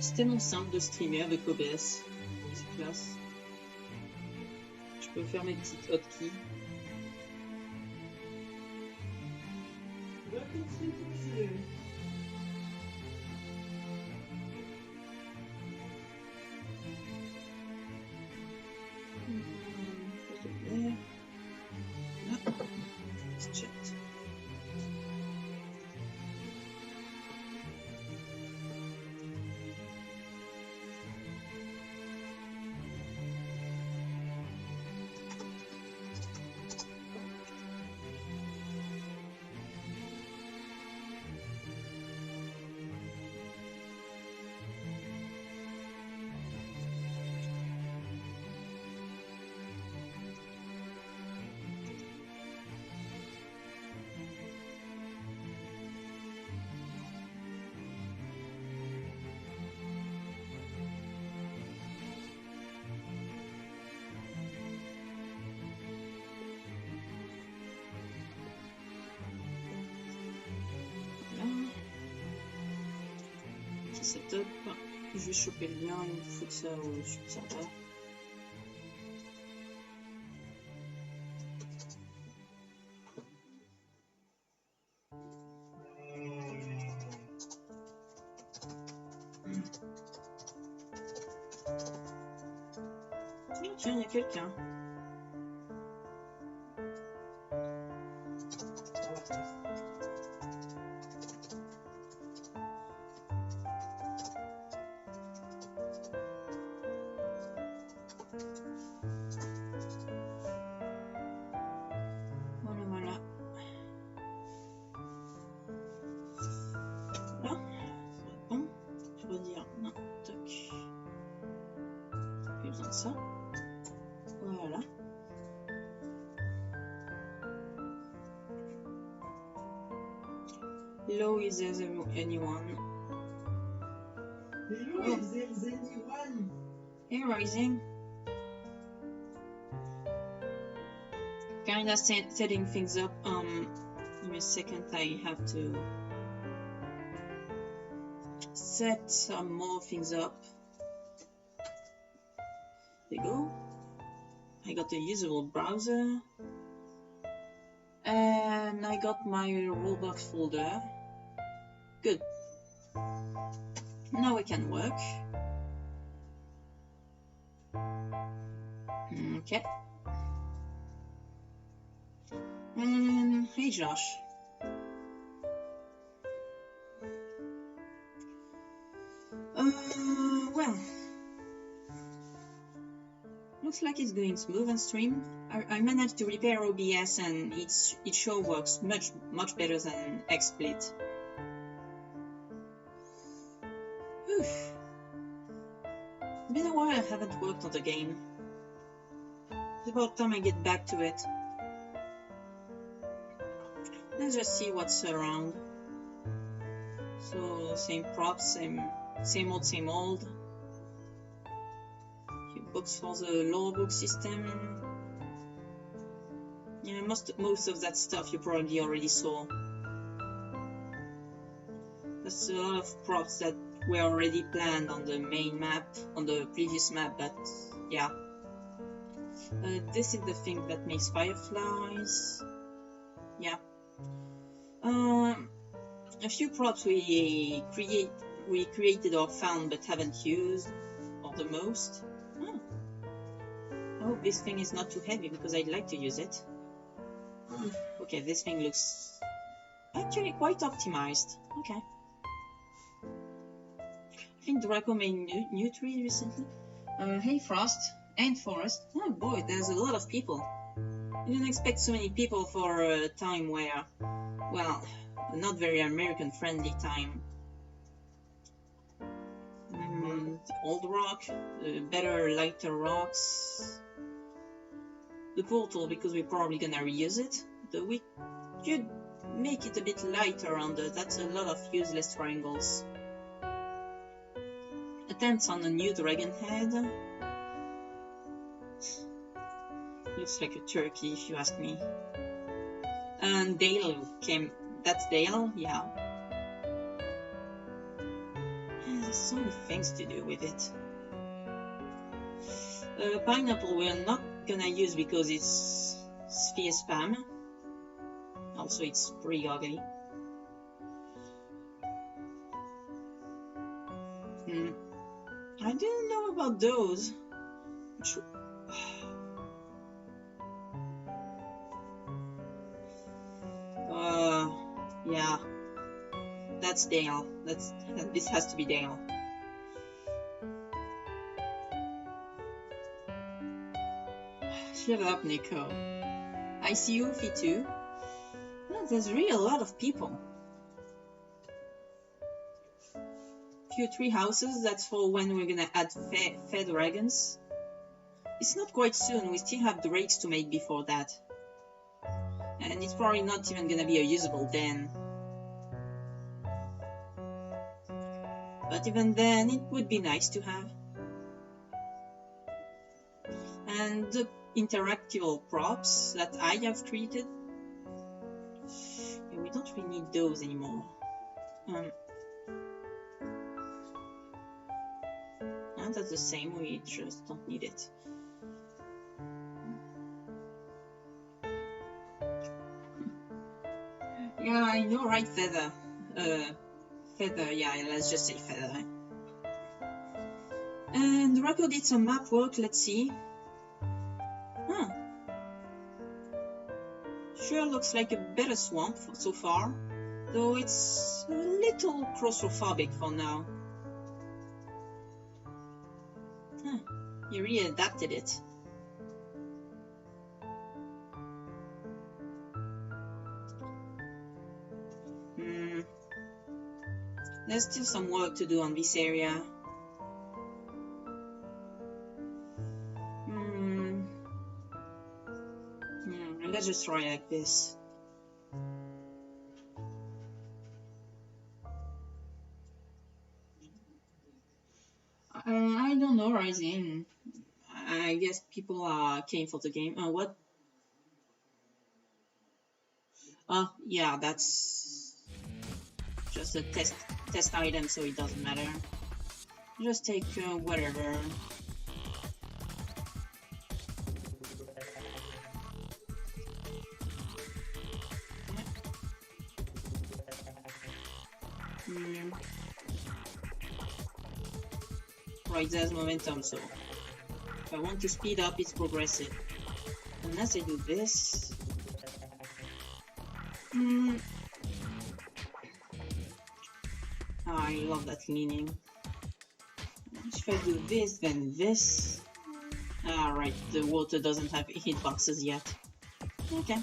C'est tellement simple de streamer avec OBS. C'est classe. Je peux faire mes petites hotkeys. Setup, je vais choper le lien et foutre ça sur le serveur. Tiens, il y a quelqu'un. Hello, is there anyone? Hello, is there anyone? Hey, Rising. Kinda setting things up. Give me a second, I have to set some more things up. There you go. I got a usable browser. And I got my Roblox folder. Good. Now we can work. Okay. Hey Josh. Well, looks like it's going smooth on stream. I managed to repair OBS and it sure works much better than XSplit. It's been a while I haven't worked on the game. It's about time I get back to it. Let's just see what's around. So same props, same old. Few books for the lore book system. Yeah, most of that stuff you probably already saw. That's a lot of props that were already planned on the main map, on the previous map, but yeah. This is the thing that makes fireflies. Yeah. A few props we created or found but haven't used, or the most. I hope this thing is not too heavy because I'd like to use it. Okay, this thing looks actually quite optimized. Okay. I think Draco made new trees recently. Hey Frost and Forest. Oh boy, there's a lot of people. I didn't expect so many people for a time where, well, not very American friendly time. Old rock, better lighter rocks. The portal, because we're probably gonna reuse it. We could make it a bit lighter under. That's a lot of useless triangles. Attempts on a new dragon head. Looks like a turkey if you ask me. And Dale came. That's Dale, yeah. There's so many things to do with it. Pineapple we're not gonna use because it's sphere spam. Also, it's pretty ugly. I didn't know about those. Yeah. That's Dale. This has to be Dale. Shut up, Nico. I see you, Fitu. Oh, there's really a lot of people. Few tree houses, that's for when we're gonna add fair dragons. It's not quite soon, we still have drakes to make before that. And it's probably not even gonna be a usable den. But even then, it would be nice to have. And the interactive props that I have created, yeah, we don't really need those anymore. And that's the same, we just don't need it. Yeah, I know, right, Feather? Feather, yeah, let's just say Feather. And Rocco did some map work, let's see. Huh. Sure looks like a better swamp so far, though it's a little claustrophobic for now. Huh. He really adapted it. There's still some work to do on this area. Let's just try like this. I don't know, Rising. I guess people came for the game. What? Yeah, that's just a test item, so it doesn't matter. Just take whatever. Right, there's momentum, so if I want to speed up, it's progressive. Unless I do this. I love that leaning. If I do this, then this. Right, the water doesn't have hitboxes yet. Okay.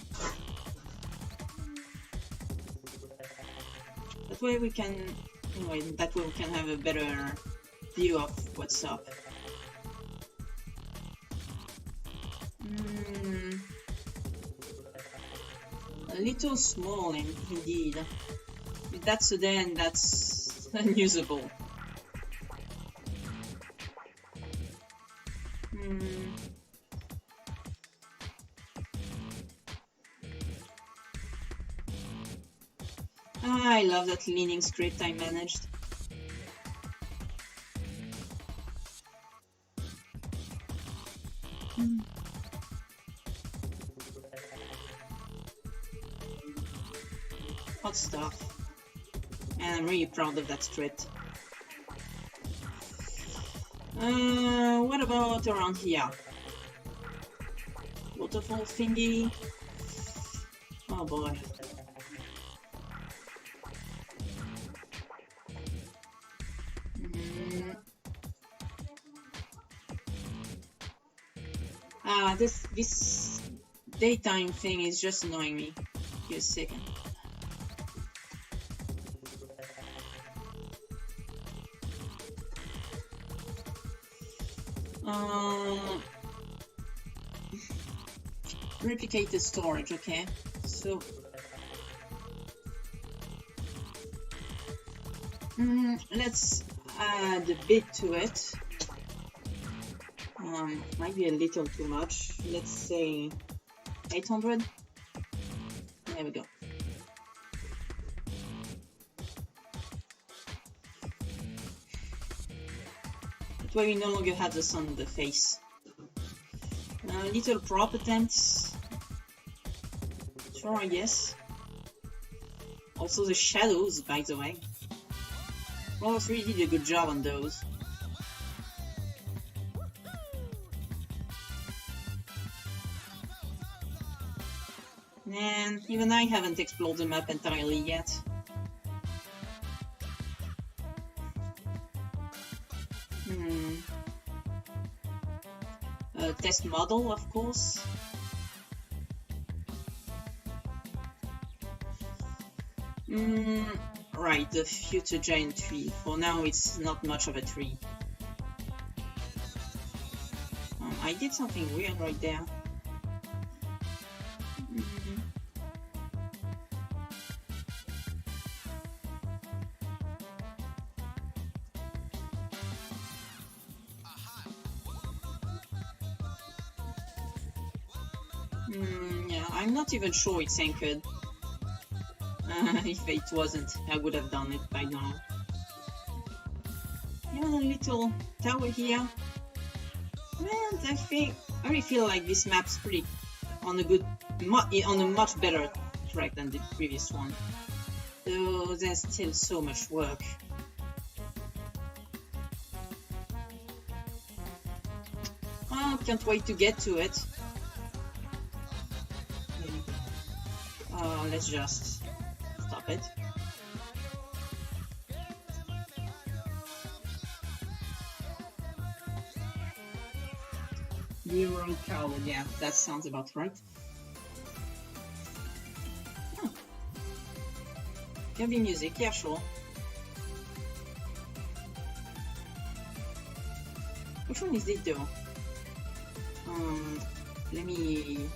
That way we can, anyway, that way we can have a better view of what's up. A little small indeed. If that's a den, that's unusable. I love that leaning script I managed. Hot stuff. And I'm really proud of that script. What about around here? Waterfall thingy? Oh boy. This daytime thing is just annoying me. Give a second. Replicate the storage, okay? So let's add a bit to it. Might be a little too much. Let's say 800. There we go. why we no longer have the sun on the face. Little prop attempts. Sure, I guess. Also the shadows, by the way. Ross really did a good job on those. And even I haven't explored the map entirely yet. Test model, of course. Right, the future giant tree. For now, it's not much of a tree. I did something weird right there. Yeah, I'm not even sure it's anchored. If it wasn't, I would have done it by now. Even a little tower here. And I really feel like this map's pretty on a much better track than the previous one. Though there's still so much work. Oh, can't wait to get to it. Let's just stop it. Euro coward, yeah, that sounds about right. Can be music, yeah, sure. Which one is this though? Let me...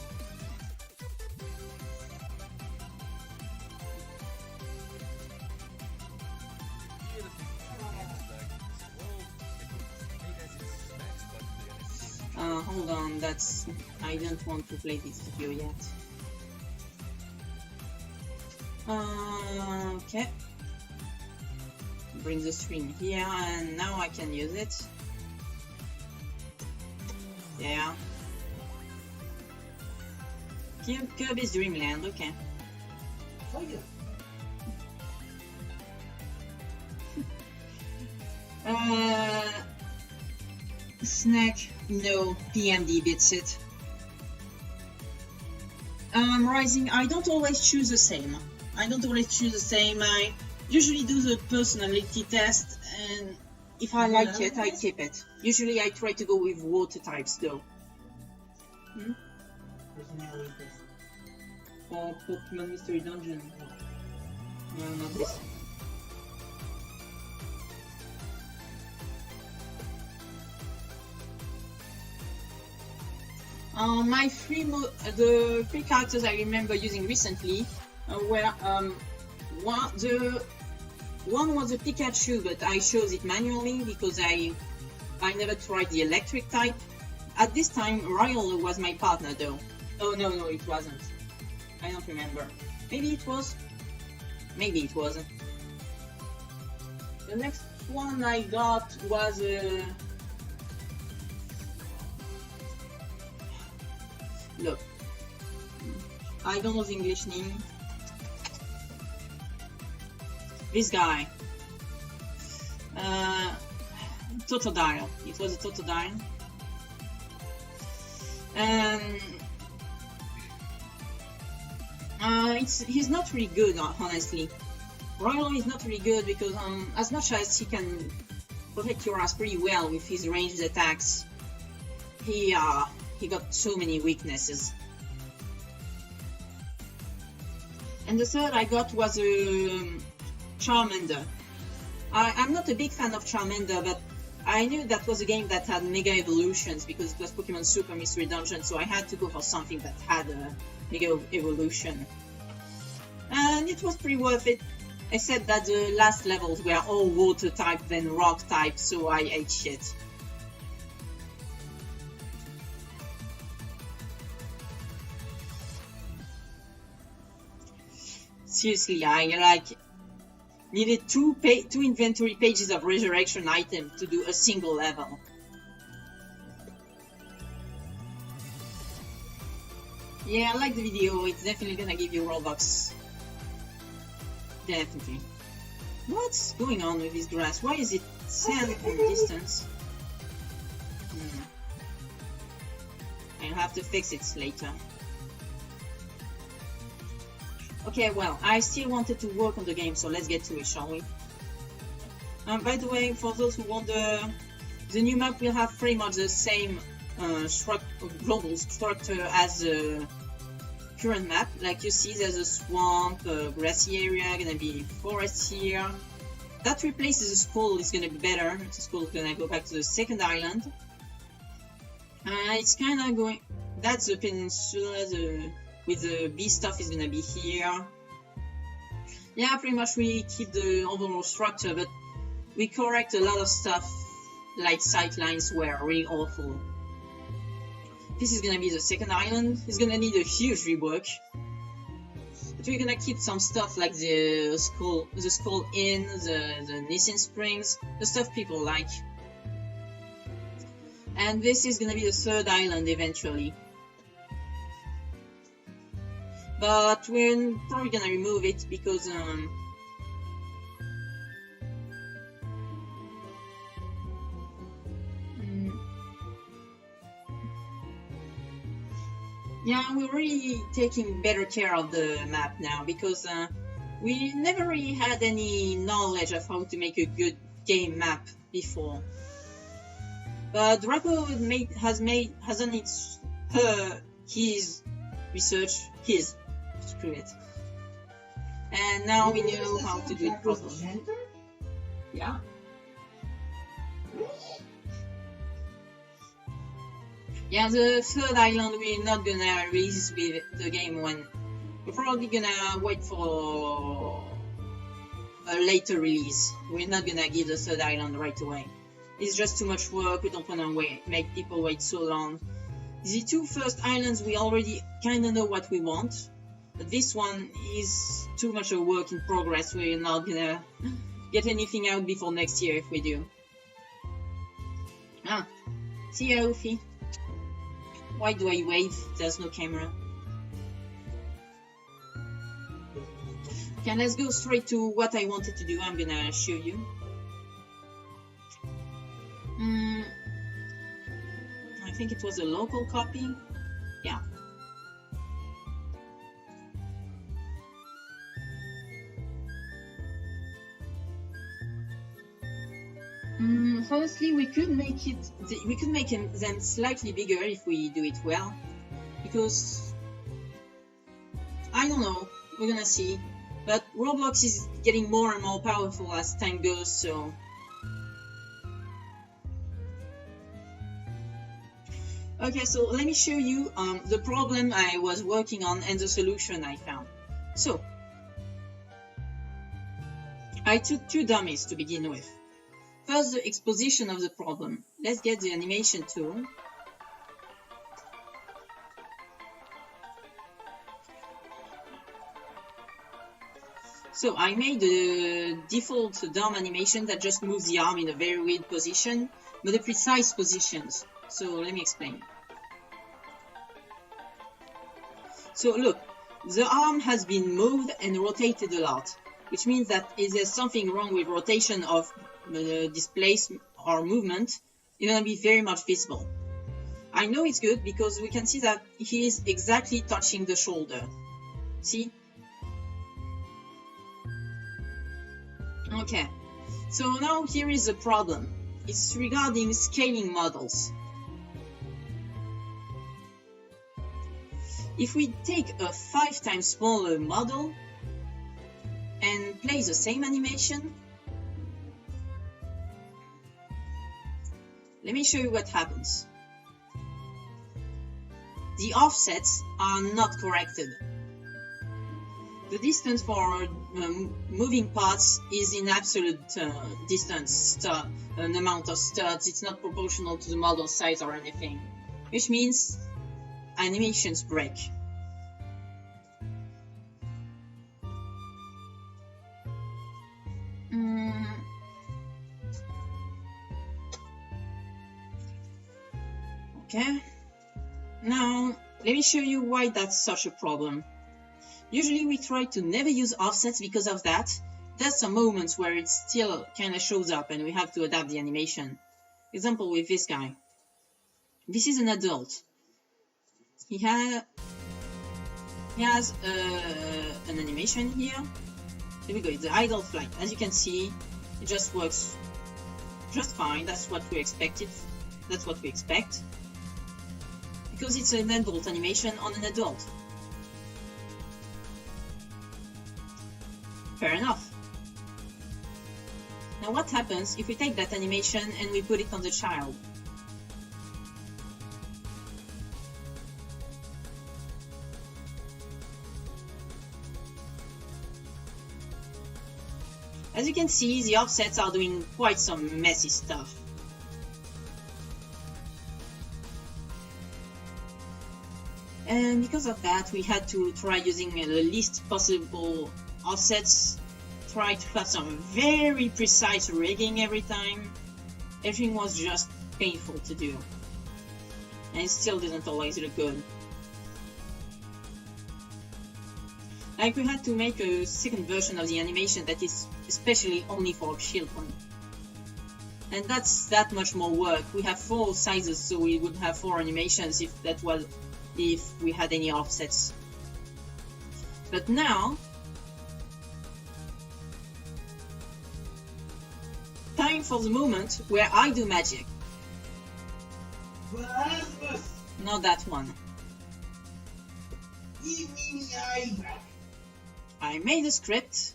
hold on, I don't want to play this video yet. Okay. Bring the screen here, and now I can use it. Yeah. Kirby's Dream Land, okay. Snack, no, PMD beats it. Rising, I don't always choose the same. I usually do the personality test, and if I like it, I keep it. Usually I try to go with water types though. Personality test. For Pokemon Mystery Dungeon. No, not this. The three characters I remember using recently were one was a Pikachu, but I chose it manually because I never tried the electric type. At this time, Royal was my partner though. Oh no, it wasn't. I don't remember. Maybe it was. Maybe it wasn't. The next one I got was look, I don't know the English name. This guy. Totodile. It was a Totodile. And he's not really good, honestly. Royal is not really good because as much as he can protect your ass pretty well with his ranged attacks, he got so many weaknesses. And the third I got was Charmander. I'm not a big fan of Charmander, but I knew that was a game that had mega evolutions because it was Pokemon Super Mystery Dungeon, so I had to go for something that had a mega evolution. And it was pretty worth it, except that the last levels were all water type, then rock type, so I ate shit. Seriously, I like needed two inventory pages of resurrection items to do a single level. Yeah, I like the video. It's definitely gonna give you Robux. Definitely. What's going on with this grass? Why is it sand from distance? I'll have to fix it later. Okay, well, I still wanted to work on the game, so let's get to it, shall we? By the way, for those who wonder, the new map will have pretty much the same global structure as the current map. Like you see, there's a swamp, a grassy area, gonna be forest here. That replaces the skull is gonna be better. The skull is gonna go back to the second island. It's kind of going. That's the peninsula. With the bee stuff is gonna be here. Yeah, pretty much we keep the overall structure, but we correct a lot of stuff, like sightlines were really awful. This is gonna be the second island. It's gonna need a huge rework. But we're gonna keep some stuff like the skull inn, the Nissan Springs, the stuff people like. And this is gonna be the third island eventually. But we're probably gonna remove it because yeah, we're really taking better care of the map now because we never really had any knowledge of how to make a good game map before. But Draco has done his research, screw it. And now we know how to do it properly. Yeah. Yeah, the third island we're not gonna release with the game when we're probably gonna wait for a later release. We're not gonna give the third island right away. It's just too much work. We don't wanna make people wait so long. The two first islands we already kinda know what we want, but this one is too much a work in progress. We're not gonna get anything out before next year if we do. Ah, see ya, Ufi. Why do I wave? There's no camera. Okay, let's go straight to what I wanted to do. I'm gonna show you. I think it was a local copy. Yeah. Honestly, we could make them slightly bigger if we do it well, because I don't know. We're gonna see. But Roblox is getting more and more powerful as time goes, so. Okay, so let me show you the problem I was working on and the solution I found. So, I took two dummies to begin with. First, the exposition of the problem. Let's get the animation tool. So I made the default DOM animation that just moves the arm in a very weird position, but the precise positions. So let me explain. So look, the arm has been moved and rotated a lot, which means that if there's something wrong with rotation of displacement or movement, it's going to be very much visible. I know it's good because we can see that he is exactly touching the shoulder. See? Okay, so now here is the problem. It's regarding scaling models. If we take a 5 times smaller model and play the same animation, let me show you what happens. The offsets are not corrected. The distance for moving parts is in absolute distance, an amount of studs. It's not proportional to the model size or anything, which means animations break. Okay. Now, let me show you why that's such a problem. Usually we try to never use offsets because of that. There's some moments where it still kind of shows up and we have to adapt the animation. Example with this guy. This is an adult. He has an animation here. Here we go, it's the idle flight. As you can see, it just works just fine. That's what we expected. That's what we expect. Because it's an adult animation on an adult. Fair enough. Now what happens if we take that animation and we put it on the child? As you can see, the offsets are doing quite some messy stuff. And because of that, we had to try using the least possible offsets, try to have some very precise rigging every time. Everything was just painful to do. And it still didn't always look good. Like we had to make a second version of the animation that is especially only for children. And that's that much more work. We have 4 sizes, so we would have 4 animations if we had any offsets. But now, time for the moment where I do magic. Not that one. Give me the eye back. I made a script.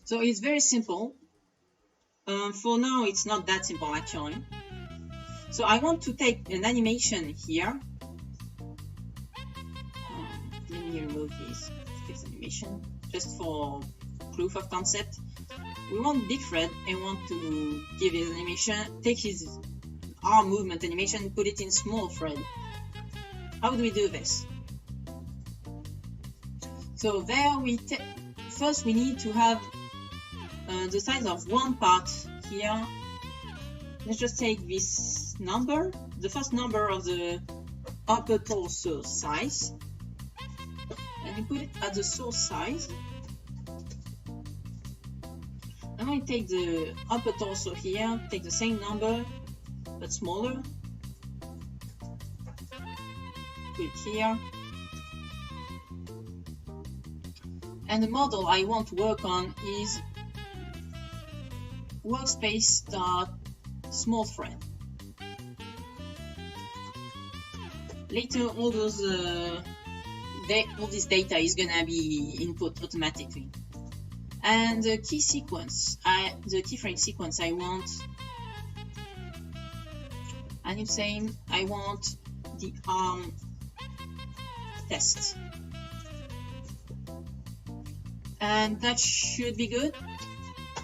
So it's very simple. For now, it's not that simple actually. So I want to take an animation here. Let me remove this animation just for proof of concept. We want Big Fred and want to give his animation, take his arm movement animation and put it in Small Fred. How do we do this? So there first we need to have the size of one part here. Let's just take this number, the first number of the upper torso size, and we put it at the source size. I'm going to take the upper torso here, take the same number, but smaller. Put it here. And the model I want to work on is workspace.smallFred. Later, all this data is gonna be input automatically. And the keyframe sequence I want, and I'm saying I want the arm test. And that should be good.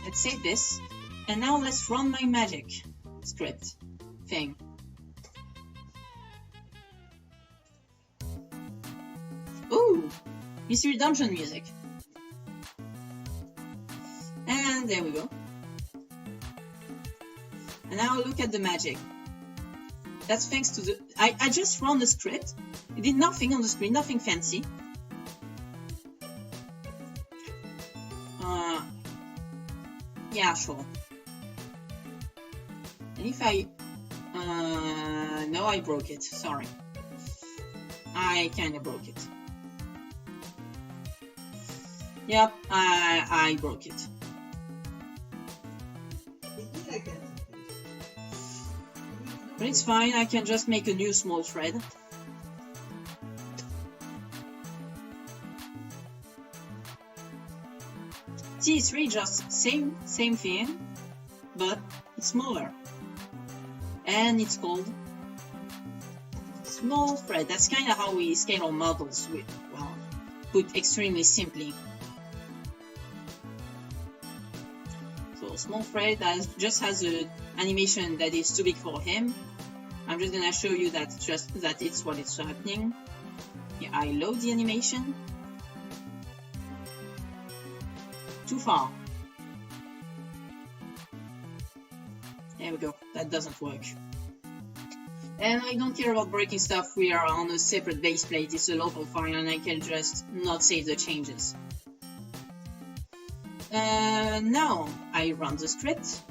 Let's save this. And now let's run my magic script thing. Ooh, Mystery Dungeon music. And there we go. And now look at the magic. That's thanks to the... I just ran the script. It did nothing on the screen, nothing fancy. Yeah, sure. And if I... no, I broke it. Sorry. I kinda broke it. Yep, I broke it. But it's fine, I can just make a new small thread. See, it's really just same thing, but it's smaller. And it's called small thread. That's kind of how we scale our models with, well, put extremely simply. So small thread just has an animation that is too big for him. I'm just gonna show you that it's what it's happening. Here, I load the animation. Too far. There we go. That doesn't work. And I don't care about breaking stuff. We are on a separate base plate. It's a local file and I can just not save the changes. Now I run the script.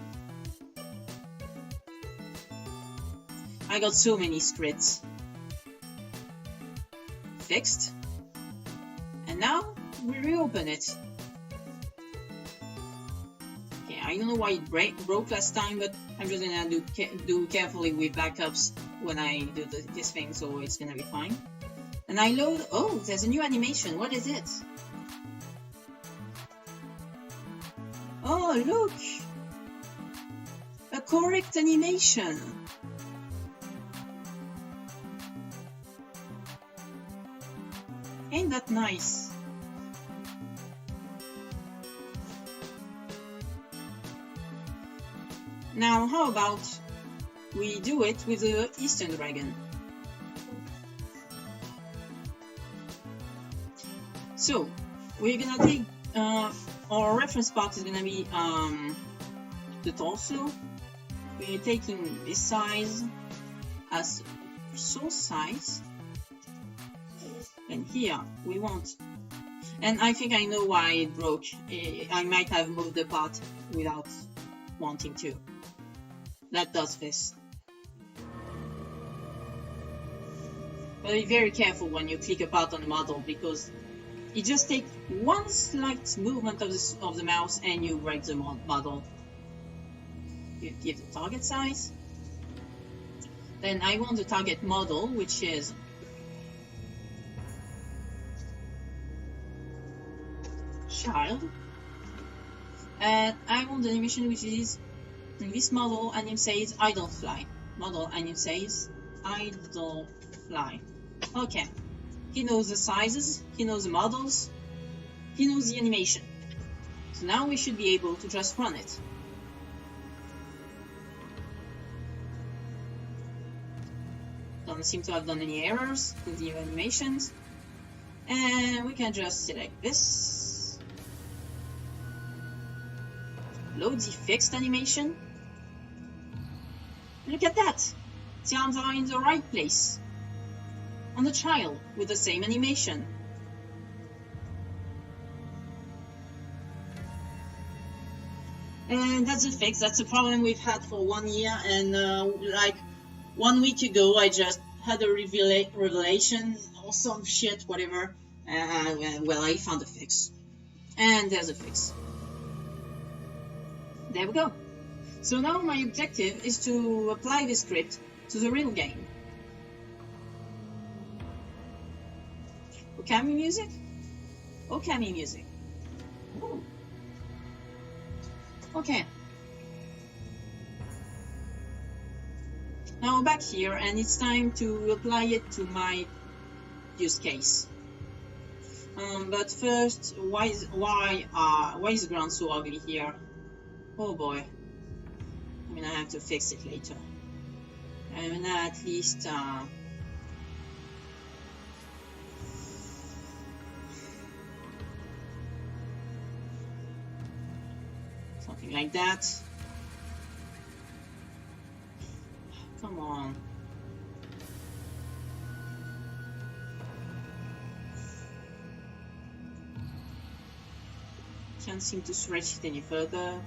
I got so many scripts. Fixed. And now we reopen it. Okay, I don't know why it broke last time, but I'm just gonna do carefully with backups when I do this thing, so it's gonna be fine. And I load. Oh, there's a new animation. What is it? Oh, look! A correct animation. Ain't that nice? Now, how about we do it with the Eastern Dragon? So, we're gonna take, our reference part is gonna be the torso. We're taking this size as source size. And here we want, and I think I know why it broke. I might have moved the part without wanting to. That does this. But be very careful when you click a part on the model, because it just takes one slight movement of the mouse and you break the model. You give the target size. Then I want the target model, which is child, and I want the animation which is in this model, and it says idle fly. Model, and it says idle fly. Okay, he knows the sizes, he knows the models, he knows the animation. So now we should be able to just run it. Doesn't seem to have done any errors with the animations, and we can just select this. Load the fixed animation. Look at that! The arms are in the right place. On the child with the same animation. And that's a fix. That's a problem we've had for 1 year, and like 1 week ago I just had a revelation or some shit, whatever. Well, I found a fix. And there's a fix. There we go. So now my objective is to apply this script to the real game. Okami music? Okami music. Ooh. Okay. Now back here, and it's time to apply it to my use case. But first, why is the ground so ugly here? Oh boy. I'm gonna have to fix it later. I'm gonna at least something like that. Come on. Can't seem to stretch it any further.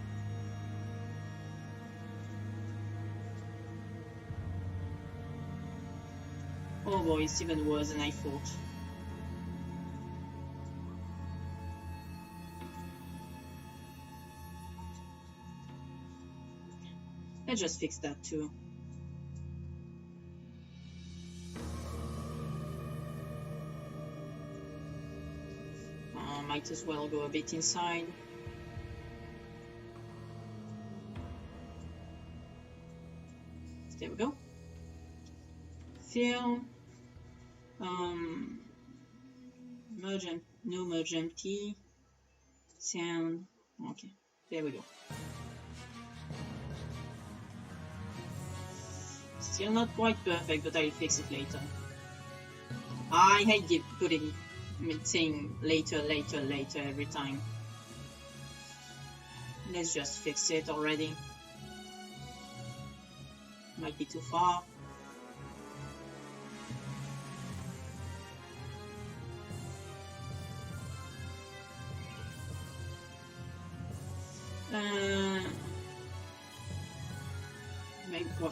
Oh boy, it's even worse than I thought. Let's just fix that too. Might as well go a bit inside. There we go. Fill. Merge empty. Sound. Okay. There we go. Still not quite perfect, but I'll fix it later. I hate saying later every time. Let's just fix it already. Might be too far.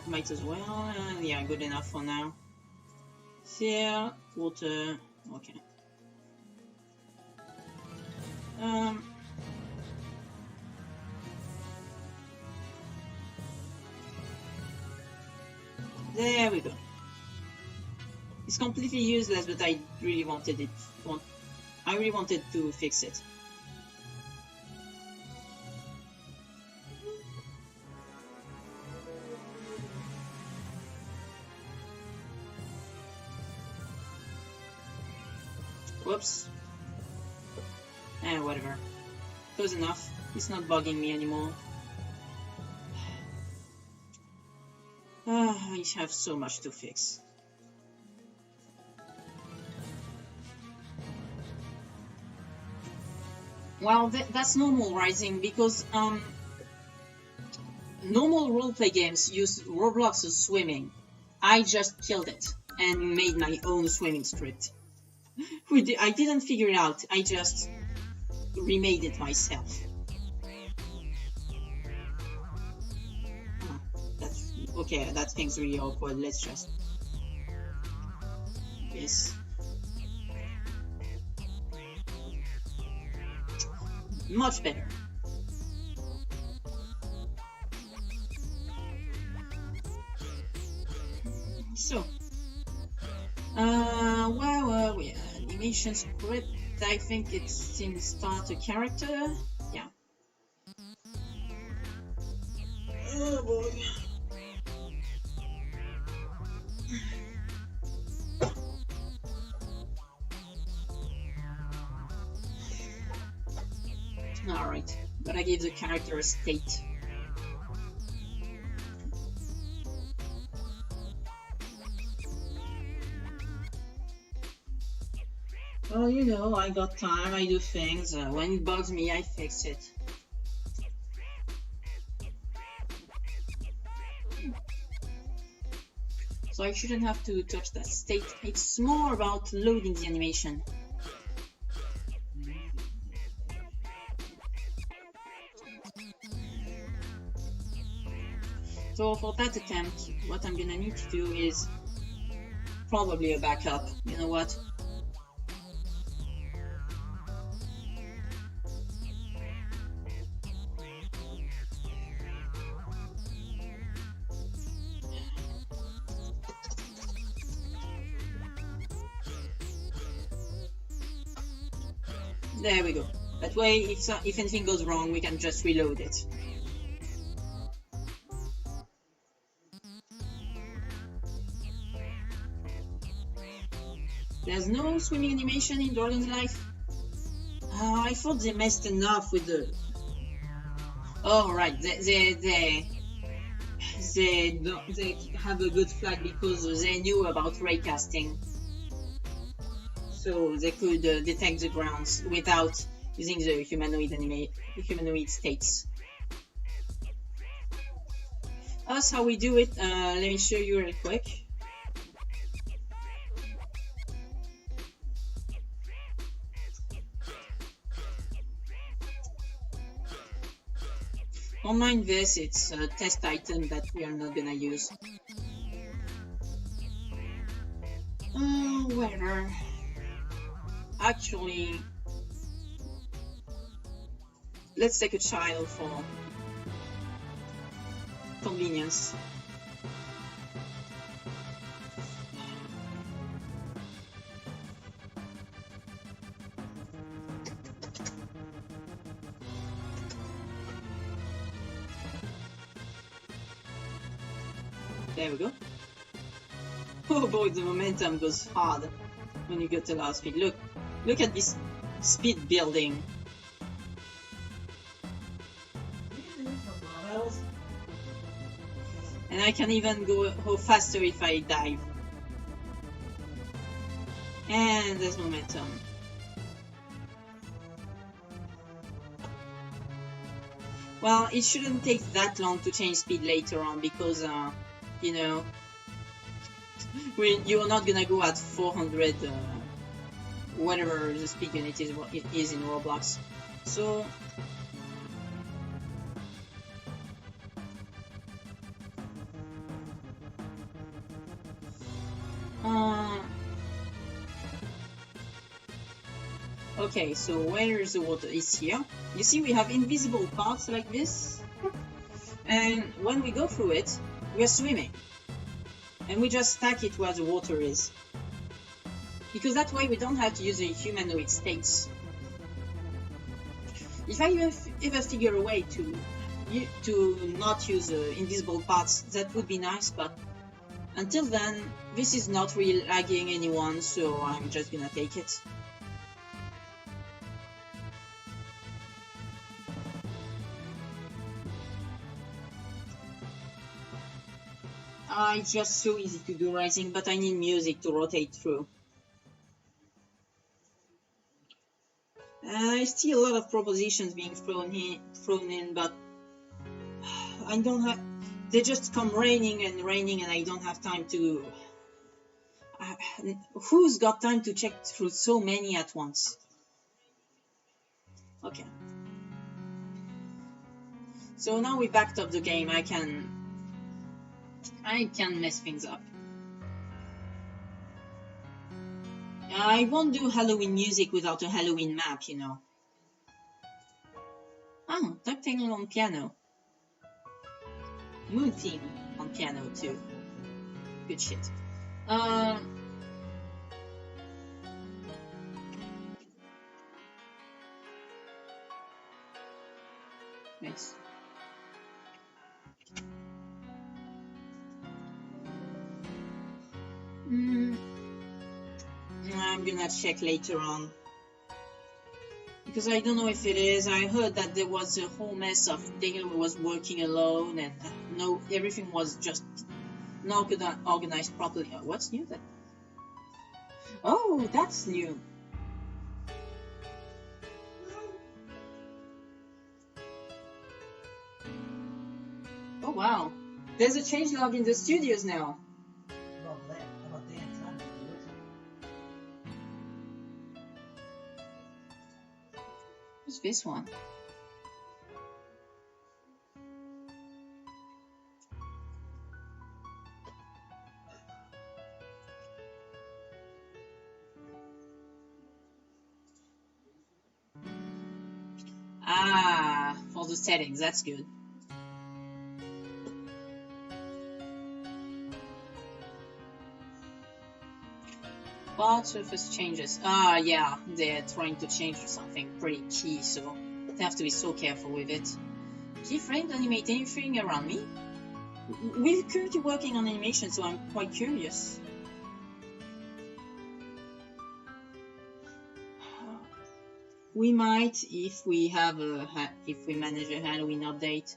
Might as well. Yeah, good enough for now. Fear, water. Okay. There we go. It's completely useless, but I really wanted it. I really wanted to fix it. Whoops. Whatever. Close enough. It's not bugging me anymore. I have so much to fix. Well, that's normal, Rising, because normal roleplay games use Roblox as swimming. I just killed it and made my own swimming script. I didn't figure it out, I just remade it myself. That's okay, that thing's really awkward. Let's just this. Much better. So, where were we? Animation script. I think it's in start a character. Yeah. Oh boy. Alright, but I gave the character a state. Well, you know, I got time, I do things. When it bugs me, I fix it. So I shouldn't have to touch that state. It's more about loading the animation. So for that attempt, what I'm gonna need to do is probably a backup. You know what? There we go. That way, if anything goes wrong, we can just reload it. There's no swimming animation in Jordan's life? I thought they messed enough with the... Oh, right. They have a good flag because they knew about raycasting. So they could detect the grounds without using the humanoid states. Us, how we do it, let me show you real quick. Don't mind this, it's a test item that we are not gonna use. Where? Actually, let's take a child for convenience. There we go. Oh boy, the momentum goes hard when you get to low speed. Look at this speed building. And I can even go faster if I dive. And there's momentum. Well, it shouldn't take that long to change speed later on because, you know, you're not gonna go at 400, whatever the speed unit is in Roblox. So, Okay, so where is the water? It's here. You see, we have invisible parts like this. And when we go through it, we are swimming. And we just stack it where the water is. Because that way we don't have to use the humanoid states. If I ever figure a way to not use invisible parts, that would be nice, but until then, this is not really lagging anyone, so I'm just gonna take it. It's just so easy to do rising, but I need music to rotate through. I see a lot of propositions being thrown in, but I don't have. They just come raining, and I don't have time to. Who's got time to check through so many at once? Okay. So now we backed up the game. I can mess things up. I won't do Halloween music without a Halloween map, you know. Oh, ducktailing on piano. Moon theme on piano too. Good shit. Nice. I'm gonna check later on. Because I don't know if it is. I heard that there was a whole mess of Dale was working alone and everything was just not organized properly. What's new then? Oh, that's new. Oh wow. There's a changelog in the studios now. Who's this one? Ah, for the settings, that's good. Part surface changes. Ah, yeah, they're trying to change something pretty key, so they have to be so careful with it. Keyframe animate anything around me? We're currently working on animation, so I'm quite curious. We might if we manage a Halloween update.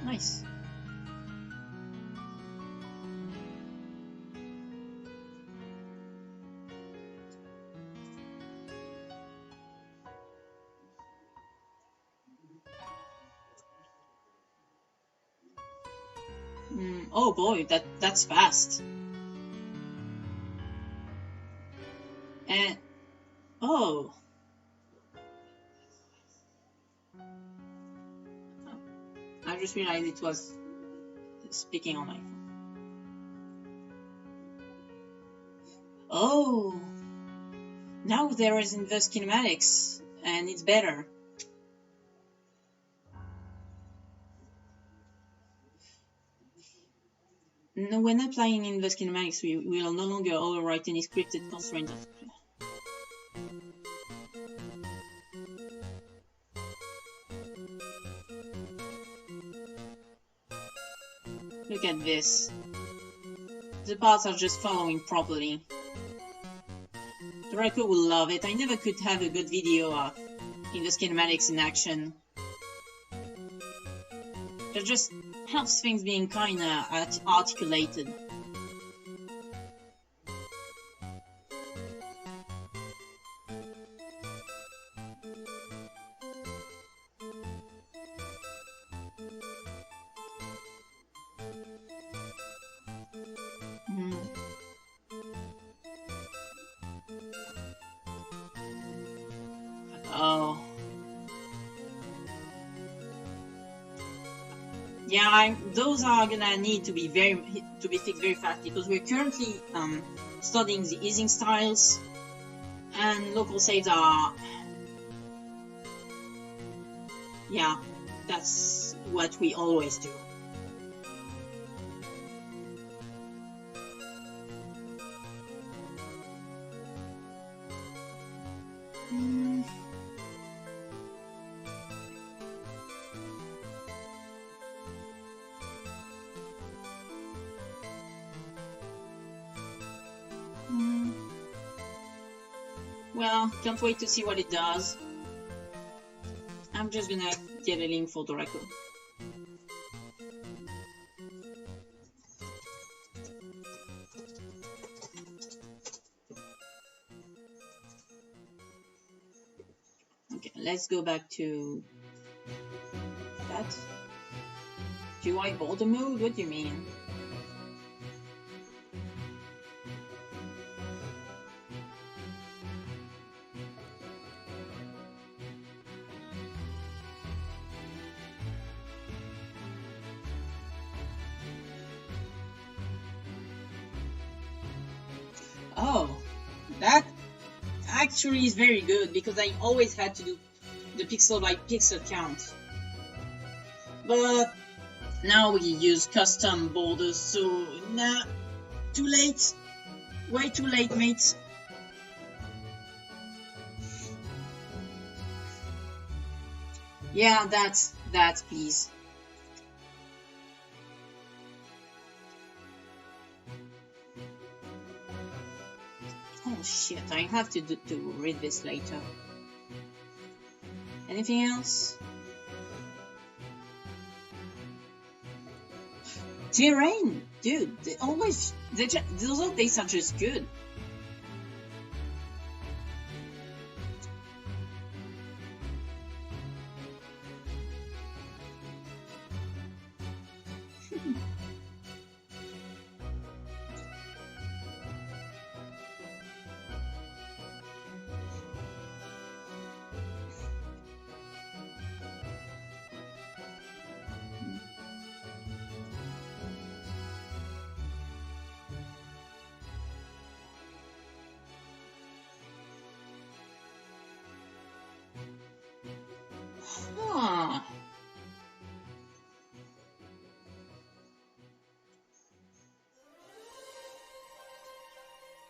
Nice. Oh boy, that's fast. And oh. I just realized it was speaking on my phone. Oh, now there is inverse kinematics, and it's better. No, when applying inverse kinematics, we will no longer overwrite any scripted constraints. Look at this. The parts are just following properly. Draco will love it. I never could have a good video of inverse kinematics in action. It just helps things being kinda articulated. Yeah, those are gonna need to be fixed very fast because we're currently studying the easing styles, and local saves are. Yeah, that's what we always do. Well, can't wait to see what it does. I'm just gonna get a link for the record. Okay, let's go back to that. GUI border mode? What do you mean? Oh, that actually is very good because I always had to do the pixel by pixel count. But now we use custom borders, so nah, too late. Way too late, mates. Yeah, that, please. Oh shit, I have to read this later. Anything else? Terrain, dude, those updates are just good. Huh.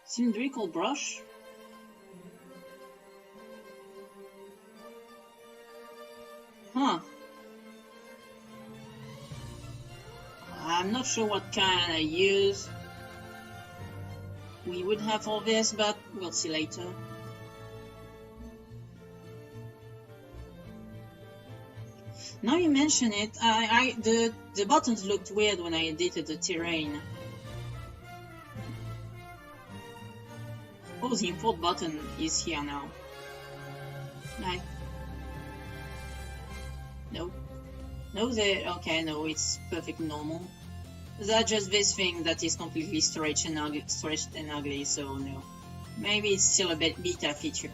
Cylindrical brush? Huh. I'm not sure what kind I use we would have for this, but we'll see later. Now you mention it, the buttons looked weird when I edited the terrain. Oh, the import button is here now. No. Okay, no, it's perfectly normal. That's just this thing that is completely stretched and ugly, so no. Maybe it's still a beta feature.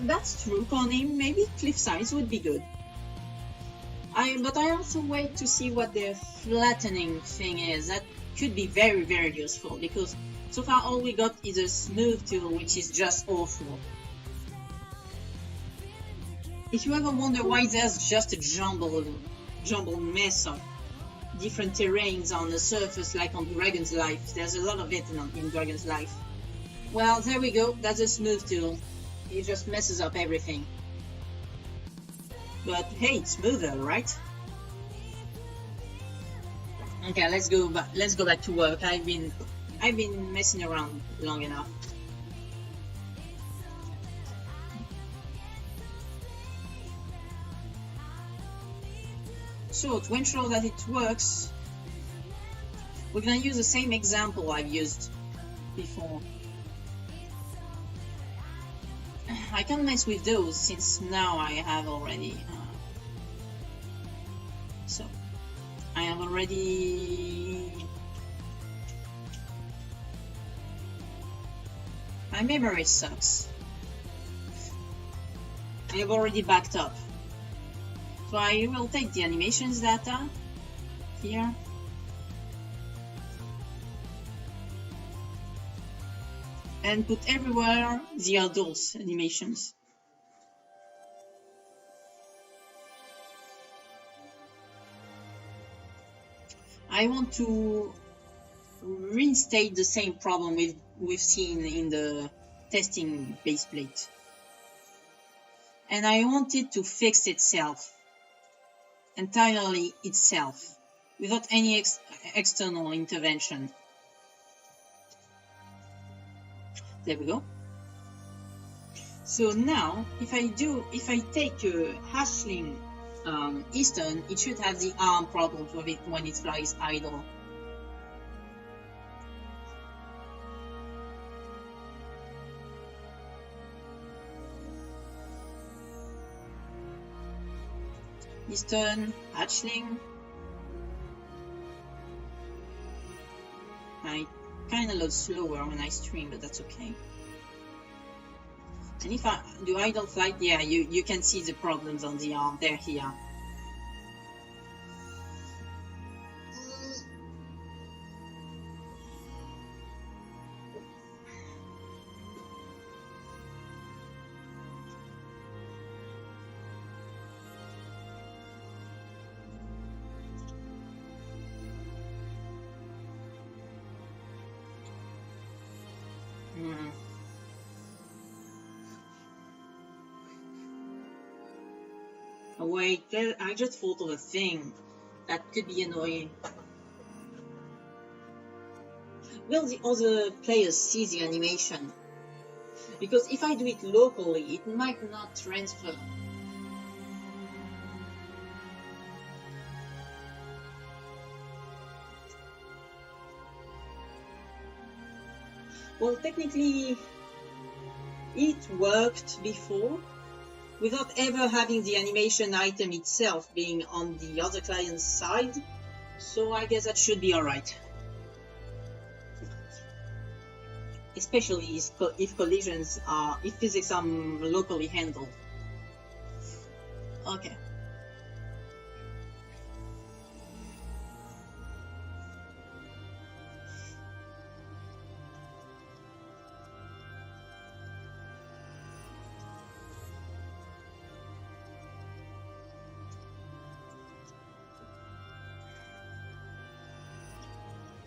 That's true, Connie. Maybe cliff size would be good. But I also wait to see what the flattening thing is. That could be very, very useful because so far all we got is a smooth tool, which is just awful. If you ever wonder why there's just a jumbled mess of different terrains on the surface like on Dragon's Life, there's a lot of it in Dragon's Life. Well, there we go. That's a smooth tool. It just messes up everything. But hey, it's smoother, right? Okay, let's go back to work. I've been messing around long enough. So to ensure that it works, we're gonna use the same example I've used before. I can't mess with those since now I have already So I have already... My memory sucks. I have already backed up. So I will take the animations data here. And put everywhere the adults animations. I want to reinstate the same problem we've seen in the testing base plate. And I want it to fix itself, entirely itself, without any external intervention. There we go. So now, if I take a hatchling Eastern, it should have the arm problems with it when it flies idle. Eastern, hatchling. I kind of load slower when I stream, but that's okay. And if I do idle flight, yeah, you can see the problems on the arm. They're here. Oh, wait, I just thought of a thing that could be annoying. Will the other players see the animation? Because if I do it locally, it might not transfer. Well, technically, it worked before, without ever having the animation item itself being on the other client's side, so I guess that should be alright. Especially if collisions are, if physics are locally handled. Okay.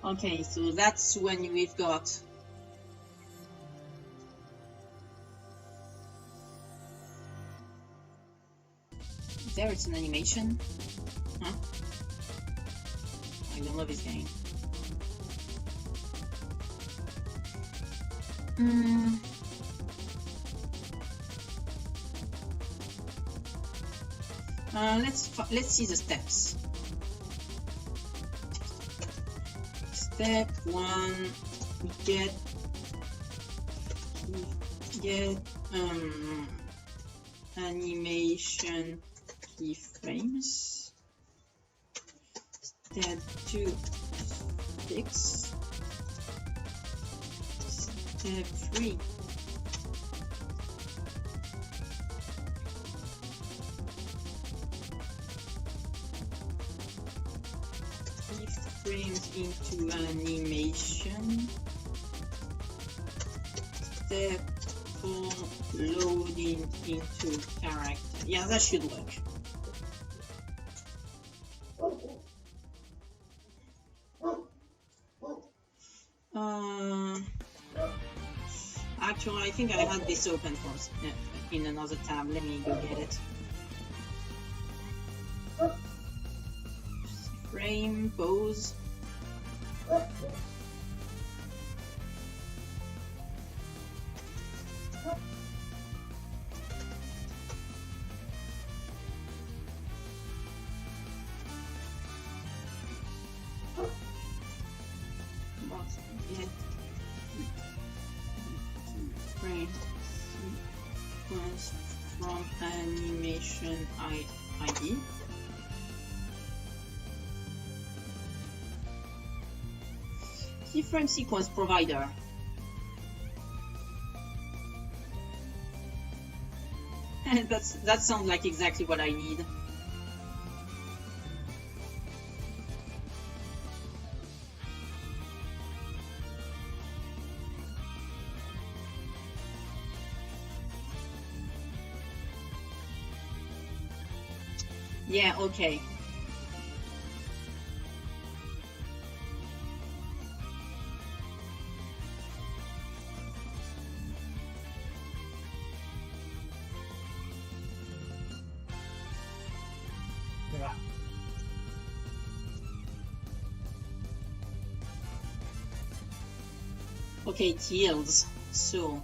Okay, so that's when we've got there it's an animation. Huh? I don't love this game. Let's see the steps. Step 1, get animation keyframes. Step 2, fix. Step 3, keyframes into animation. Step 4, loading into character. Yeah, that should work. Actually, I think I had this open for in another tab. Let me go get it. Frame, pose. Sequence from animation ID. Keyframe sequence provider. That sounds like exactly what I need. Yeah, okay. Yeah. Okay, it yields. So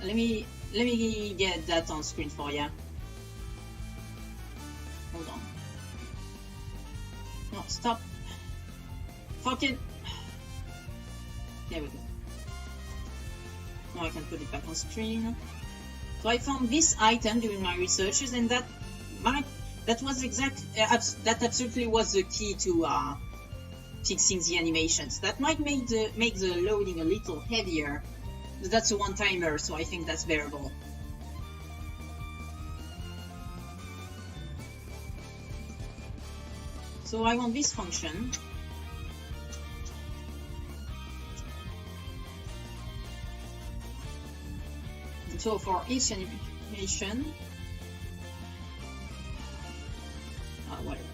let me get that on screen for you. Hold on. No, stop. Fucking. There we go. Now I can put it back on screen. So I found this item during my researches, and that was that absolutely was the key to fixing the animations. That might make the loading a little heavier, but that's a one-timer, so I think that's bearable. So I want this function. So for each animation, whatever.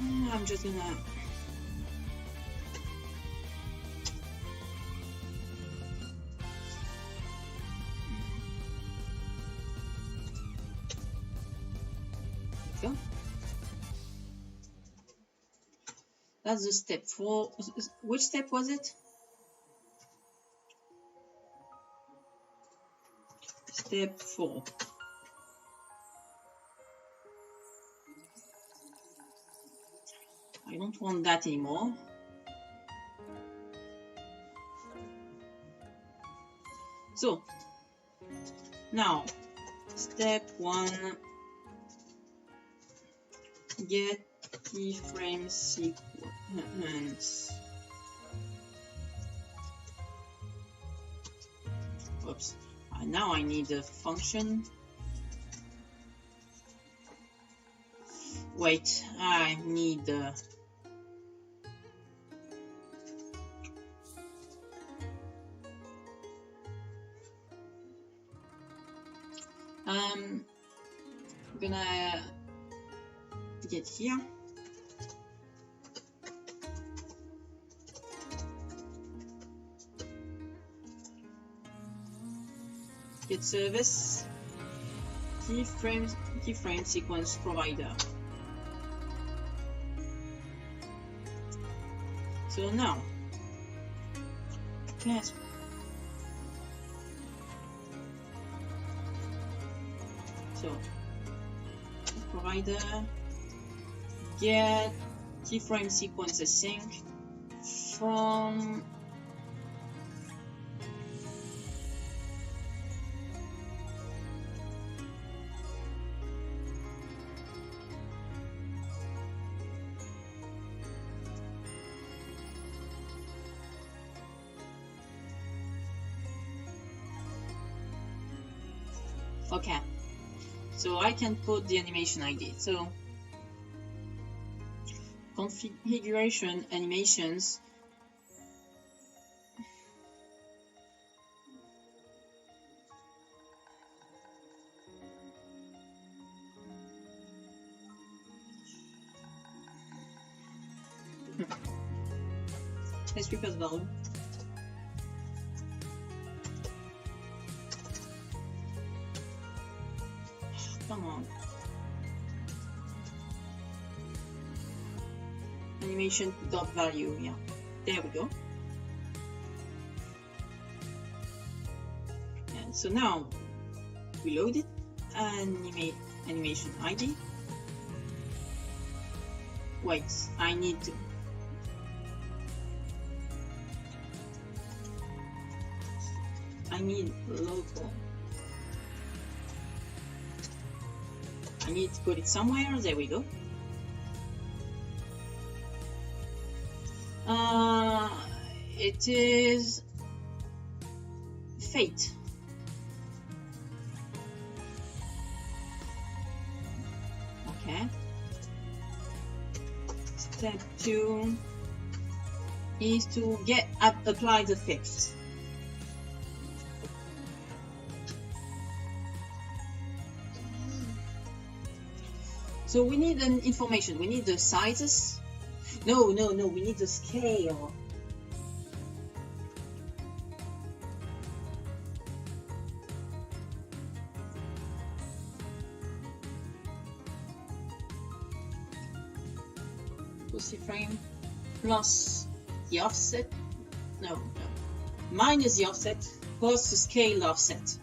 I'm just gonna go. That's the step 4. Which step was it? Step 4. I don't want that anymore. So now step 1, get keyframe sequence. Oops. Now I need a function. Wait, I need I'm gonna get here. Get service keyframe sequence provider. So now, yes. So provider get keyframe sequence async from okay. So I can put the animation ID. So configuration animations. Let's replace value. Come on. Animation dot value, yeah. There we go. And so now we load it. Animation ID. Wait, I need to. I need local. I need to put it somewhere. There we go. It is fate. Okay. Step 2 is to apply the fix. So we need an information. We need the sizes. No, we need the scale. Pussy frame plus the offset. No. Minus the offset plus the scale offset.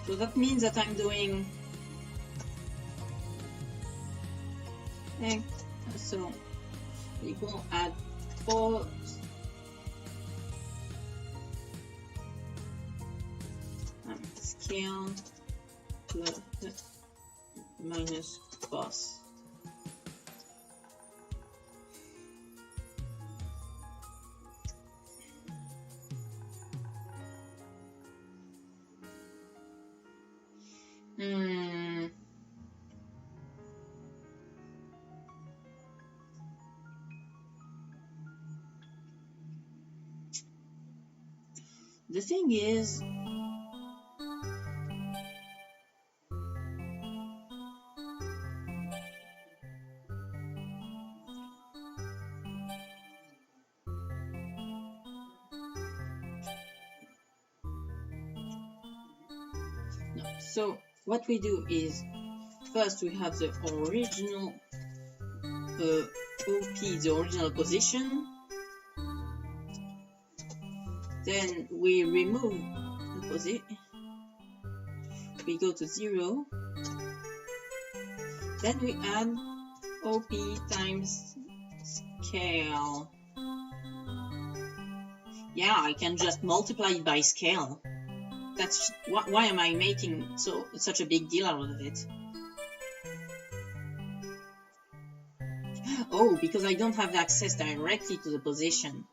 So that means that I'm doing so we go add 4 scale plus minus boss. The thing is, no. So what we do is first we have the original OP, the original position. Then we remove the position. We go to 0. Then we add OP times scale. Yeah, I can just multiply it by scale. That's why am I making such a big deal out of it? Oh, because I don't have access directly to the position.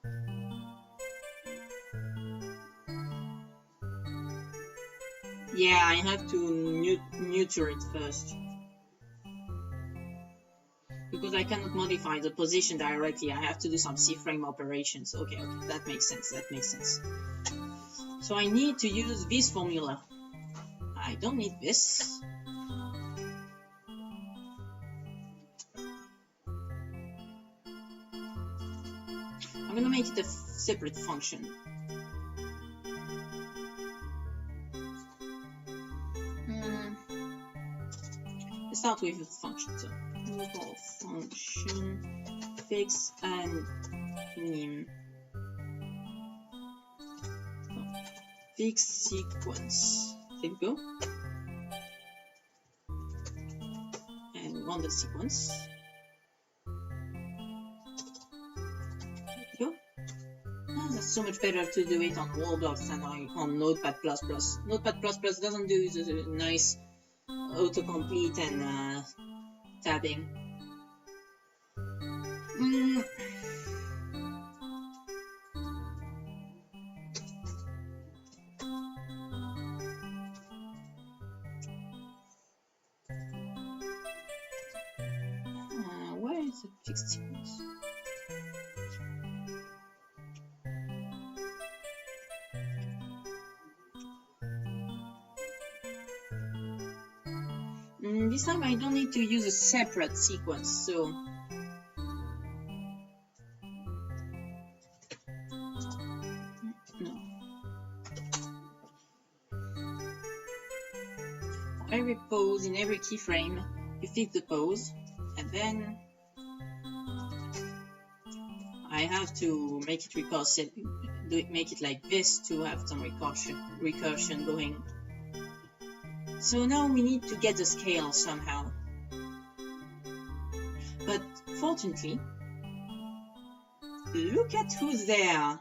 Yeah, I have to neuter it first. Because I cannot modify the position directly, I have to do some C-frame operations. Okay, that makes sense. So I need to use this formula. I don't need this. I'm gonna make it a separate function. Let's start with the function. So global function fix and name. Fix sequence. There we go. And run the sequence. There we go. That's so much better to do it on Roblox than on Notepad++. Notepad++ doesn't do the nice autocomplete and tabbing. Where is the fixed sequence? This time I don't need to use a separate sequence, so no. For every pose in every keyframe, you fix the pose, and then I have to make it recursive, make it like this to have some recursion going. So now we need to get the scale somehow. But fortunately, look at who's there.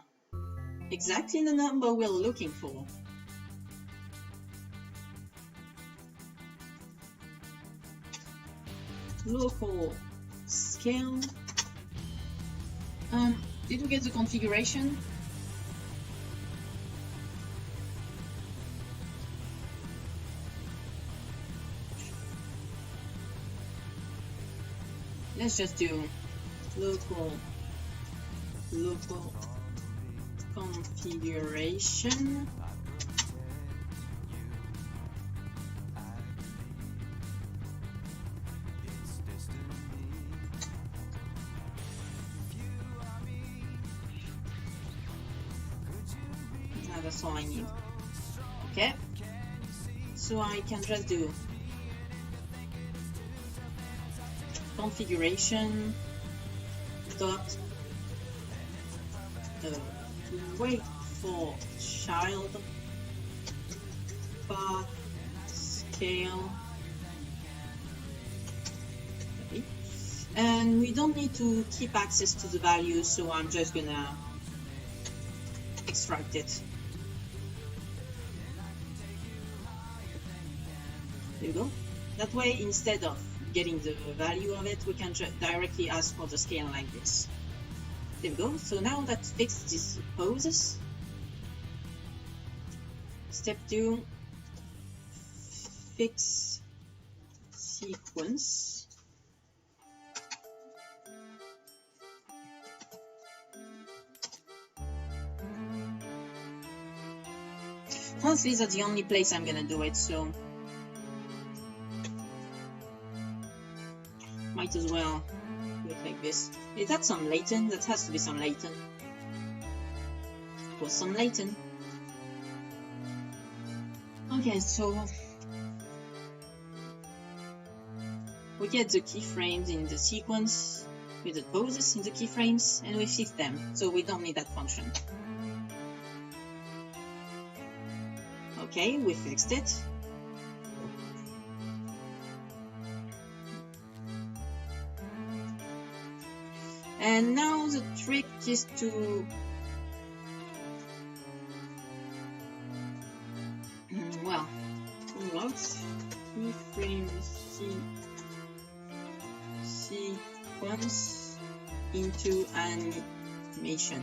Exactly the number we're looking for. Local scale. Did we get the configuration? Let's just do local configuration. Now that's all I need. Okay. So I can just do configuration dot wait for child path scale, okay. And we don't need to keep access to the values, so I'm just gonna extract it. There you go. That way, instead of getting the value of it, we can directly ask for the scale like this. There we go. So now that fixed these poses. Step 2, fix sequence. Honestly, that's the only place I'm gonna do it, so might as well do it like this. Is that some latent? That has to be some latent. It was some latent. Okay, so we get the keyframes in the sequence with the poses in the keyframes, and we fix them, so we don't need that function. Okay, we fixed it. And now the trick is to well, unlocks keyframe sequence into animation.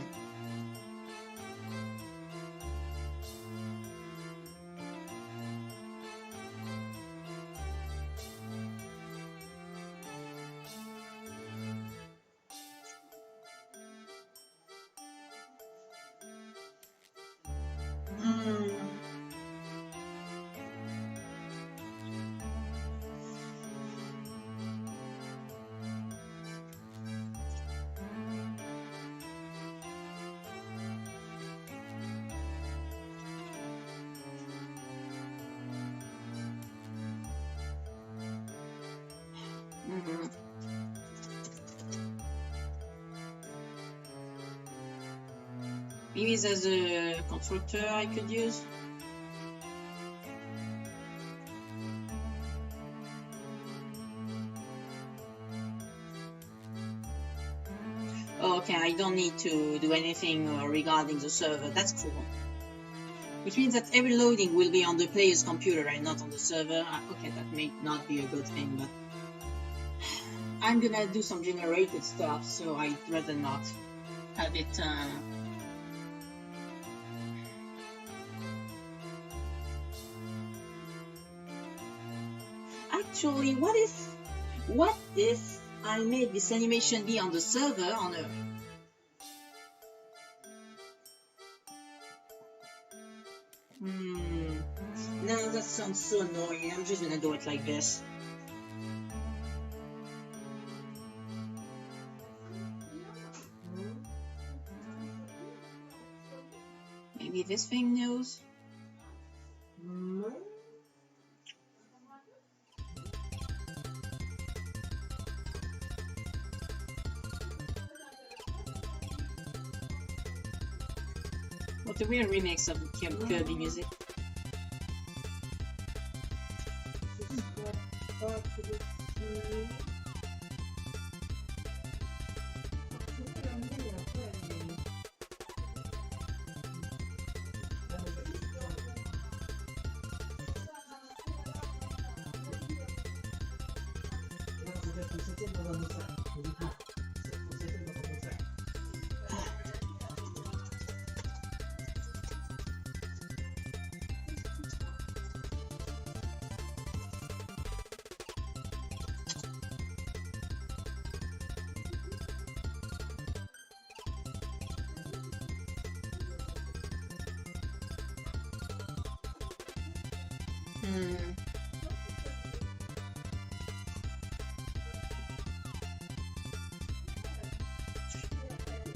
Maybe there's a constructor I could use. Oh, okay, I don't need to do anything regarding the server. That's cool. Which means that every loading will be on the player's computer and not on the server. Okay, that may not be a good thing, but I'm gonna do some generated stuff, so I'd rather not have it. Actually, what if I made this animation be on the server on a... No, that sounds so annoying. I'm just gonna do it like this. Maybe this thing knows. What a weird remix of the Kirby music.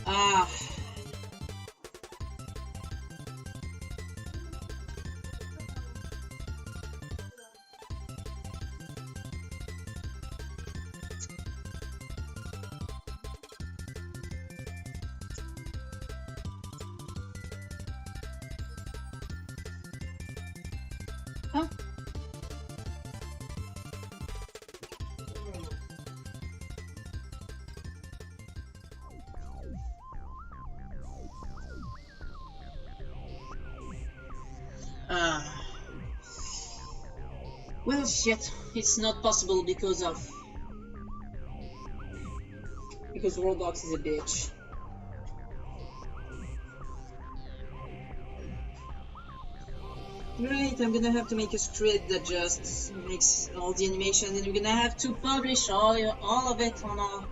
Ah. Huh? Well, shit, it's not possible because Roblox is a bitch. Great, I'm gonna have to make a script that just makes all the animation, and we're gonna have to publish all of it on our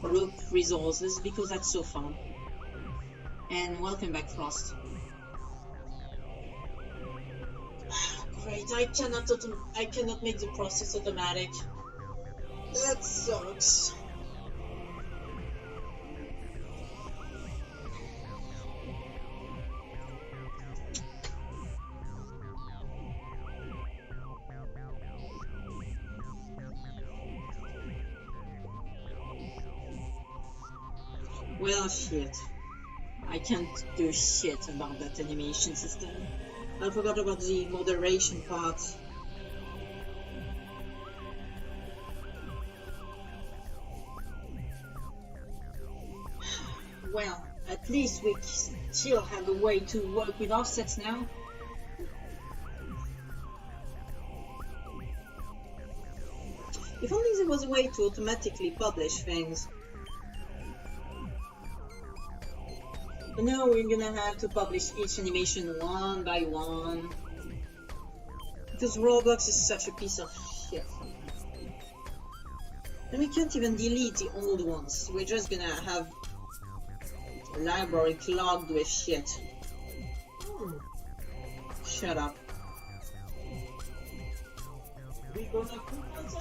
group resources because that's so fun. And welcome back, Frost. Great, I cannot make the process automatic. That sucks. Well, shit. I can't do shit about that animation system. I forgot about the moderation part. Well, at least we still have a way to work with offsets now. If only there was a way to automatically publish things. But now we're gonna have to publish each animation one by one. Because Roblox is such a piece of shit. And we can't even delete the old ones. We're just gonna have a library clogged with shit. Shut up.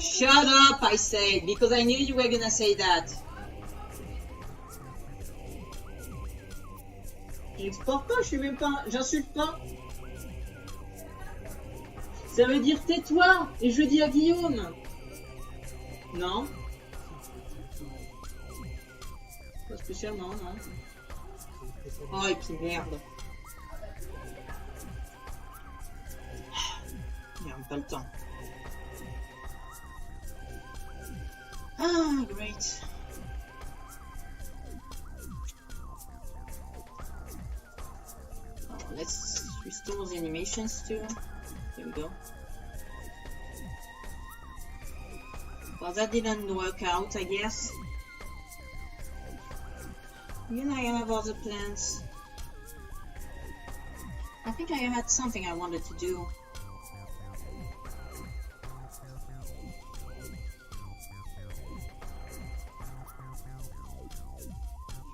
Shut up, I said, because I knew you were gonna say that. J'exporte pas, je suis même pas, j'insulte pas. Ça veut dire tais-toi, et je dis à Guillaume. Non. Pas spécialement, non. Oh, et puis merde. Merde, pas le temps. Ah, great. Let's restore the animations too. There we go. Well, that didn't work out, I guess. You know, I have other plans. I think I had something I wanted to do.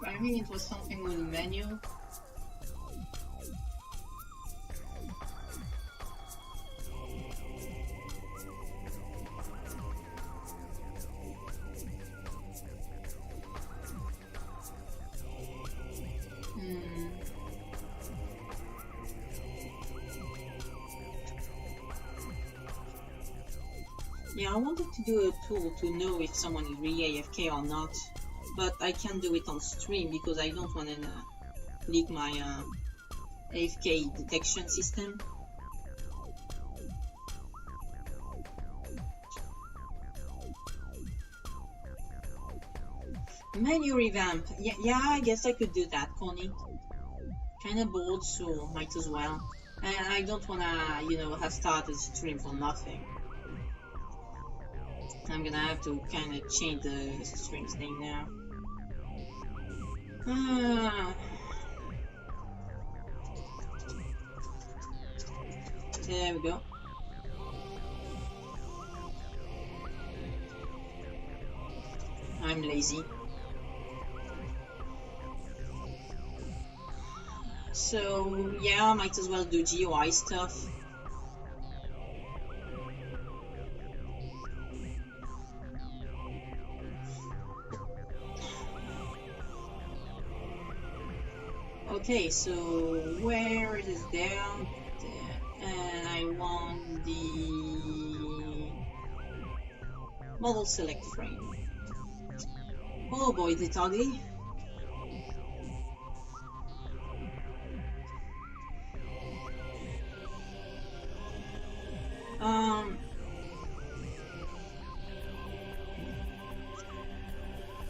I think it was something with the menu. Yeah, I wanted to do a tool to know if someone is really AFK or not, but I can't do it on stream because I don't want to leak my AFK detection system. Menu revamp. Yeah, I guess I could do that, Connie. Kinda bored, so might as well. And I don't wanna, you know, have started stream for nothing. I'm gonna have to kinda change the stream's name now. There we go. I'm lazy. So, yeah, might as well do GUI stuff. Okay, so where it is down there, and I want the model select frame. Oh boy, is it ugly.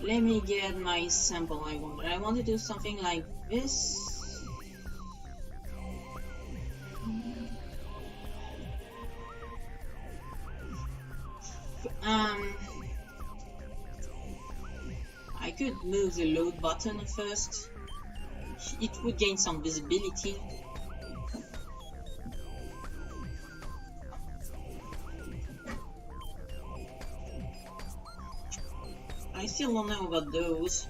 Let me get my sample. I want to do something like this. I could move the load button first. It would gain some visibility. I still don't know about those.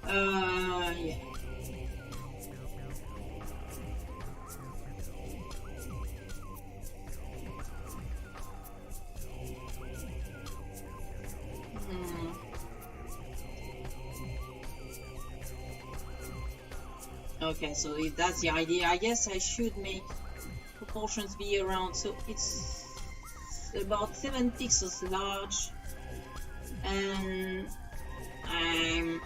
Yeah. Okay, so if that's the idea, I guess I should make proportions be around, so it's about 7 pixels large, and I'm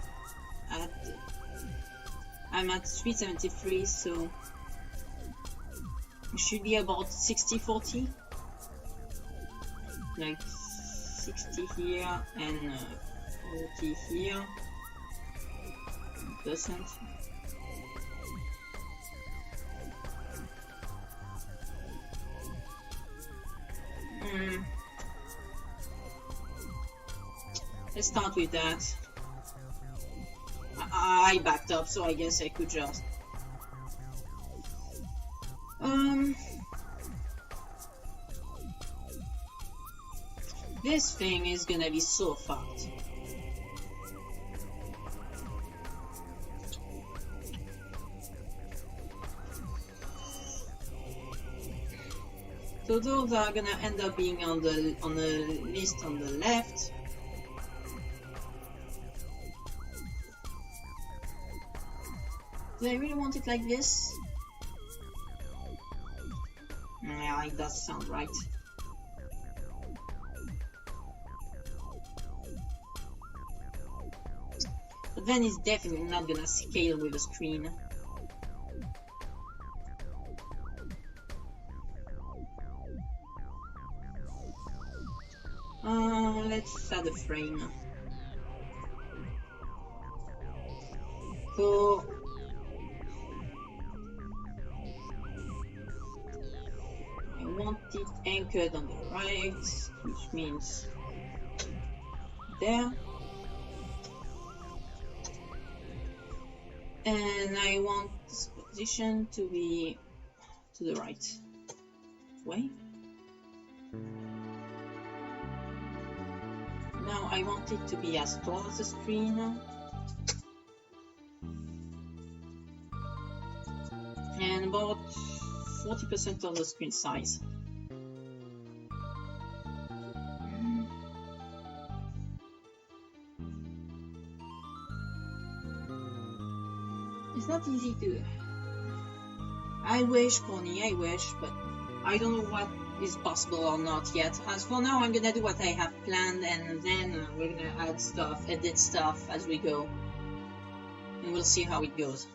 at 373, so it should be about 60-40, like 60 here and 40 here, percent. Let's start with that. I backed up, so I guess I could just this thing is gonna be so fucked. So those are gonna end up being on the list on the left. Do I really want it like this? Yeah, it does sound right. But then it's definitely not gonna scale with the screen. Let's add a frame. So I want it anchored on the right, which means there. And I want this position to be to the right way. Now I want it to be as tall as the screen. And about 40% of the screen size. It's not easy to... I wish, Connie, I wish, but I don't know what is possible or not yet. As for now, I'm gonna do what I have planned, and then we're gonna add stuff, edit stuff as we go. and we'll see how it goes.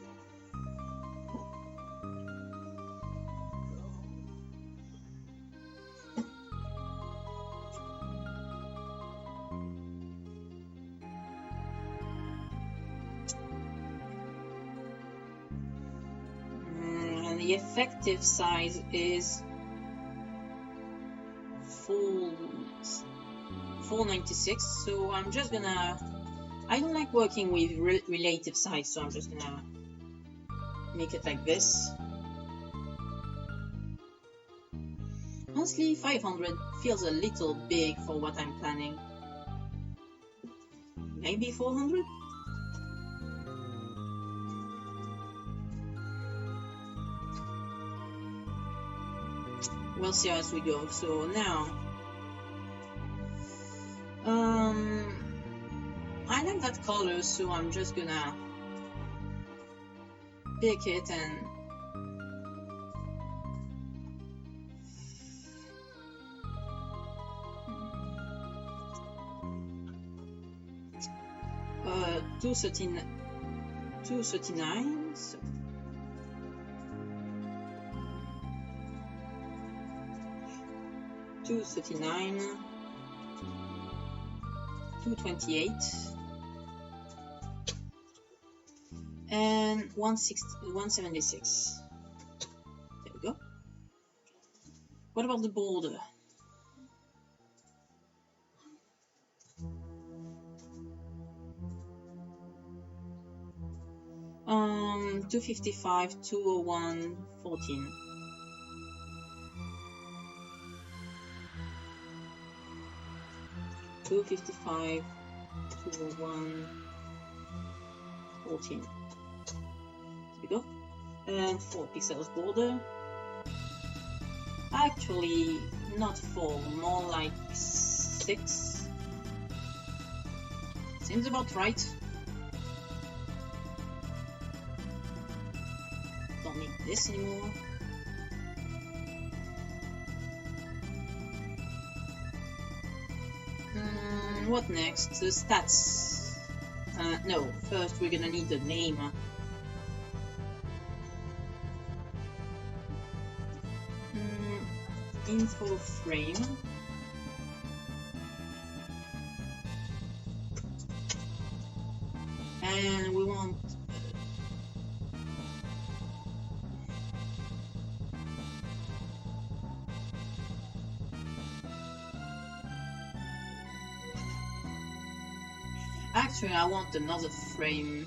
And the effective size is 496, so I'm just gonna, I don't like working with relative size, so I'm just gonna make it like this. Honestly, 500 feels a little big for what I'm planning. Maybe 400? We'll see as we go. So now, I like that color, so I'm just gonna pick it and uh, 239. So 239, 228, and 176. There we go. What about the border? Um, 255, 201, 14. Two 55, 201, 14. There we go. And 4 pixels border. Actually, not 4, more like 6. Seems about right. Don't need this anymore. What next? The stats. No, first we're gonna need the name. Info frame. And we want actually I want another frame,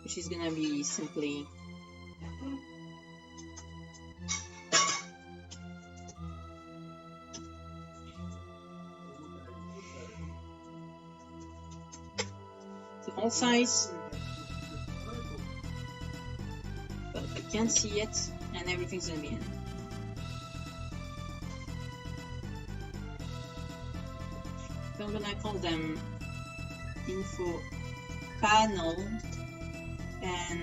which is gonna be simply the whole size, but I can't see it, and everything's gonna be in. So I'm gonna call them info panel and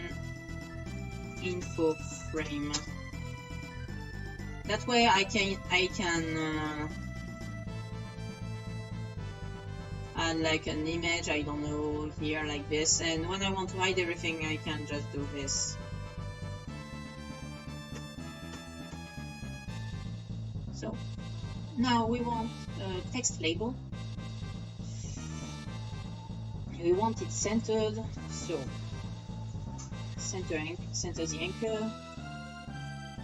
info frame. That way I can add like an image, I don't know, here like this, and when I want to hide everything I can just do this. So now we want a text label. We want it centered, so center the anchor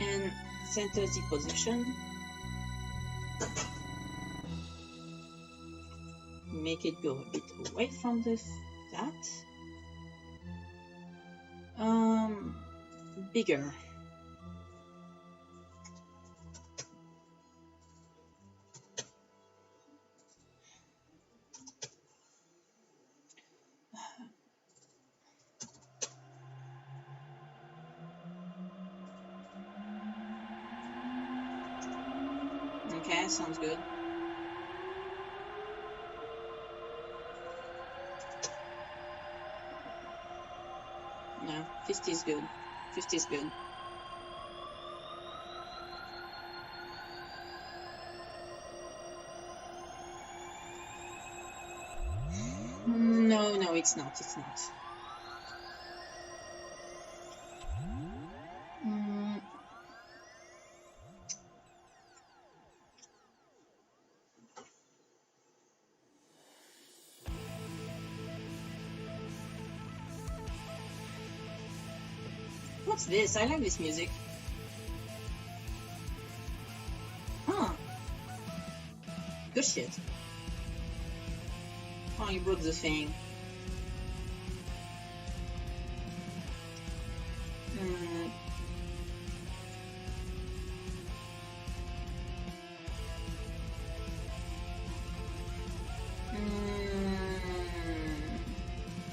and center the position. Make it go a bit away from that. Bigger. Okay, sounds good. No, 50 is good. 50 is good. No, it's not. What's this? I like this music. Huh. Good shit. Oh, you broke the thing.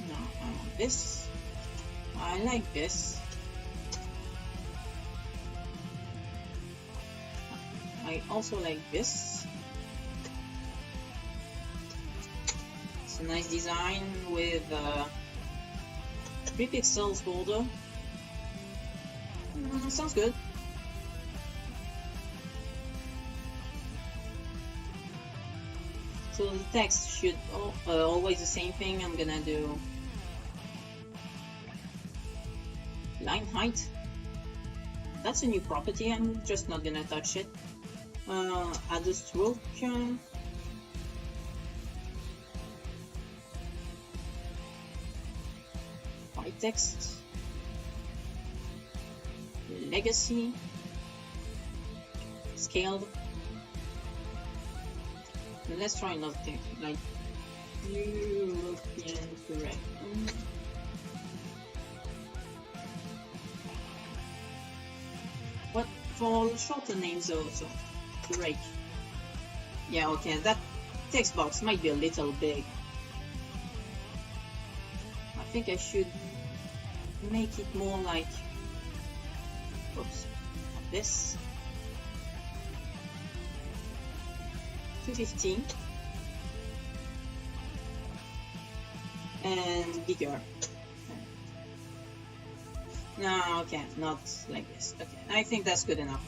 No, I want this. I like this. I also like this. It's a nice design with 3 pixels border. Sounds good. So the text should always the same thing. I'm gonna do line height. That's a new property. I'm just not gonna touch it. Add a stroke. White text. Legacy. Scaled. Let's try another thing, like European correct. What for shorter names also? Correct. Yeah, okay, that text box might be a little big. I think I should make it more like, oops, like this. 215 and bigger. No, okay, not like this. Okay, I think that's good enough.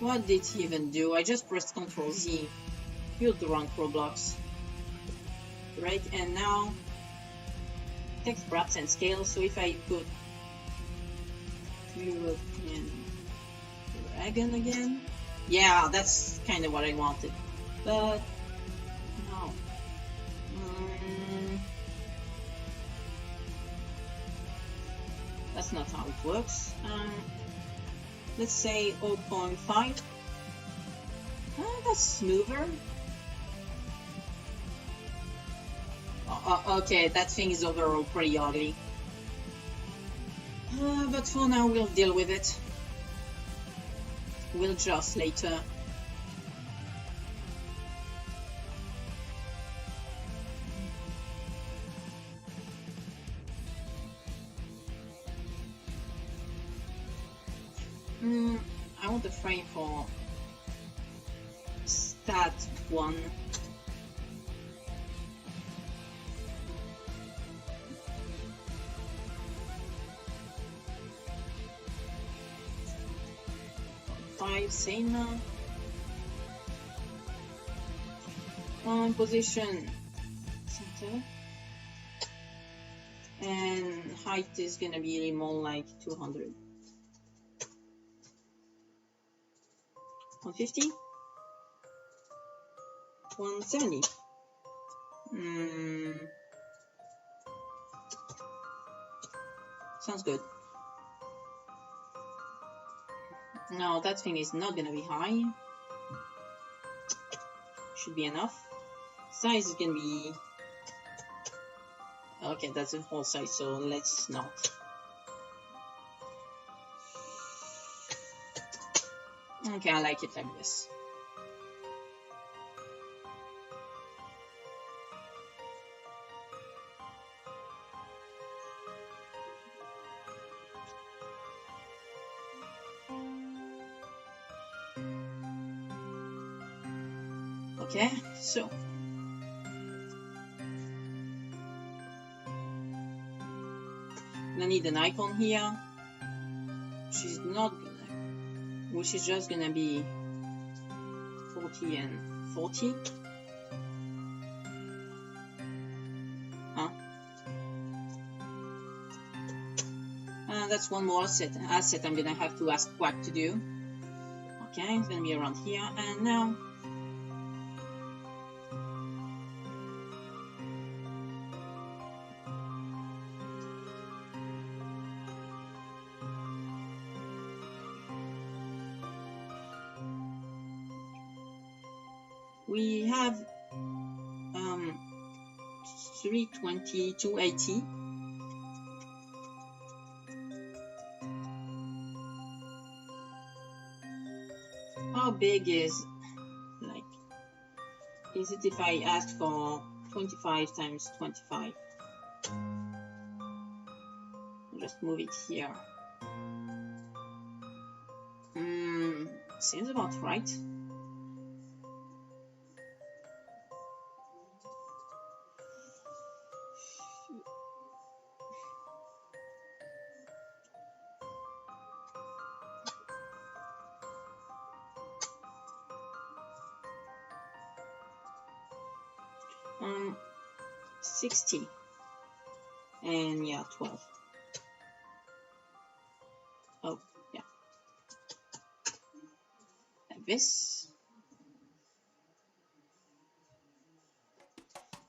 What did he even do? I just pressed Ctrl Z. You're the wrong Roblox. Right, and now text wraps and scale. So if I put European Dragon again, yeah, that's kind of what I wanted, but no. That's not how it works. Let's say 0.5. That's smoother. Okay, that thing is overall pretty ugly. But for now, we'll deal with it. We'll adjust later. I want the frame for stat 1. Same position center, and height is gonna be more like 200. 150, 170. Sounds good. No, that thing is not gonna be high. Should be enough. Size is gonna be... Okay, that's the whole size, so let's not. Okay, I like it like this. Okay, so I need an icon here, which is just gonna be 40 and 40. That's one more asset I'm gonna have to ask Quack to do. Okay, it's gonna be around here, and now We have 320, 280. How big is, like, is it if I ask for 25 times 25? Just move it here. Seems about right. Um, 60 and yeah, 12. Oh, yeah. Like this.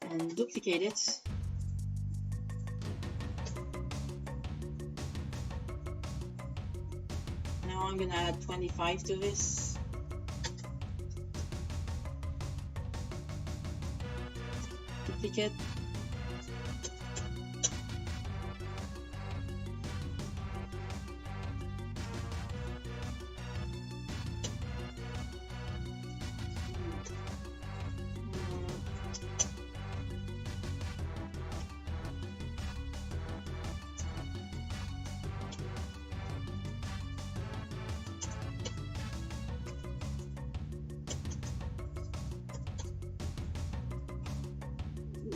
And duplicate it. Now I'm gonna add 25 to this. Duplicate.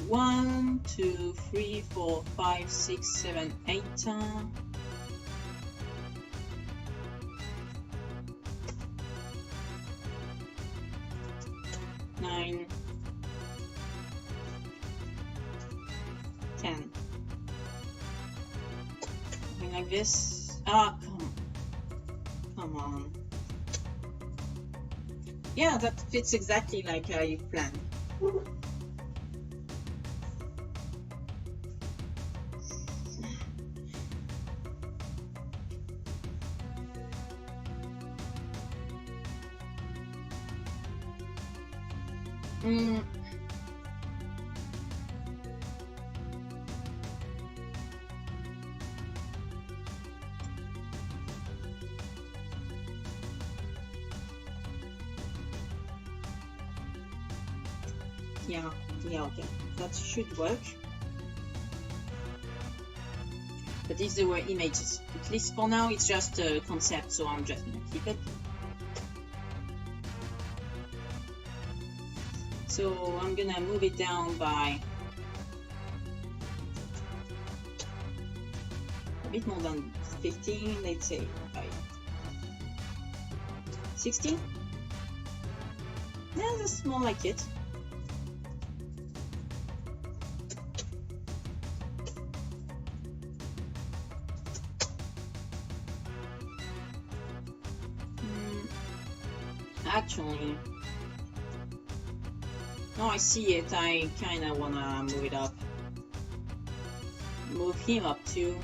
One, two, three, four, five, six, seven, 8. 9, 10. Something like this. Ah, come on. Yeah, that fits exactly like I planned. Yeah, okay. That should work. But these were images. At least for now, it's just a concept, so I'm just gonna keep it. So I'm gonna move it down by a bit more than 15, let's say by 16. Yeah, that's more like it. Actually, no, I see it. I kind of want to move it up. Move him up too.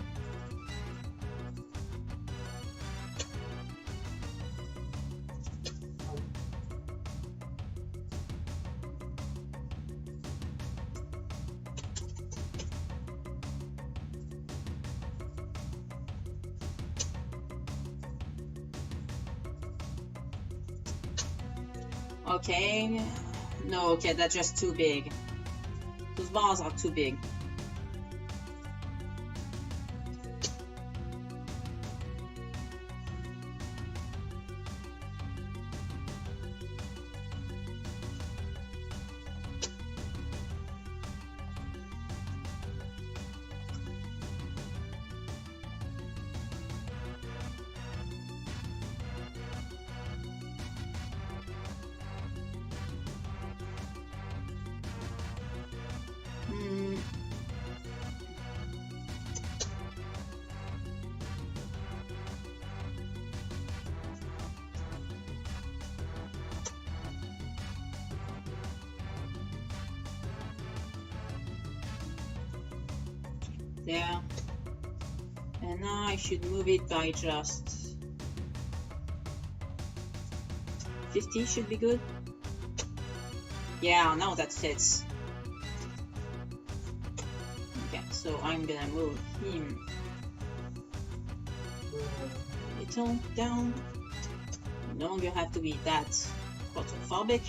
Okay, no, okay, that's just too big. Those bars are too big. There. And now I should move it by just 50 should be good. Yeah, now that fits. Okay, so I'm gonna move him a little down. No longer have to be that claustrophobic.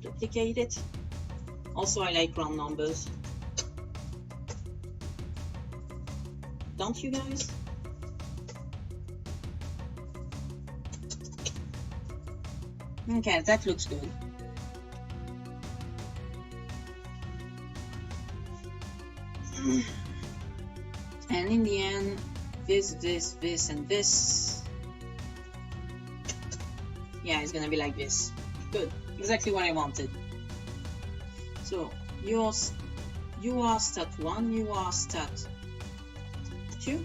Duplicate it. Also, I like round numbers. Don't you guys? Okay, that looks good. And in the end, this, and this. Yeah, it's gonna be like this. Good, exactly what I wanted. So you are stat 1, you are stat 2,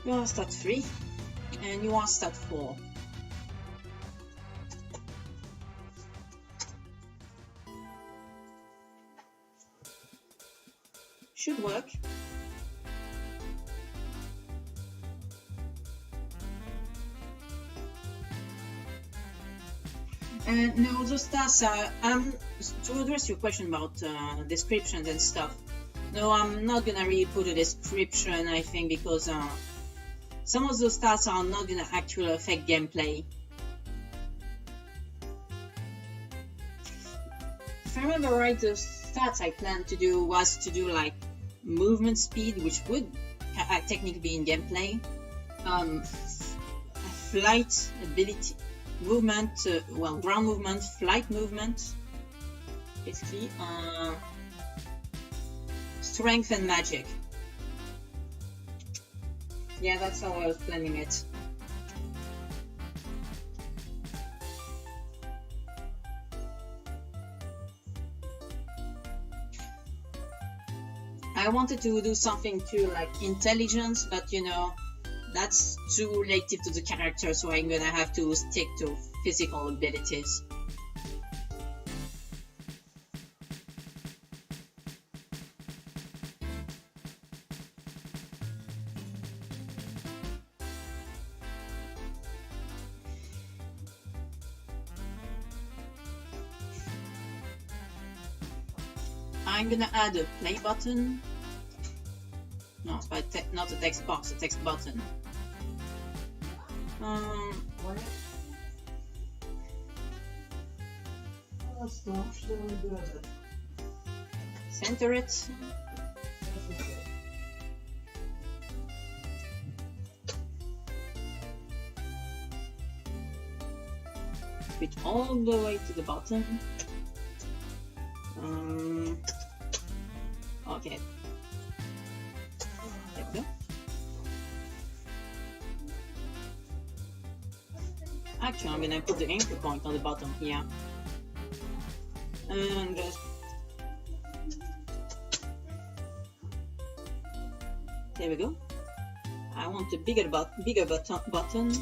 you are stat 3, and you are stat 4. Should work. No, those stats are, to address your question about descriptions and stuff, no, I'm not gonna really put a description, I think, because some of those stats are not gonna actually affect gameplay. If I remember right, the stats I planned to do was to do like movement speed, which would technically be in gameplay, flight ability, movement, well, ground movement, flight movement, basically, strength and magic. Yeah, that's how I was planning it. I wanted to do something too, like intelligence, but you know, that's too relative to the character, so I'm gonna have to stick to physical abilities. I'm gonna add a play button. No, it's not a text box, a text button. Center it. Put it all the way to the bottom. Okay. There we go. Actually, I'm gonna put the anchor point on the bottom here. And just there we go. I want a bigger button.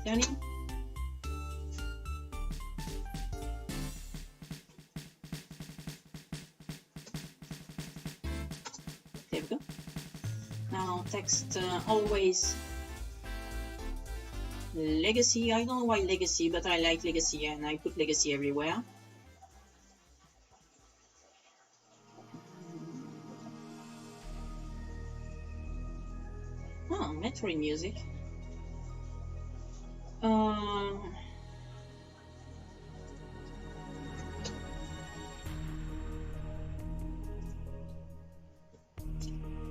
Turning. There we go. Now text always legacy. I don't know why legacy, but I like legacy and I put legacy everywhere. Oh, Metroid music.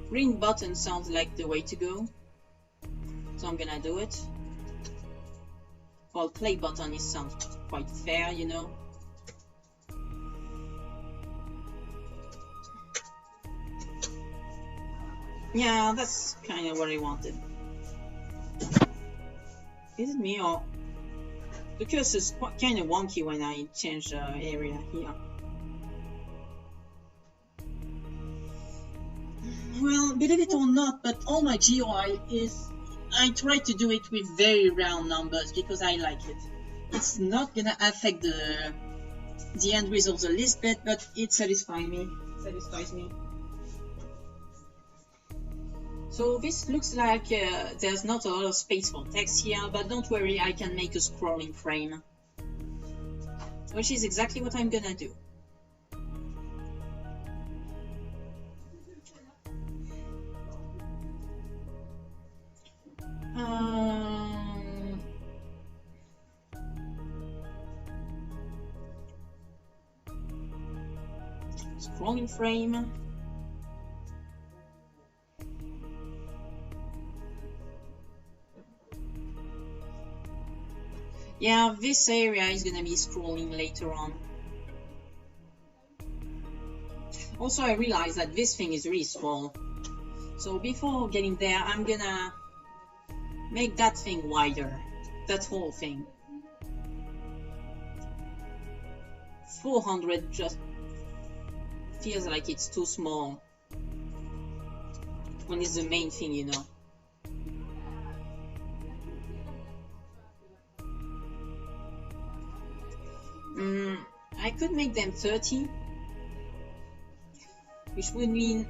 Green button sounds like the way to go, so I'm gonna do it. Well, play button sounds quite fair, you know. Yeah, that's kind of what I wanted. Is it me or the cursor is kind of wonky when I change the area here? Well, believe it or not, but all my GUI is, I try to do it with very round numbers because I like it. It's not gonna affect the end result the least bit, but it satisfies me. So this looks like there's not a lot of space for text here, but don't worry, I can make a scrolling frame, which is exactly what I'm gonna do. Scrolling frame. Yeah, this area is gonna be scrolling later on. Also, I realized that this thing is really small. So before getting there, I'm gonna make that thing wider. That whole thing. 400 just feels like it's too small. When it's the main thing, you know. I could make them 30, which would mean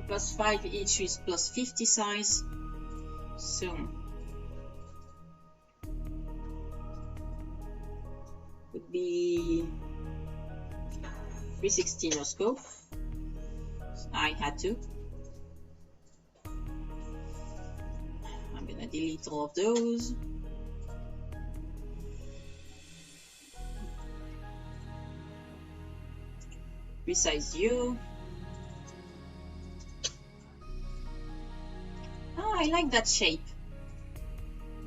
plus 5 each is plus 50 size. So would be 360 no scope. I had to. I'm gonna delete all of those. Resize you. Oh, I like that shape.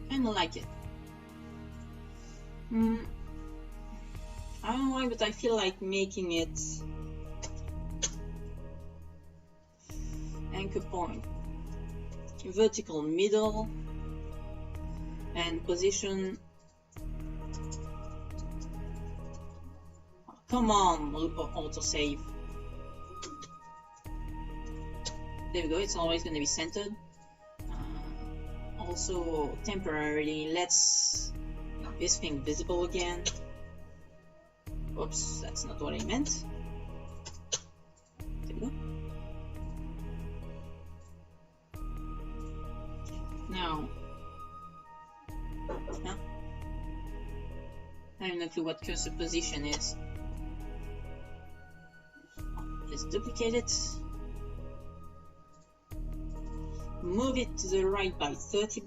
Kinda like it. I don't know why, but I feel like making it anchor point, vertical middle, and position. Come on, autosave. There we go, it's always going to be centered. Also, temporarily, let's make this thing visible again. Oops, that's not what I meant. There we go. Now, I have no clue what cursor position is. Let's duplicate it. Move it to the right by 30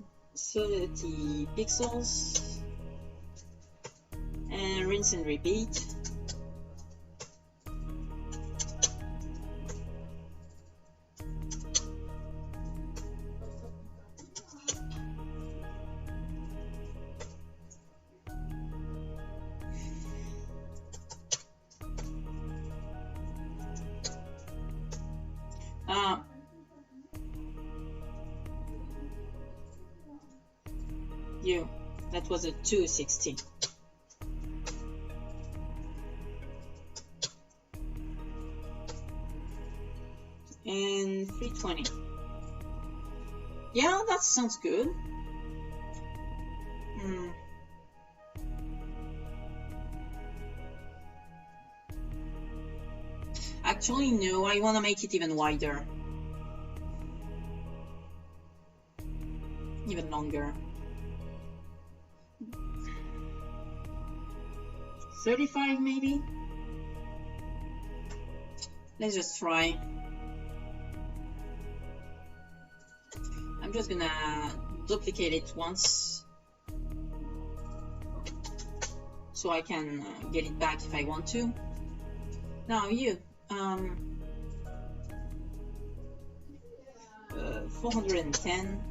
pixels. And rinse and repeat. That was a 260. And 320. Yeah, that sounds good. Actually, no, I want to make it even wider. Even longer. 35 maybe? Let's just try. I'm just gonna duplicate it once so I can get it back if I want to. Now you 410.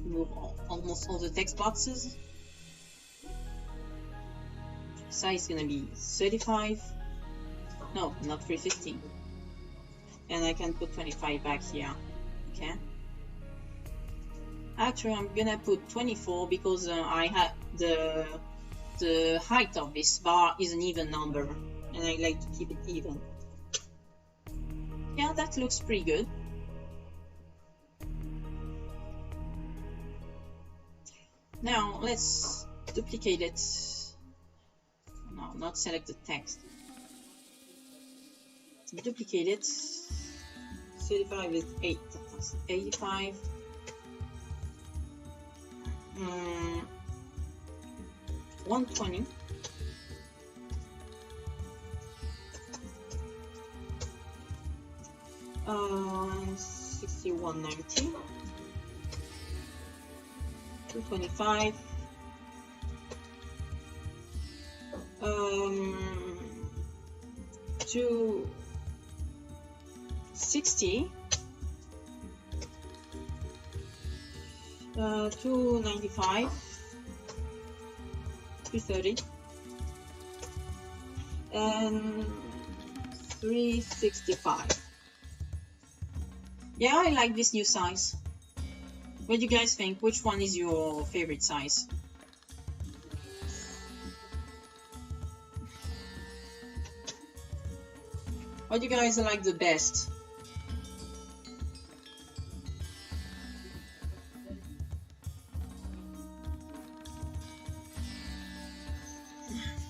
Remove almost all the text boxes. Size is gonna be 35. No, not 350. And I can put 25 back here. Okay. Actually, I'm gonna put 24 because I have the height of this bar is an even number, and I like to keep it even. Yeah, that looks pretty good. Now let's duplicate it. No, not select the text. Duplicate it. 35 is 8. 85. 120. 6190. 225. 260. 295. 230. And 365. Yeah, I like this new size. What do you guys think? Which one is your favorite size? What do you guys like the best?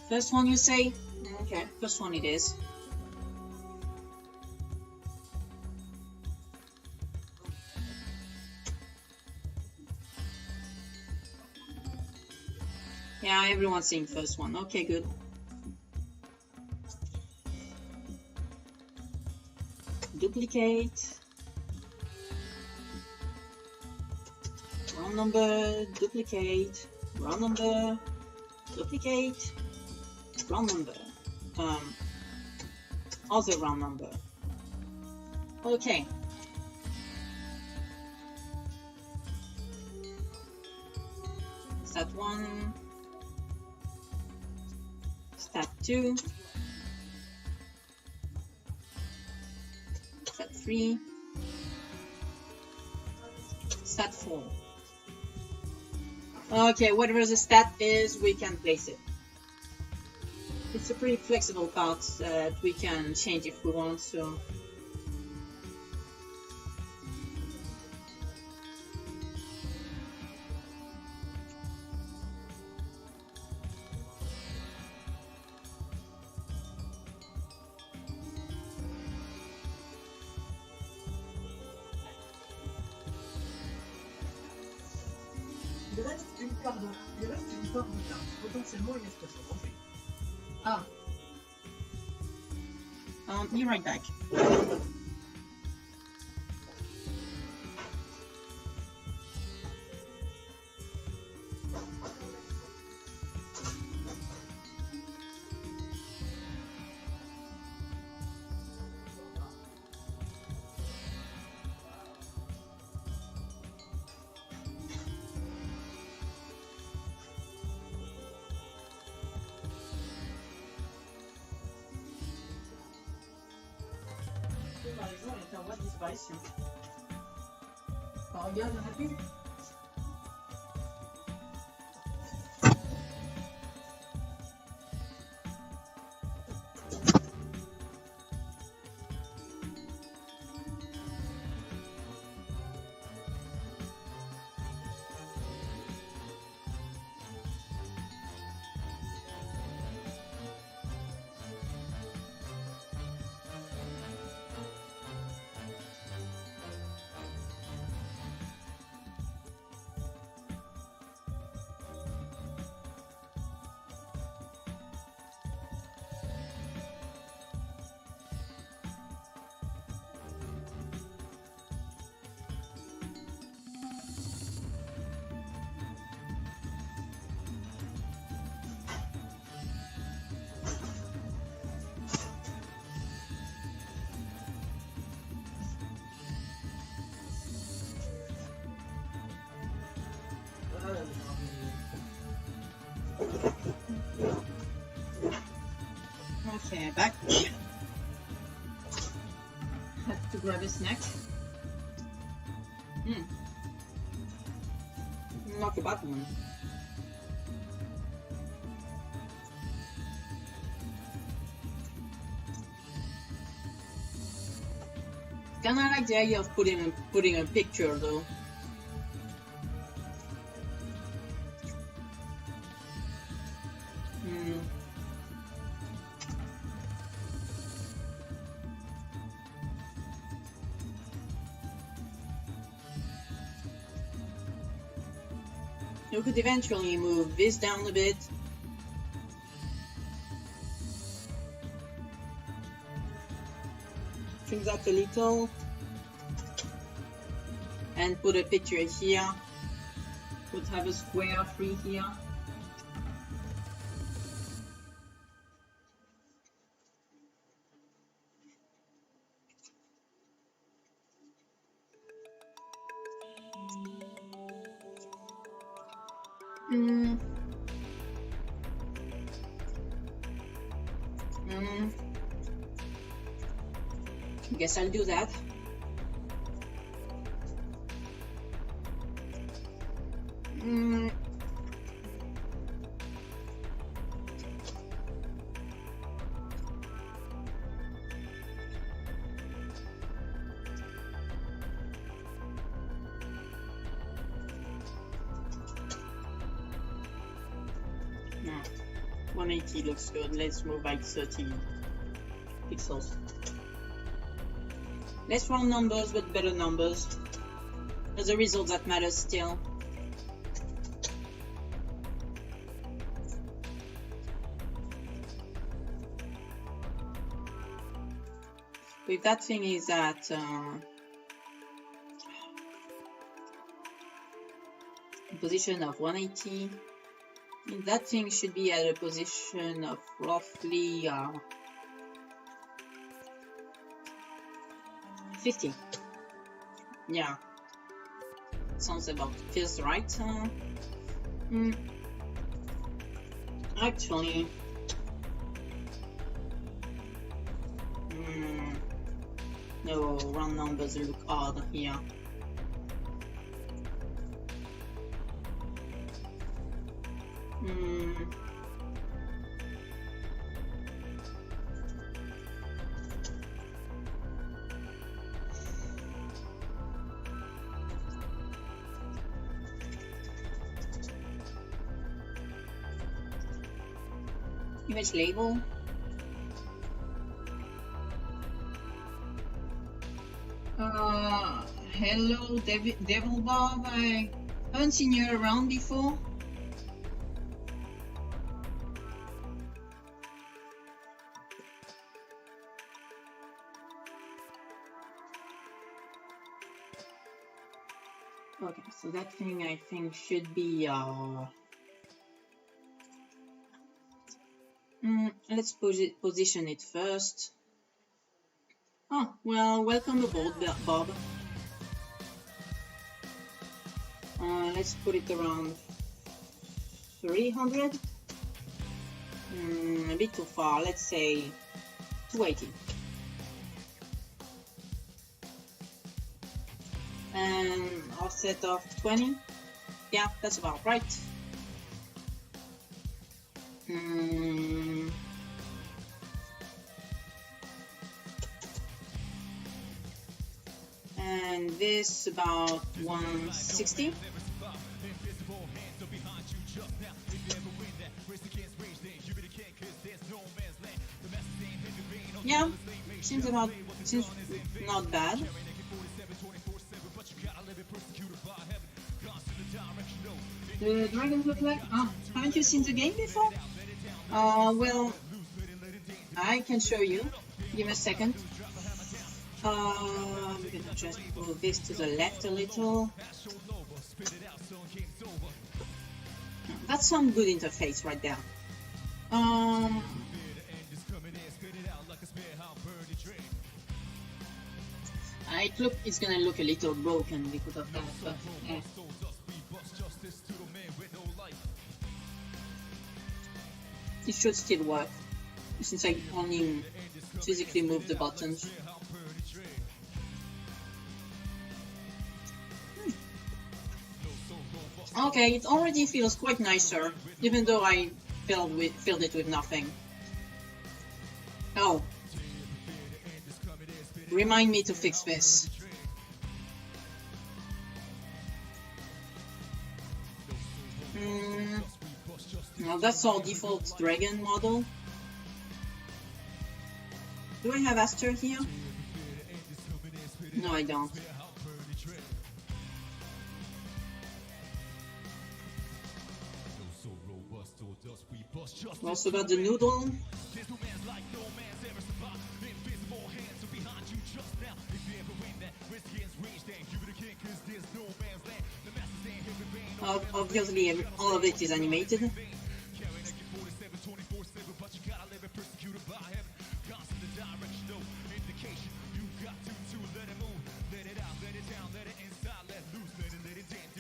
First one you say? Okay, first one it is. Yeah, everyone's saying first one. Okay, good. Duplicate. Wrong number. Duplicate. Wrong number. Duplicate. Wrong number. Other round number. Okay. Start 1. Start 2. Start 3. Start 4. Okay, whatever the stat is, we can place it. It's a pretty flexible part that we can change if we want, so. Il reste une part de carte, potentiellement une espresso rangée. Ah. Be right back. Par exemple, il était en voie de disparition. Regarde, il y en a plus. Okay, back. Have to grab a snack. Not a bad one. Kinda like the idea of putting a picture though. You could eventually move this down a bit. Trim that a little. And put a picture here. Would have a square free here. Guess I'll do that. No, 180 looks good. Let's move by 30 pixels. Less round numbers, but better numbers. There's a result that matters still. If that thing is at position of 180, that thing should be at a position of roughly 50. Yeah, sounds about feels right. Actually, no, round numbers look odd here. Image label. Hello, Devil Bob. I haven't seen you around before. Okay, so that thing I think should be let's position it first. Oh, well, welcome aboard, Bob. Let's put it around 300. A bit too far. Let's say 280. And offset of 20. Yeah, that's about right. And this about 160. Yeah, seems not bad. The dragons look like... haven't you seen the game before? Well, I can show you. Give me a second. I'm gonna just move this to the left a little. That's some good interface right there. It's gonna look a little broken because of that, but it should still work since I only physically move the buttons. Okay, it already feels quite nicer, even though I filled it with nothing. Oh. Remind me to fix this. Well, that's our default dragon model. Do I have Aster here? No, I don't. We also got the noodle. Obviously, all of it is animated.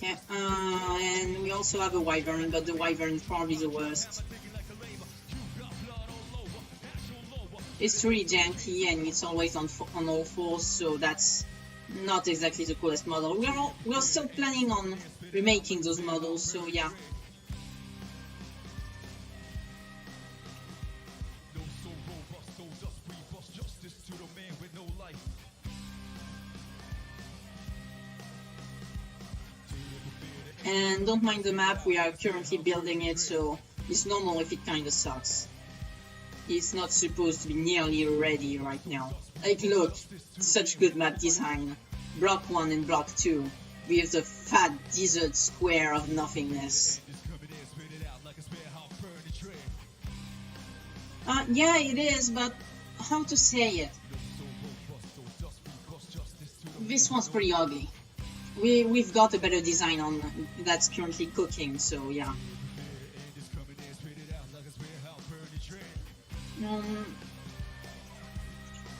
Yeah, and we also have a wyvern, but the wyvern is probably the worst. It's really janky and it's always on all fours, so that's not exactly the coolest model. We're still planning on remaking those models, so yeah. And don't mind the map, we are currently building it, so it's normal if it kinda sucks. It's not supposed to be nearly ready right now. Like, look, such good map design. Block 1 and Block 2, with the fat desert square of nothingness. Yeah, it is, but how to say it? This one's pretty ugly. We've got a better design on that's currently cooking, so yeah.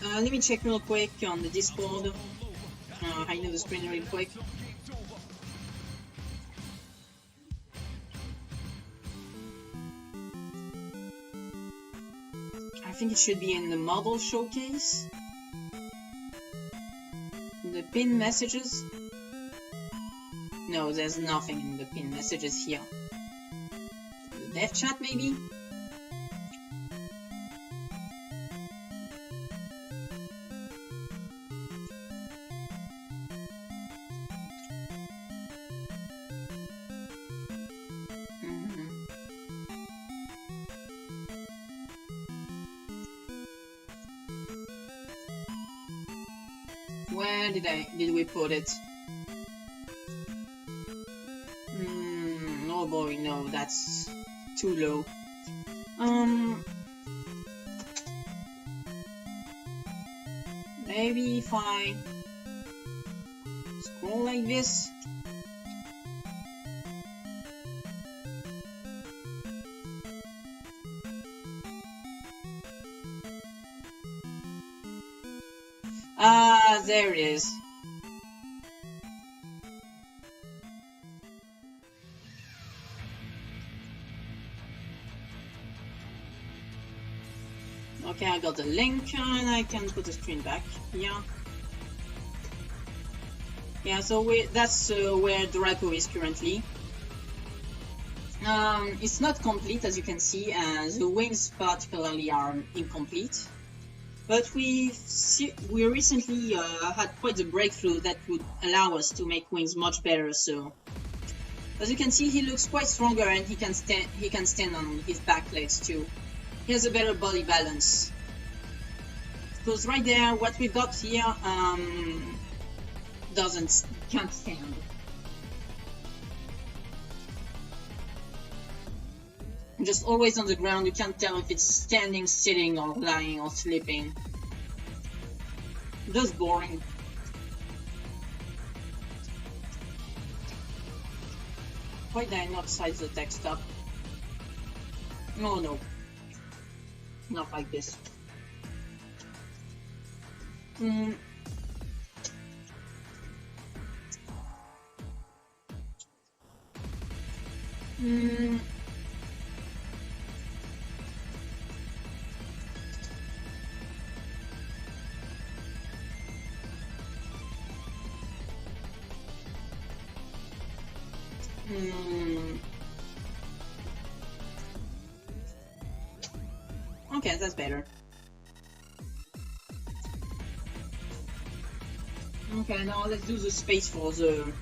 Let me check real quick on the Discord. Hide the screen real quick. I think it should be in the model showcase. The pin messages. No, there's nothing in the pin messages here. The dev chat, maybe? Where did we put it? Oh boy, no, that's too low. Maybe if I scroll like this. There it is. Okay, I got the link and I can put the screen back. Yeah. Yeah, so that's where Draco is currently. It's not complete, as you can see, and the wings particularly are incomplete. But we recently had quite a breakthrough that would allow us to make wings much better. So, as you can see, he looks quite stronger, and he can stand on his back legs too. He has a better body balance. Because right there, what we've got here can't stand. Just always on the ground, you can't tell if it's standing, sitting, or lying, or sleeping. Just boring. Why did I not size the text up? No. Not like this. Okay, that's better. Okay, now let's do the space for the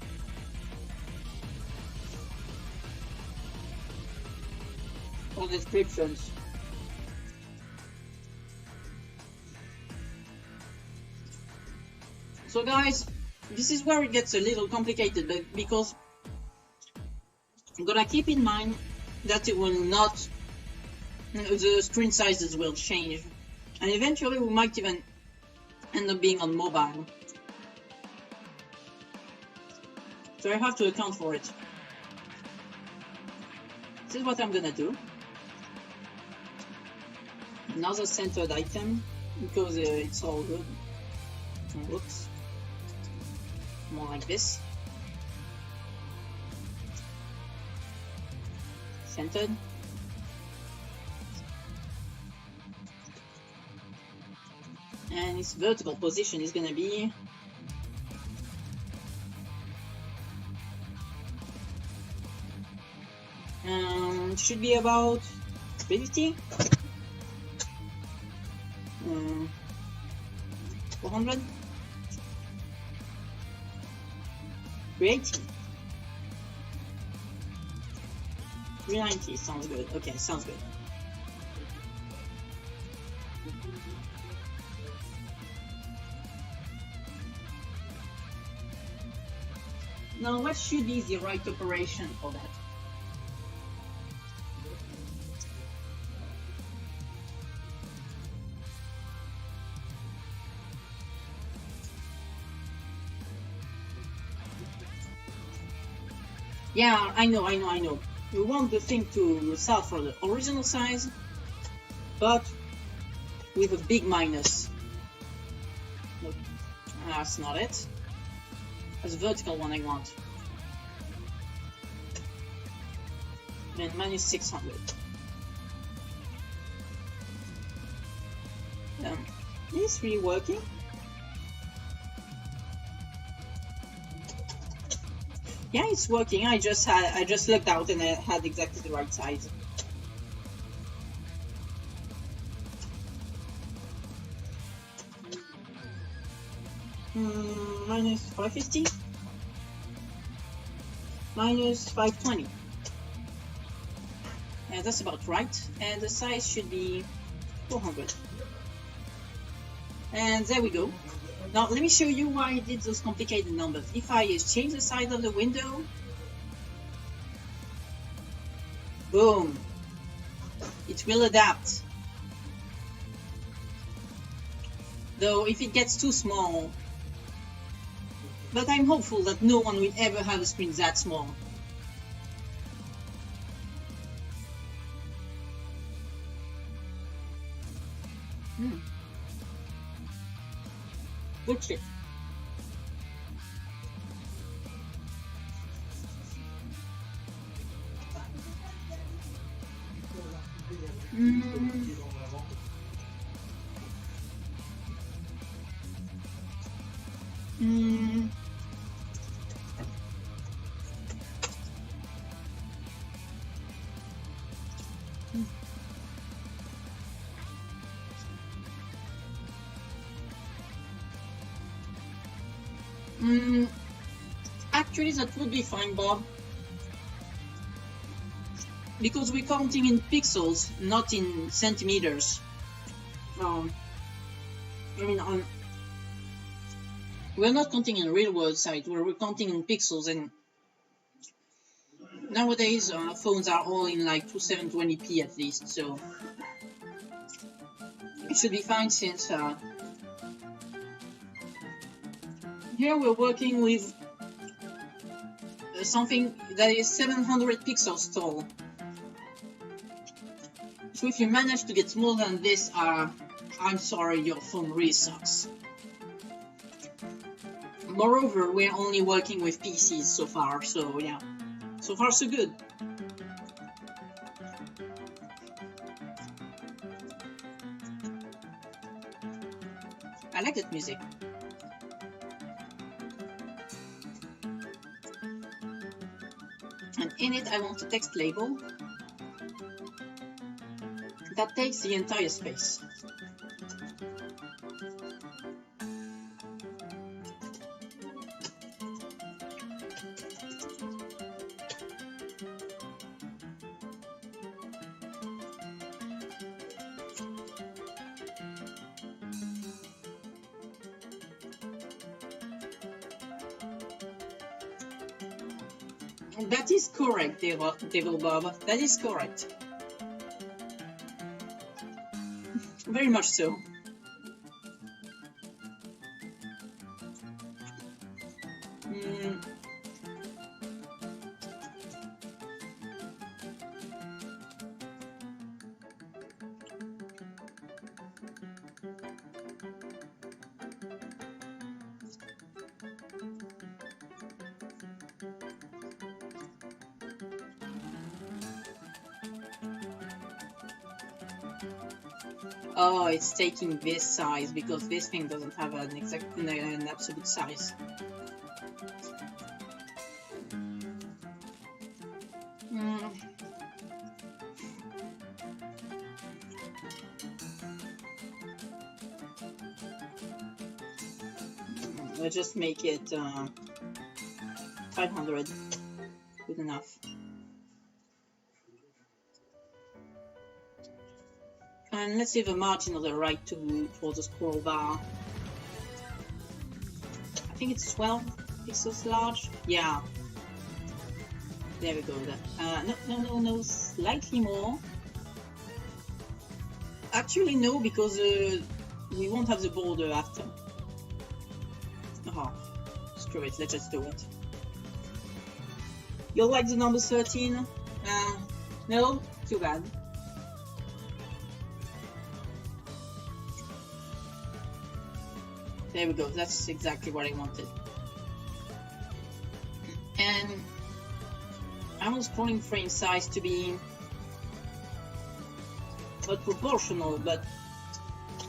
descriptions. So guys, this is where it gets a little complicated, but because I'm gonna keep in mind that it will not the screen sizes will change, and eventually we might even end up being on mobile. So I have to account for it. This is what I'm gonna do. Another centered item, because it's all good. Whoops. More like this. Centered. And its vertical position is gonna be should be about 50, 400, 380, 390. Sounds good. Okay, sounds good. Now, what should be the right operation for that? Yeah, I know. We want the thing to start from the original size, but with a big minus. Nope. That's not it. That's the vertical one I want. And minus 600. Is this really working? Yeah, it's working. I just looked out and I had exactly the right size. Minus 550. Minus 520. Yeah, that's about right. And the size should be 400. And there we go. Now, let me show you why I did those complicated numbers. If I change the size of the window, boom, it will adapt. Though, if it gets too small, but I'm hopeful that no one will ever have a screen that small. Good shit. Actually, that would be fine, Bob. Because we're counting in pixels, not in centimeters. We're not counting in real world size, we're counting in pixels, and nowadays phones are all in like 2720p at least, so it should be fine since here we're working with something that is 700 pixels tall. So if you manage to get smaller than this, I'm sorry, your phone really sucks. Moreover, we're only working with PCs so far, so yeah. So far so good. I like that music. And in it I want a text label that takes the entire space. That is correct, Devil Bob. That is correct. Very much so. Oh, it's taking this size because this thing doesn't have an absolute size. Let's just make it 500. Good enough. And let's see the margin on the right for the scroll bar. I think it's 12 pixels large. Yeah. There we go. No, slightly more. Actually, no, because we won't have the border after. Oh, screw it. Let's just do it. You'll like the number 13? No? Too bad. There we go, that's exactly what I wanted. And I was scrolling frame size to be not proportional, but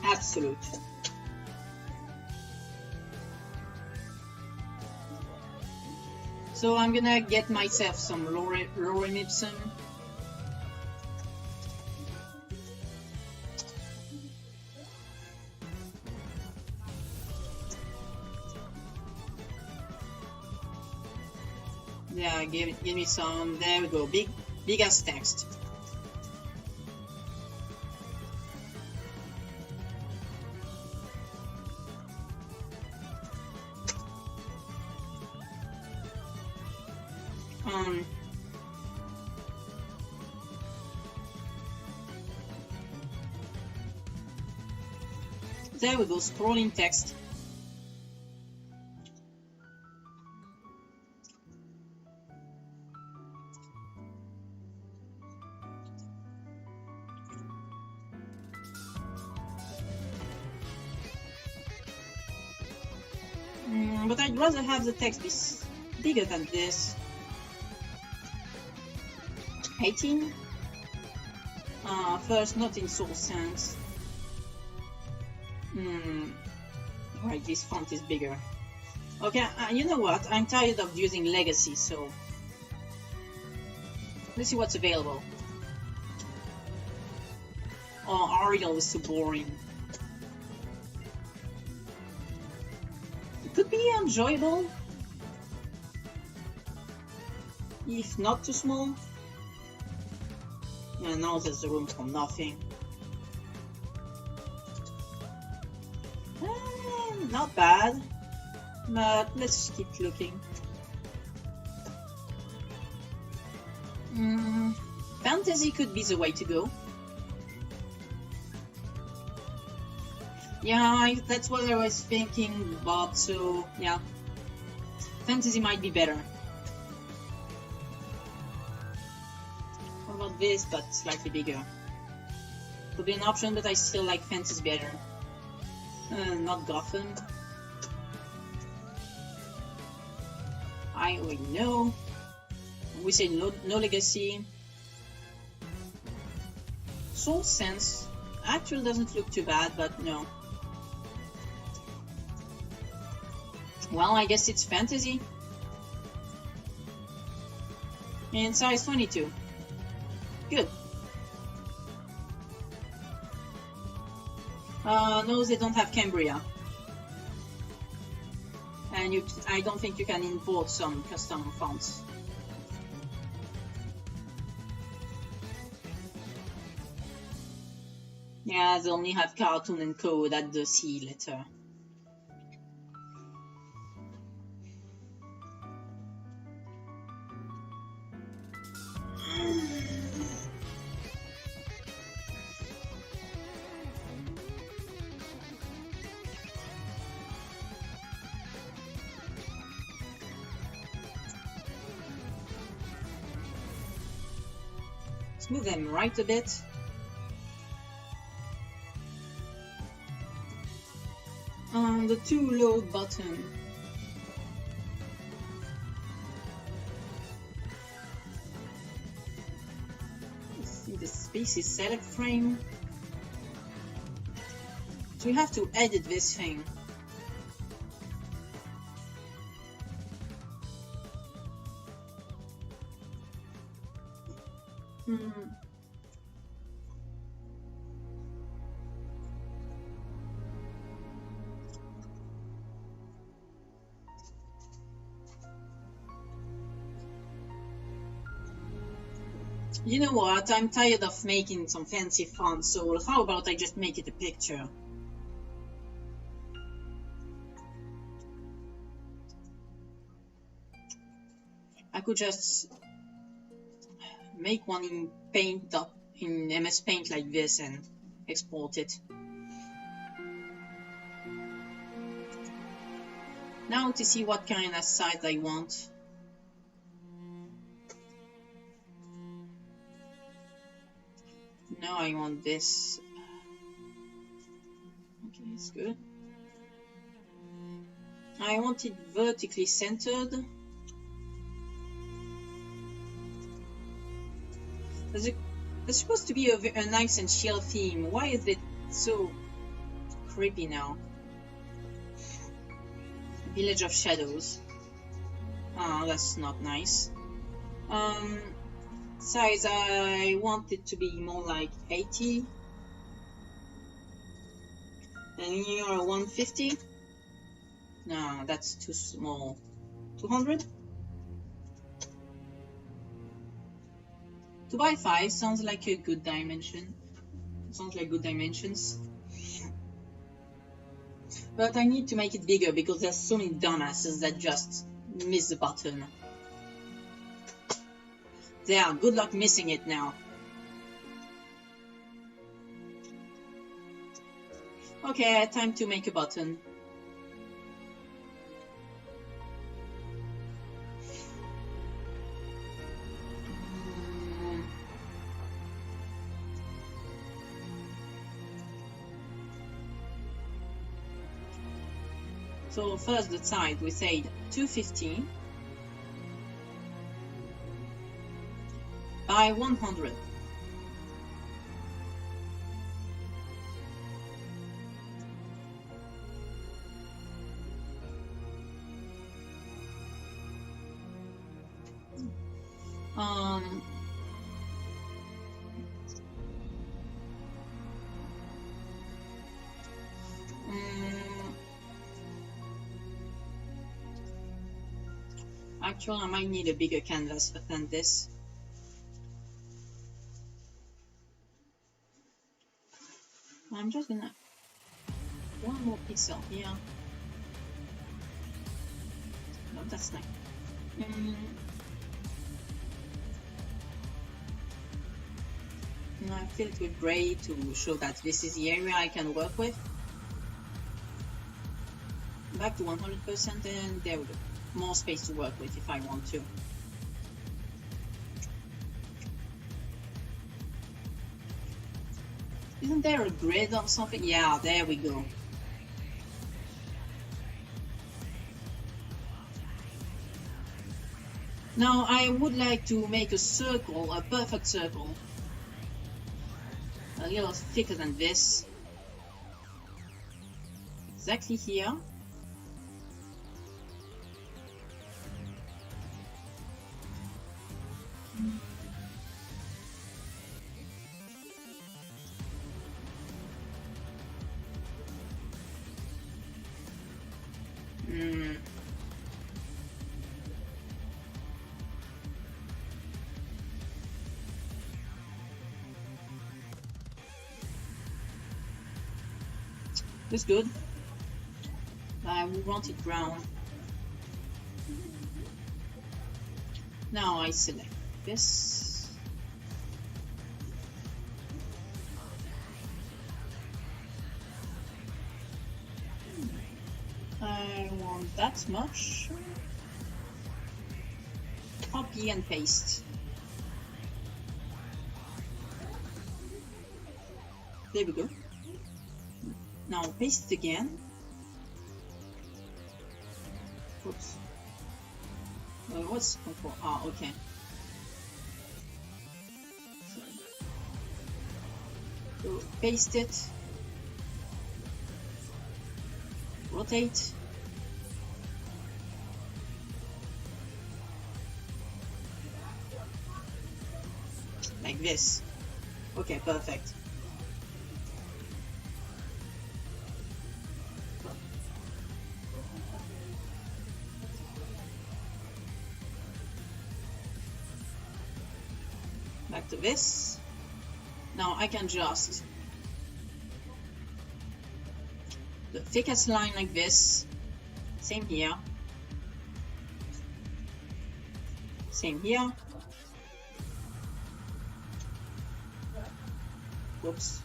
absolute. So I'm gonna get myself some lorem ipsum. Yeah, give me some. There we go. Big as text. There we go. Scrolling text. But I'd rather have the text be bigger than this. 18? First, not in source sense. Right, this font is bigger. Okay, you know what? I'm tired of using legacy, so let's see what's available. Oh, Arial is so boring. It could be enjoyable, if not too small. Yeah, now there's the room for nothing. Not bad, but let's keep looking. Fantasy could be the way to go. Yeah, that's what I was thinking, Bob, so yeah. Fantasy might be better. What about this, but slightly bigger? Could be an option, but I still like fantasy better. Not Gotham. I already know. We say no legacy. Soul Sense actually doesn't look too bad, but no. Well, I guess it's fantasy. And size 22. Good. No, they don't have Cambria. And I don't think you can import some custom fonts. Yeah, they only have cartoon and code at the C letter. Let's move them right a bit. The to load button. Let's see the species select frame. So we have to edit this thing. You know what? I'm tired of making some fancy font, so how about I just make it a picture? I could just make one in Paint, in MS Paint like this and export it. Now to see what kind of size I want. Now I want this. Okay, it's good. I want it vertically centered. There's supposed to be a nice and chill theme. Why is it so creepy now? Village of Shadows. Ah, that's not nice. Size, I want it to be more like 80. And here 150. No, that's too small. 200? 2 by 5 sounds like a good dimension. Sounds like good dimensions. But I need to make it bigger because there's so many dumbasses that just miss the button. There, good luck missing it now. Okay, time to make a button. So first the side, we said 250 by 100. Actually, I might need a bigger canvas than this. I'm just gonna one more pixel here. No, that's nice. I fill it with gray to show that this is the area I can work with. Back to 100%, and there we go. More space to work with if I want to. Isn't there a grid or something? Yeah, there we go. Now I would like to make a circle, a perfect circle. A little thicker than this. Exactly here. That's good. We want it brown. Now I select this. I want that much. Copy and paste. There we go. Now paste it again. Oops. What's for? Ah, okay. So paste it. Rotate. Like this. Okay, perfect. Back to this. Now I can just the thickest line like this. Same here. Same here. Whoops.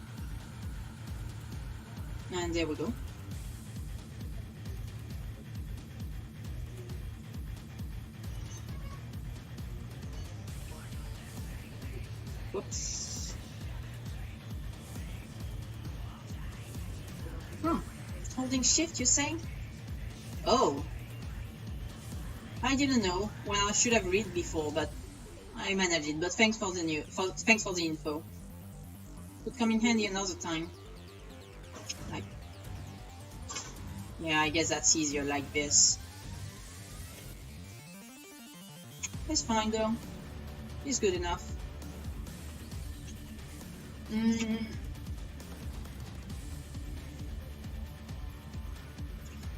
And there we go. Whoops. Holding shift, you say? Oh. I didn't know. Well, I should have read before, but I managed it. But thanks for the thanks for the info. Could come in handy another time. Like, yeah, I guess that's easier like this. It's fine though. It's good enough.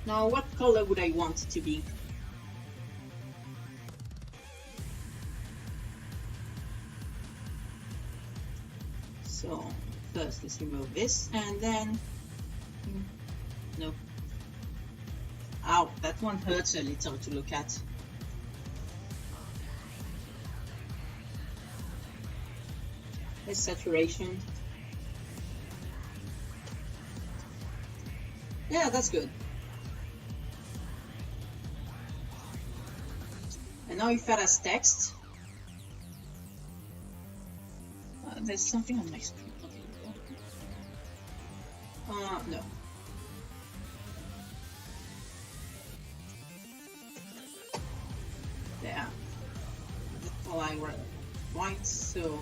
Now, what color would I want it to be? So, first let's remove this, and then... no. Ow, that one hurts a little to look at. There's saturation. Yeah, that's good. And now if that has text, there's something on my screen. No. There. That's all I wrote. White, so.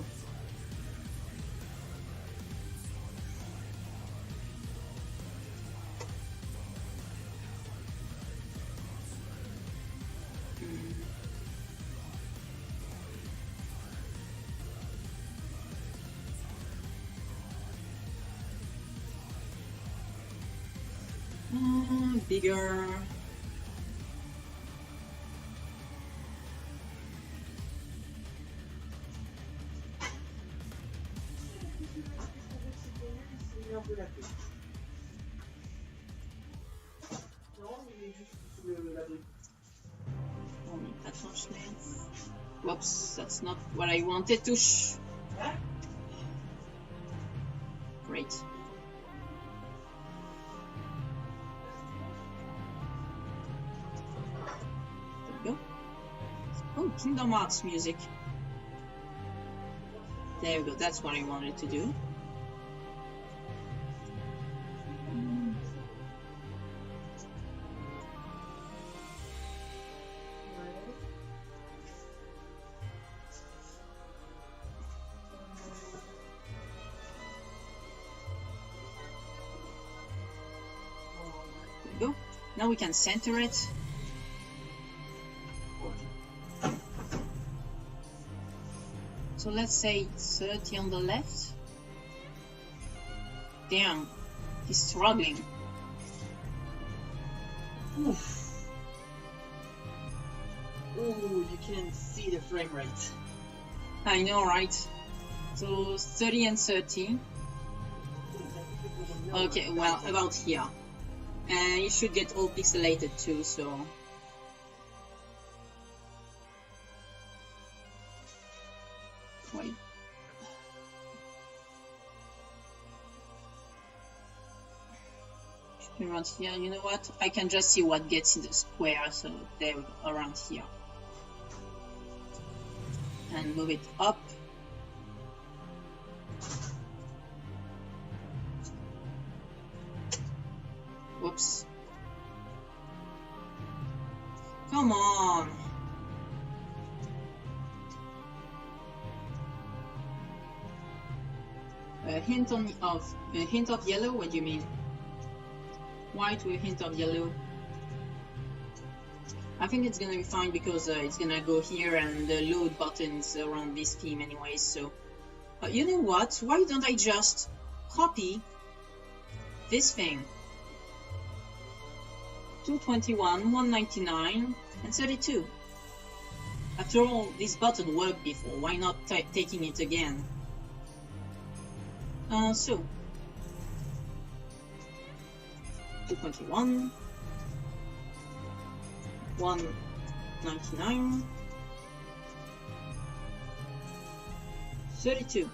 Bigger. Whoops, that's not what I wanted to Great. Oh, Kingdom Hearts music. There we go, that's what I wanted to do. There we go. Now we can center it. So let's say 30 on the left. Damn, he's struggling. Oof. Oh, you can see the frame rate. I know, right? So 30 and 30. Okay, well, about here. And you should get all pixelated too, so... Wait. Around here, you know what? I can just see what gets in the square, so there we go, around here. And move it up. works. Come on. A hint of yellow. What do you mean? White with a hint of yellow. I think it's gonna be fine because it's gonna go here and the load buttons around this theme anyways. So, you know what? Why don't I just copy this thing? 221, 199, and 32. After all, this button worked before. Why not taking it again? So 221, 199, 32.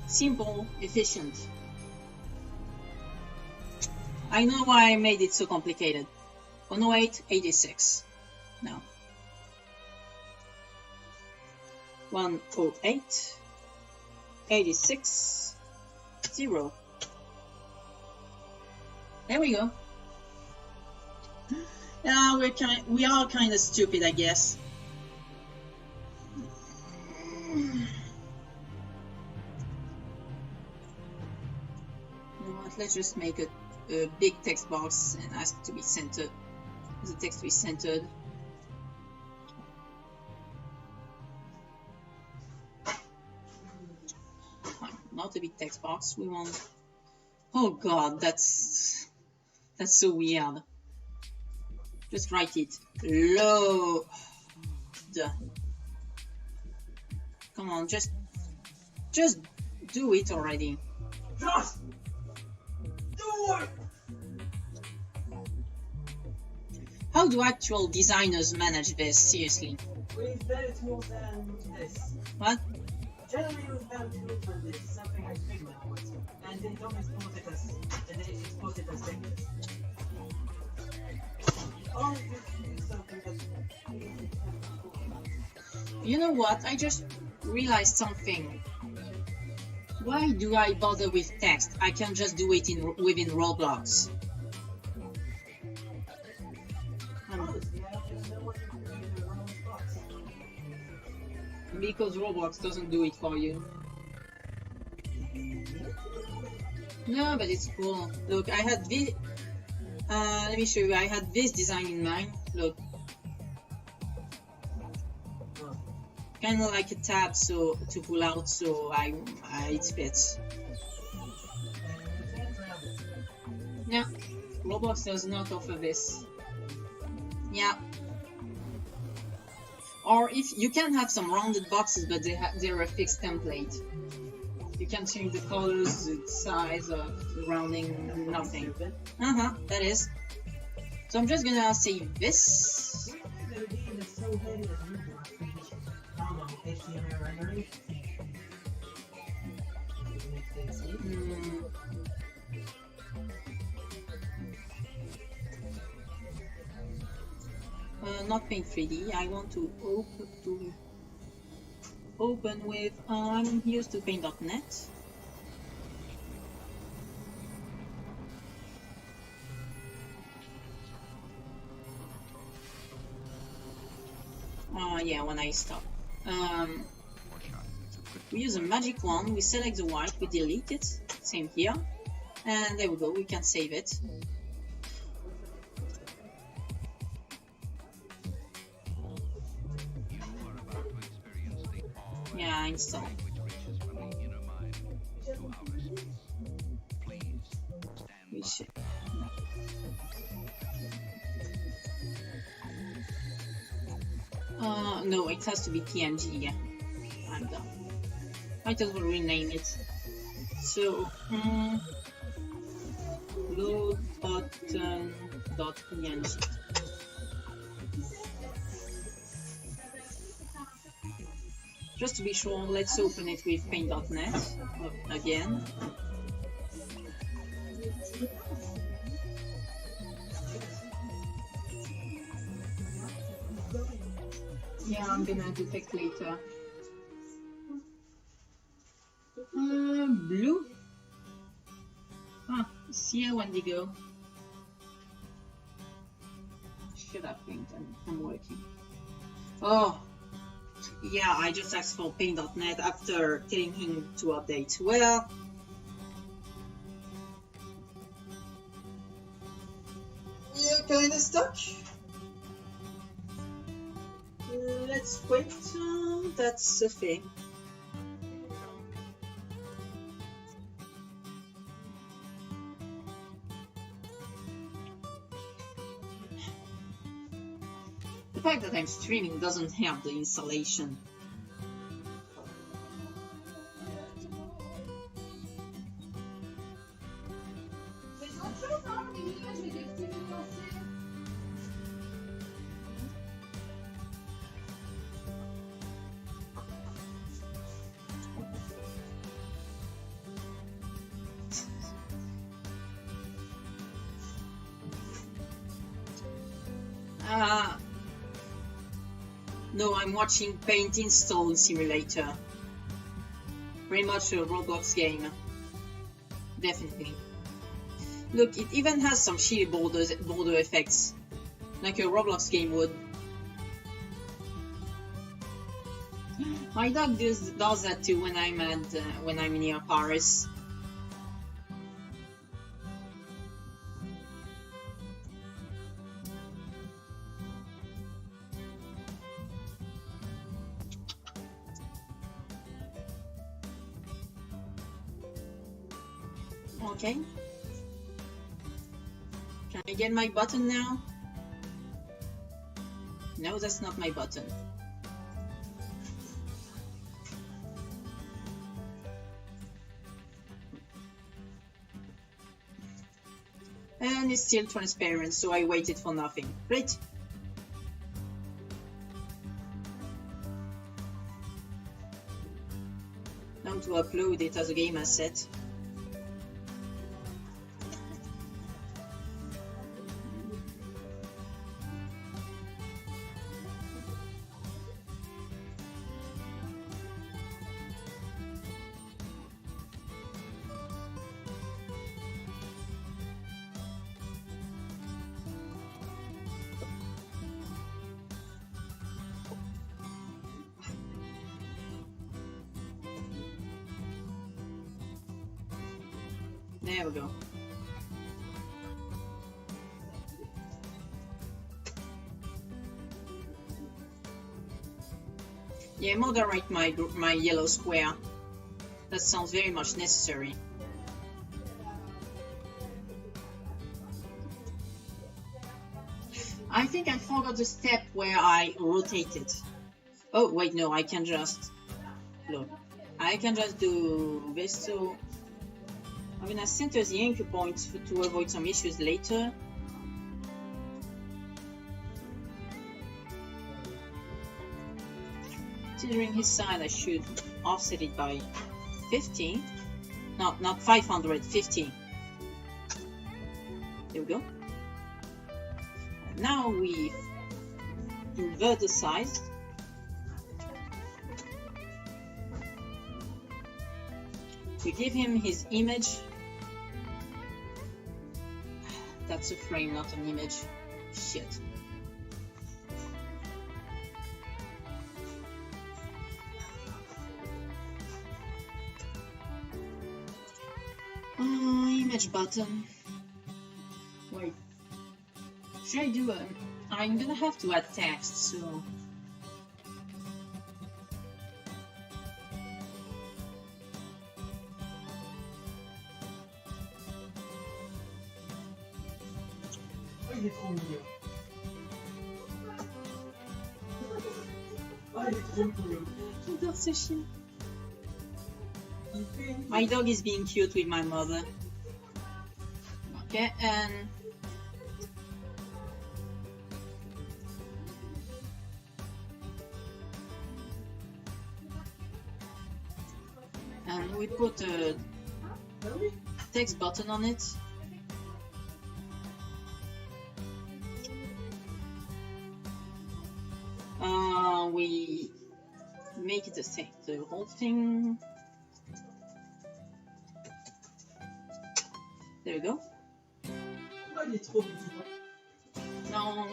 Simple, efficient. I know why I made it so complicated. 108, 86. No. 108, 86, 0. There we go. We are kind of stupid, I guess. Let's just make a big text box and ask to be centered. The text to be centered. Not a big text box. We want. Oh God, that's so weird. Just write it. Load. Come on, just do it already. Just do it! How do actual designers manage this? Seriously. With better tools than this. What? Generally with better tools than this, something like Figma. And they don't export it as, and they export it as vectors. All of this is something that... You know what? I just realized something. Why do I bother with text? I can just do it within Roblox. Because Roblox doesn't do it for you. No, but it's cool. Look, I had this. Let me show you. I had this design in mind. Look, kind of like a tab, so to pull out. So it fits. Yeah, Roblox does not offer this. Yeah. Or if you can have some rounded boxes, but they're a fixed template. You can change the colors, the size of the rounding, nothing. That is. So I'm just gonna save this. Not Paint 3D. I want to open with. I'm used to Paint.net. Yeah, when I stop. We use a magic wand. We select the white. We delete it. Same here. And there we go. We can save it. Yeah, install. We should. No, it has to be PNG. Yeah, I'm done. I just will rename it. So, load button.png. Just to be sure, let's open it with Paint.net again. Yeah, I'm gonna detect later. See ya, Wendigo. Shut up, Paint. I'm working. Oh, yeah, I just asked for Paint.net after telling him to update. Well, we're kinda stuck. Let's wait. That's a thing. The fact that I'm streaming doesn't help the installation. No, I'm watching Paint Install Simulator. Very much a Roblox game. Definitely. Look, it even has some shitty border effects, like a Roblox game would. My dog does that too when I'm near Paris. Okay. Can I get my button now? No, that's not my button. And it's still transparent, so I waited for nothing. Great. Now to upload it as a game asset. There we go. Yeah, moderate my yellow square. That sounds very much necessary. I think I forgot the step where I rotate it. Oh, wait, no, I can just... Look, I can just do this to... I'm gonna center the anchor point to avoid some issues later. Considering his side, I should offset it by 50. No, not 500, 50. There we go. And now we invert the size. We give him his image. That's a frame, not an image. Shit. Image button. Wait. Should I do a... I'm gonna have to add text, so... J'adore ce chien. My dog is being cute with my mother. Okay, and we put a text button on it. We make it the whole thing. There we go. Now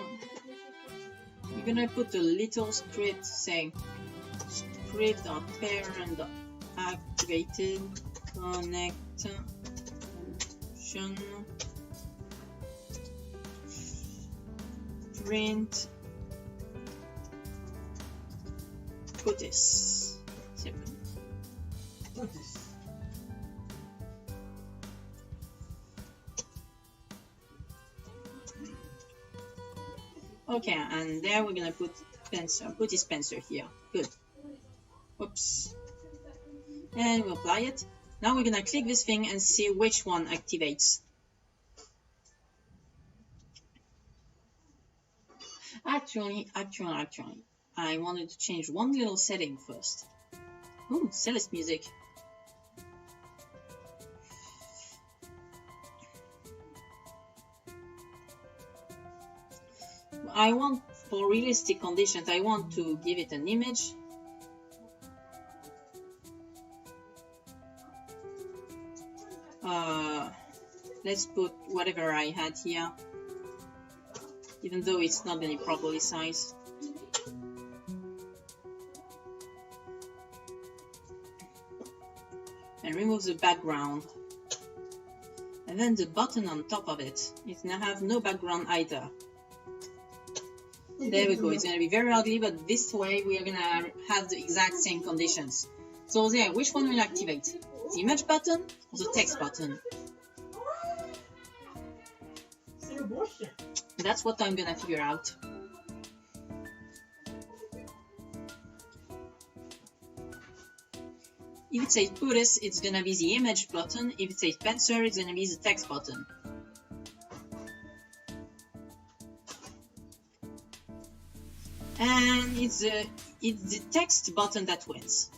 we're gonna put a little script saying script.parent activated connect function print put this. Okay, and there we're gonna put Spencer. Put his Spencer here. Good. Oops. And we'll apply it. Now we're gonna click this thing and see which one activates. Actually, I wanted to change one little setting first. Ooh, Celeste music. I want, for realistic conditions, I want to give it an image. Let's put whatever I had here, even though it's not going to be properly sized. And remove the background. And then the button on top of it is going to have no background either. There we go. It's going to be very ugly, but this way we are going to have the exact same conditions. So there, which one will activate? The image button or the text button? That's what I'm going to figure out. If it says Buddhist, it's going to be the image button. If it says Spencer, it's going to be the text button. And it's the text button that wins.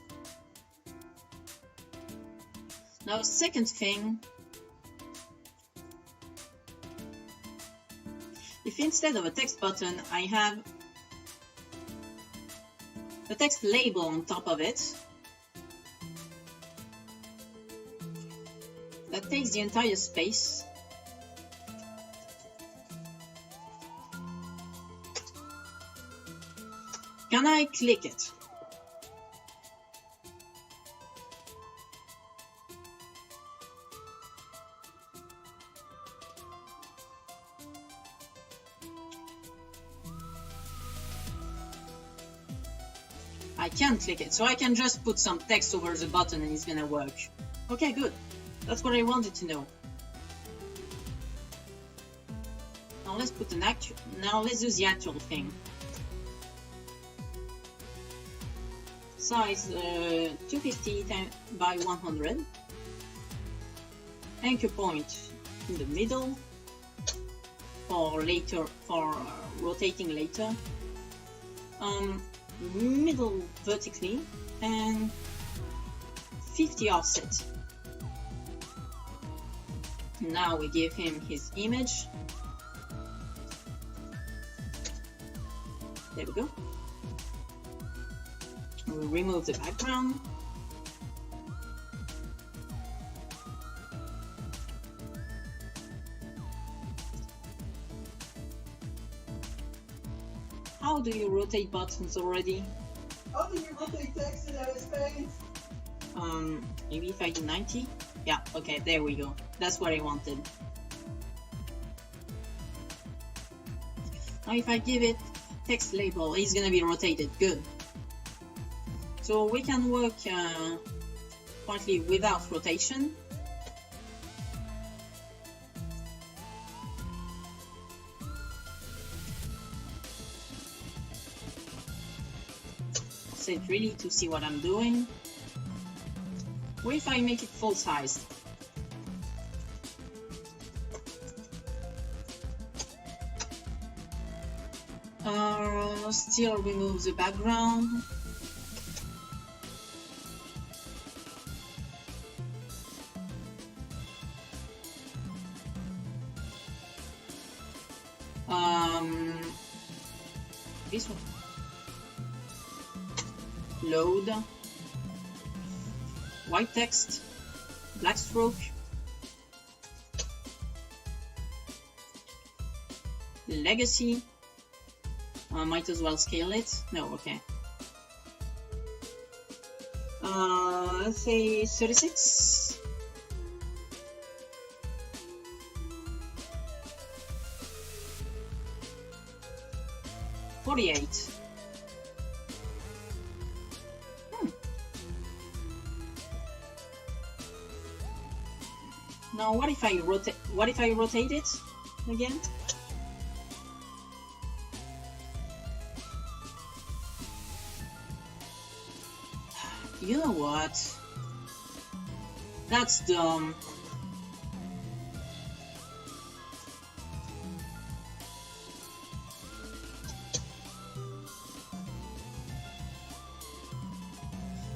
Now, second thing, if instead of a text button, I have a text label on top of it that takes the entire space. Can I click it? I can't click it, so I can just put some text over the button and it's gonna work. Okay, good. That's what I wanted to know. Now let's put an actual. Now let's do the actual thing. Size 250 by 100. Anchor point in the middle for later, for rotating later. Middle vertically and 50 offset. Now we give him his image. There we go. We remove the background. How do you rotate buttons already? How do you rotate text in space? Maybe if I do 90? Yeah, okay, there we go. That's what I wanted. Now if I give it text label, it's gonna be rotated. Good. So we can work partly without rotation. Set really to see what I'm doing. What if I make it full size? Still remove the background. This one. Load. White text. Black stroke. Legacy. I might as well scale it. No, okay. Let's say 36. $48. Now, what if I rotate? What if I rotate it again? You know what? That's dumb.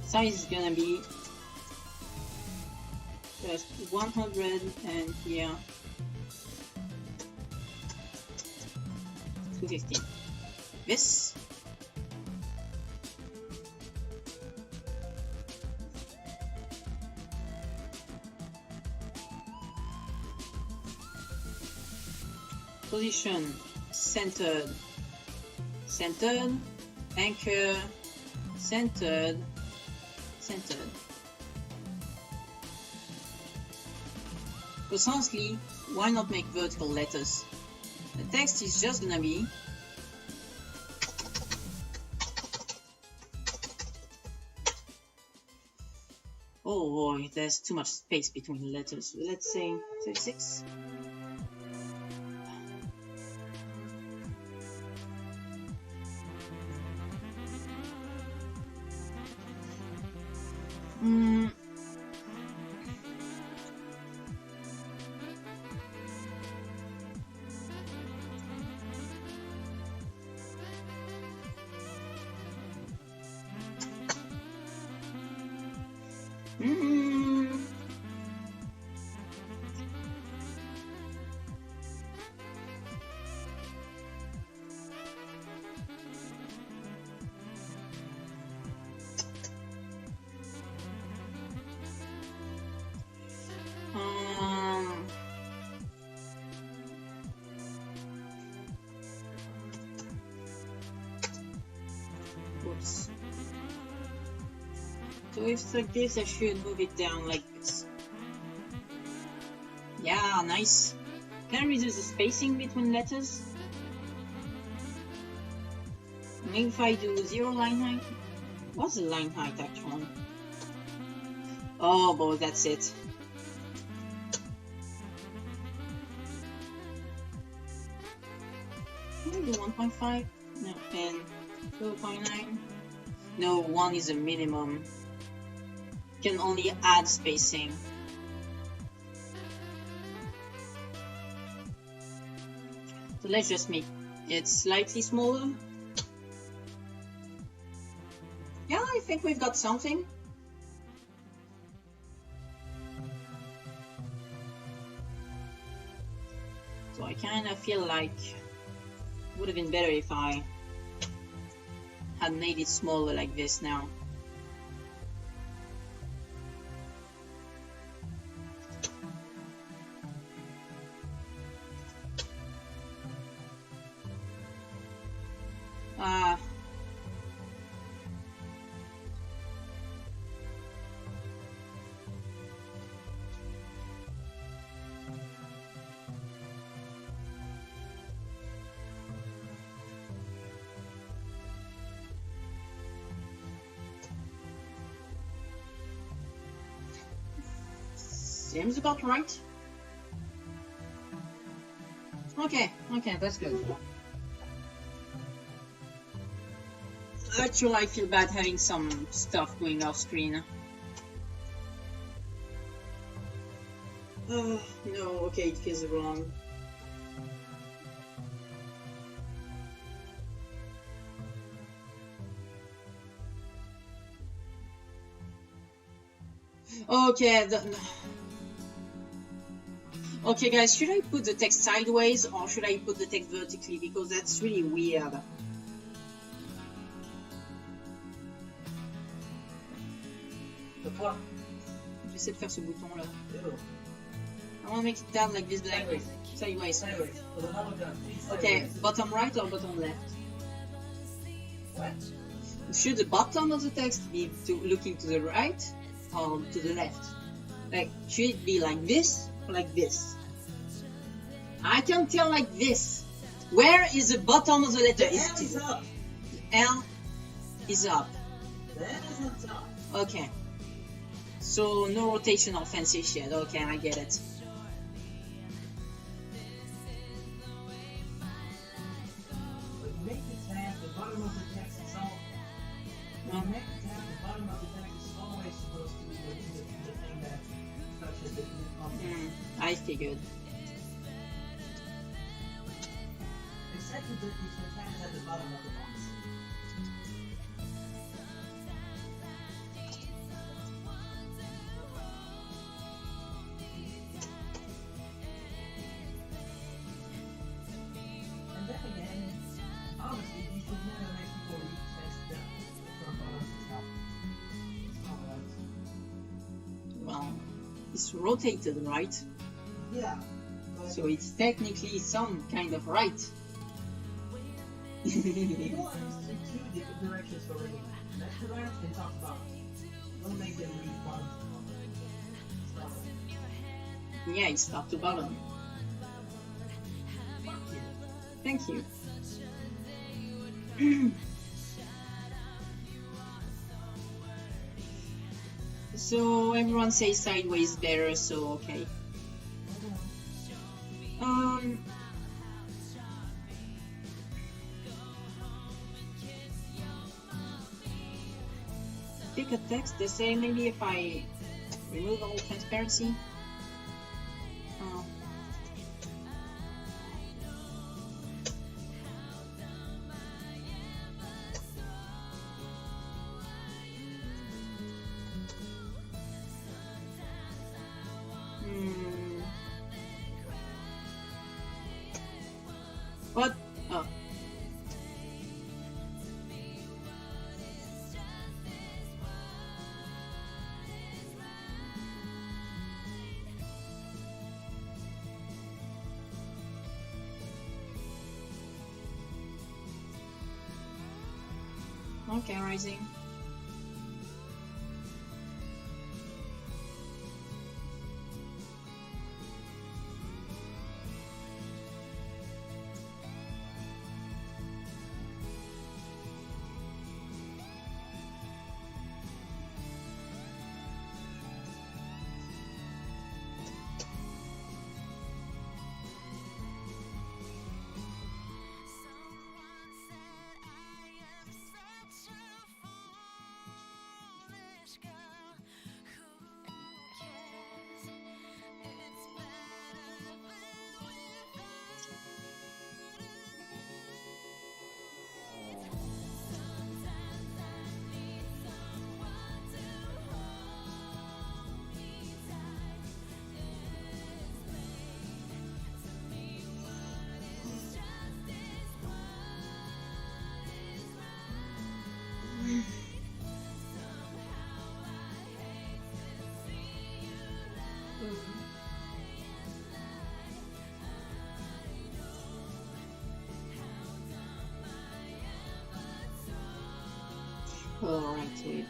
Size is gonna be just 100 and here 250. This. Position centered, centered, anchor, centered, centered. Because honestly, why not make vertical letters? The text is just gonna be oh boy, there's too much space between the letters. Let's say 36. Oops. So if it's like this, I should move it down like this. Yeah, nice. Can I reduce the spacing between letters? Maybe if I do 0 line height? What's the line height actually? Oh boy, that's it. Can I do 1.5? No, and 2.9? No, 1 is a minimum. Can only add spacing. So let's just make it slightly smaller. Yeah, I think we've got something. So I kind of feel like it would have been better if I had made it smaller like this now. Seems about right. Okay, that's good. Actually, I feel bad having some stuff going off screen. No, okay, it feels wrong. Okay, okay guys, should I put the text sideways or should I put the text vertically? Because that's really weird. De quoi? J'essaie de faire ce bouton là. I want to make it down like this blank. Sideways. Sideways. With a double jump. Please Okay, sideways. bottom right or bottom left? What? Should the bottom of the text be looking to the right or to the left? Like, should it be like this or like this? I can tell like this. Where is the bottom of the letter? The L is up. L is up. The L is on top. Okay. So no rotation or fancy shit. Okay, I get it. But make the tab, the bottom of the text is all. When you make the tab, the bottom of the text is always supposed to be the thing that touches the content. I figured. Except if the tab is at the bottom of the box. And then again, honestly, you should never make people read text down from bottom to top. It's not right. Well, it's rotated, right? Yeah. But So it's technically some kind of right. people understand two different directions for reading. Left to right, and top to bottom. Don't make them read bottom to top. It's not right. Yeah, it's top to bottom. Fuck you. Thank you. So everyone says sideways better, so okay. Pick a text the same. Maybe if I remove all transparency. Oh. What? Oh. Okay, Rising. Alright, wait.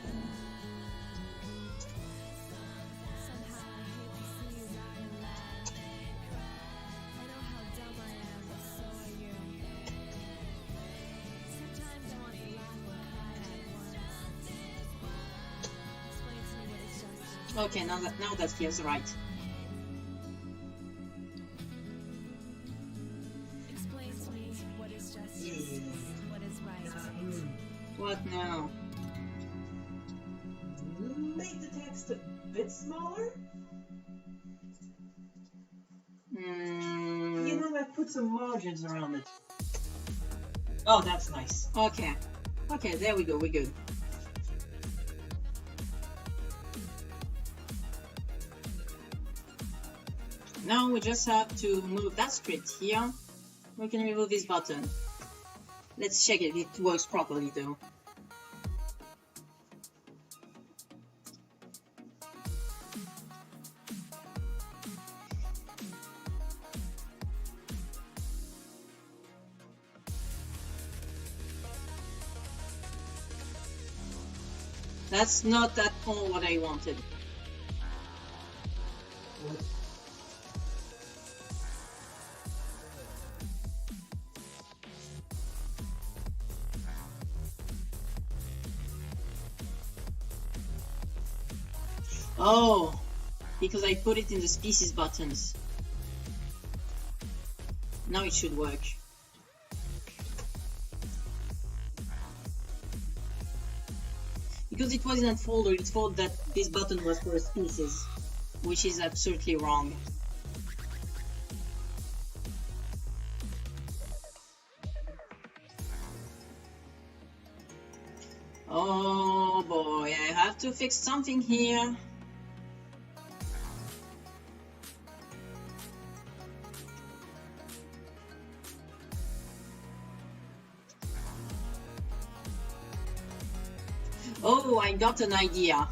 Okay, now that feels right. Explain to me what is justice, what is right. What now? Make the text a bit smaller. You know, like put some margins around it. Oh, that's nice. Okay. Okay, there we go, we're good. Now we just have to move that script here. We can remove this button. Let's check if it works properly though. That's not at all what I wanted. What? Oh, because I put it in the species buttons. Now it should work. Because it was in that folder, it thought that this button was for a species, which is absolutely wrong. Oh boy, I have to fix something here. Oh, I got an idea.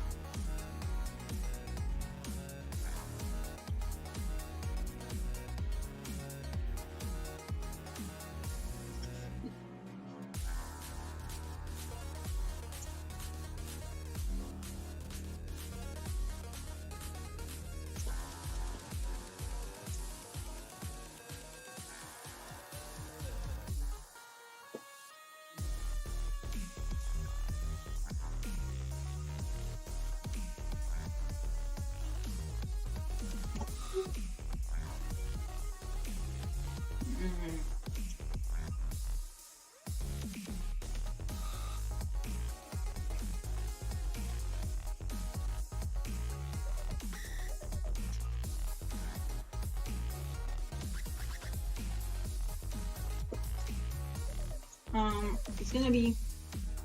It's gonna be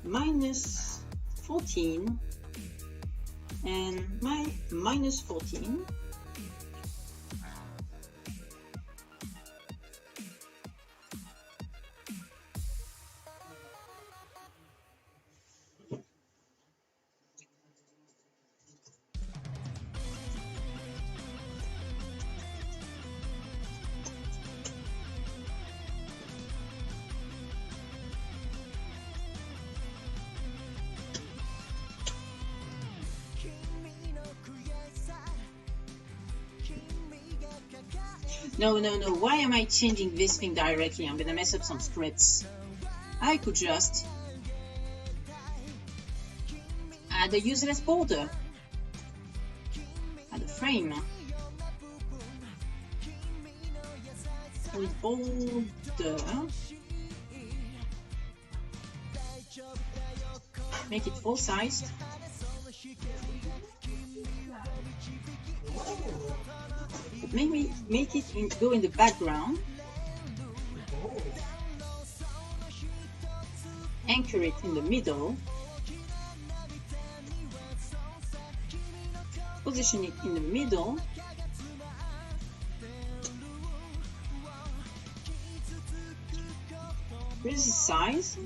minus 14 and minus 14. No, why am I changing this thing directly? I'm gonna mess up some scripts. I could just add a useless border. Add a frame. With border. Make it full-sized. Maybe make it go in the background. Anchor it in the middle. Position it in the middle. Raise the size.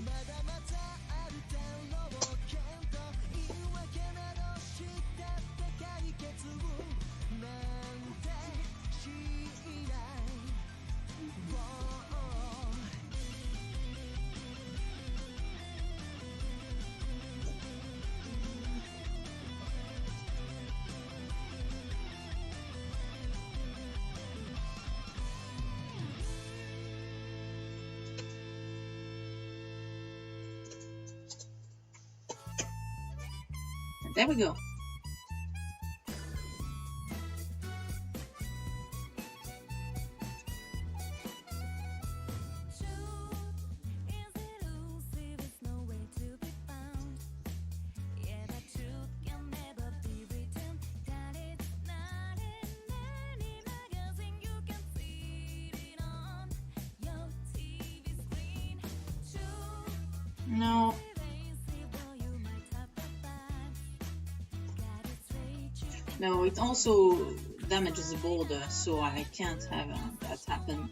There we go. No. No, it also damages the border, so I can't have that happen.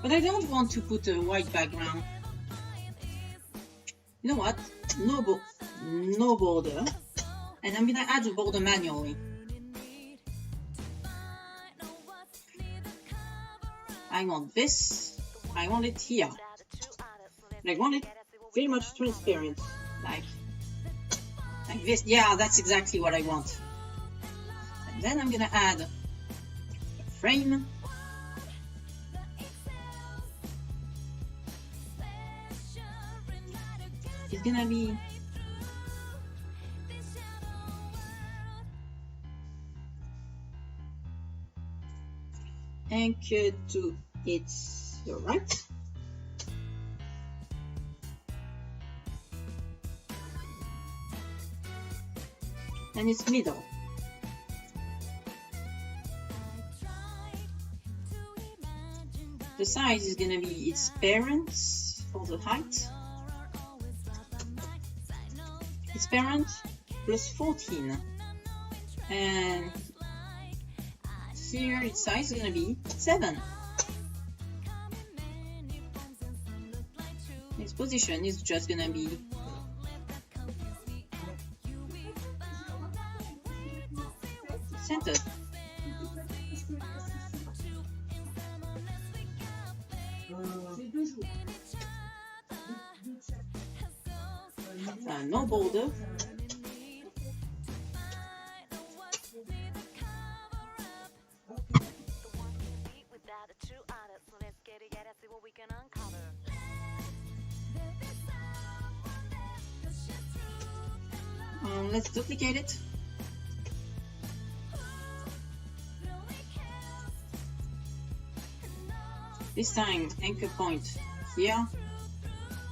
But I don't want to put a white background. You know what? No border. And I'm gonna add a border manually. I want this. I want it here. And I want it very much transparent, like Like this. Yeah, that's exactly what I want. And then I'm gonna add a frame. It's gonna be anchored to its right. And its middle. The size is gonna be its parents for the height. Its parent plus 14. And here its size is gonna be 7. Its position is just gonna be centered. No border. Let's duplicate it. This time anchor point here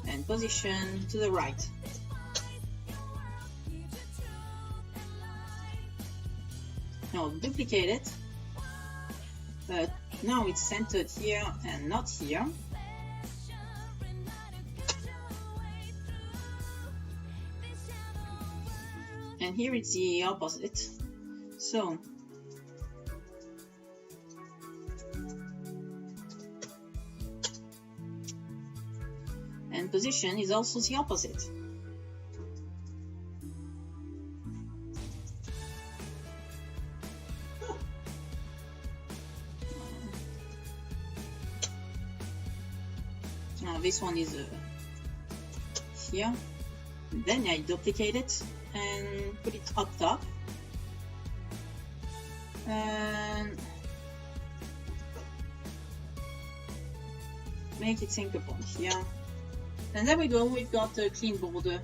and position to the right. Now duplicate it, but now it's centered here and not here. And here it's the opposite. So and position is also the opposite. Now this one is here. Then I duplicate it and put it up top. And make it anchor point here. And there we go, we've got a clean border.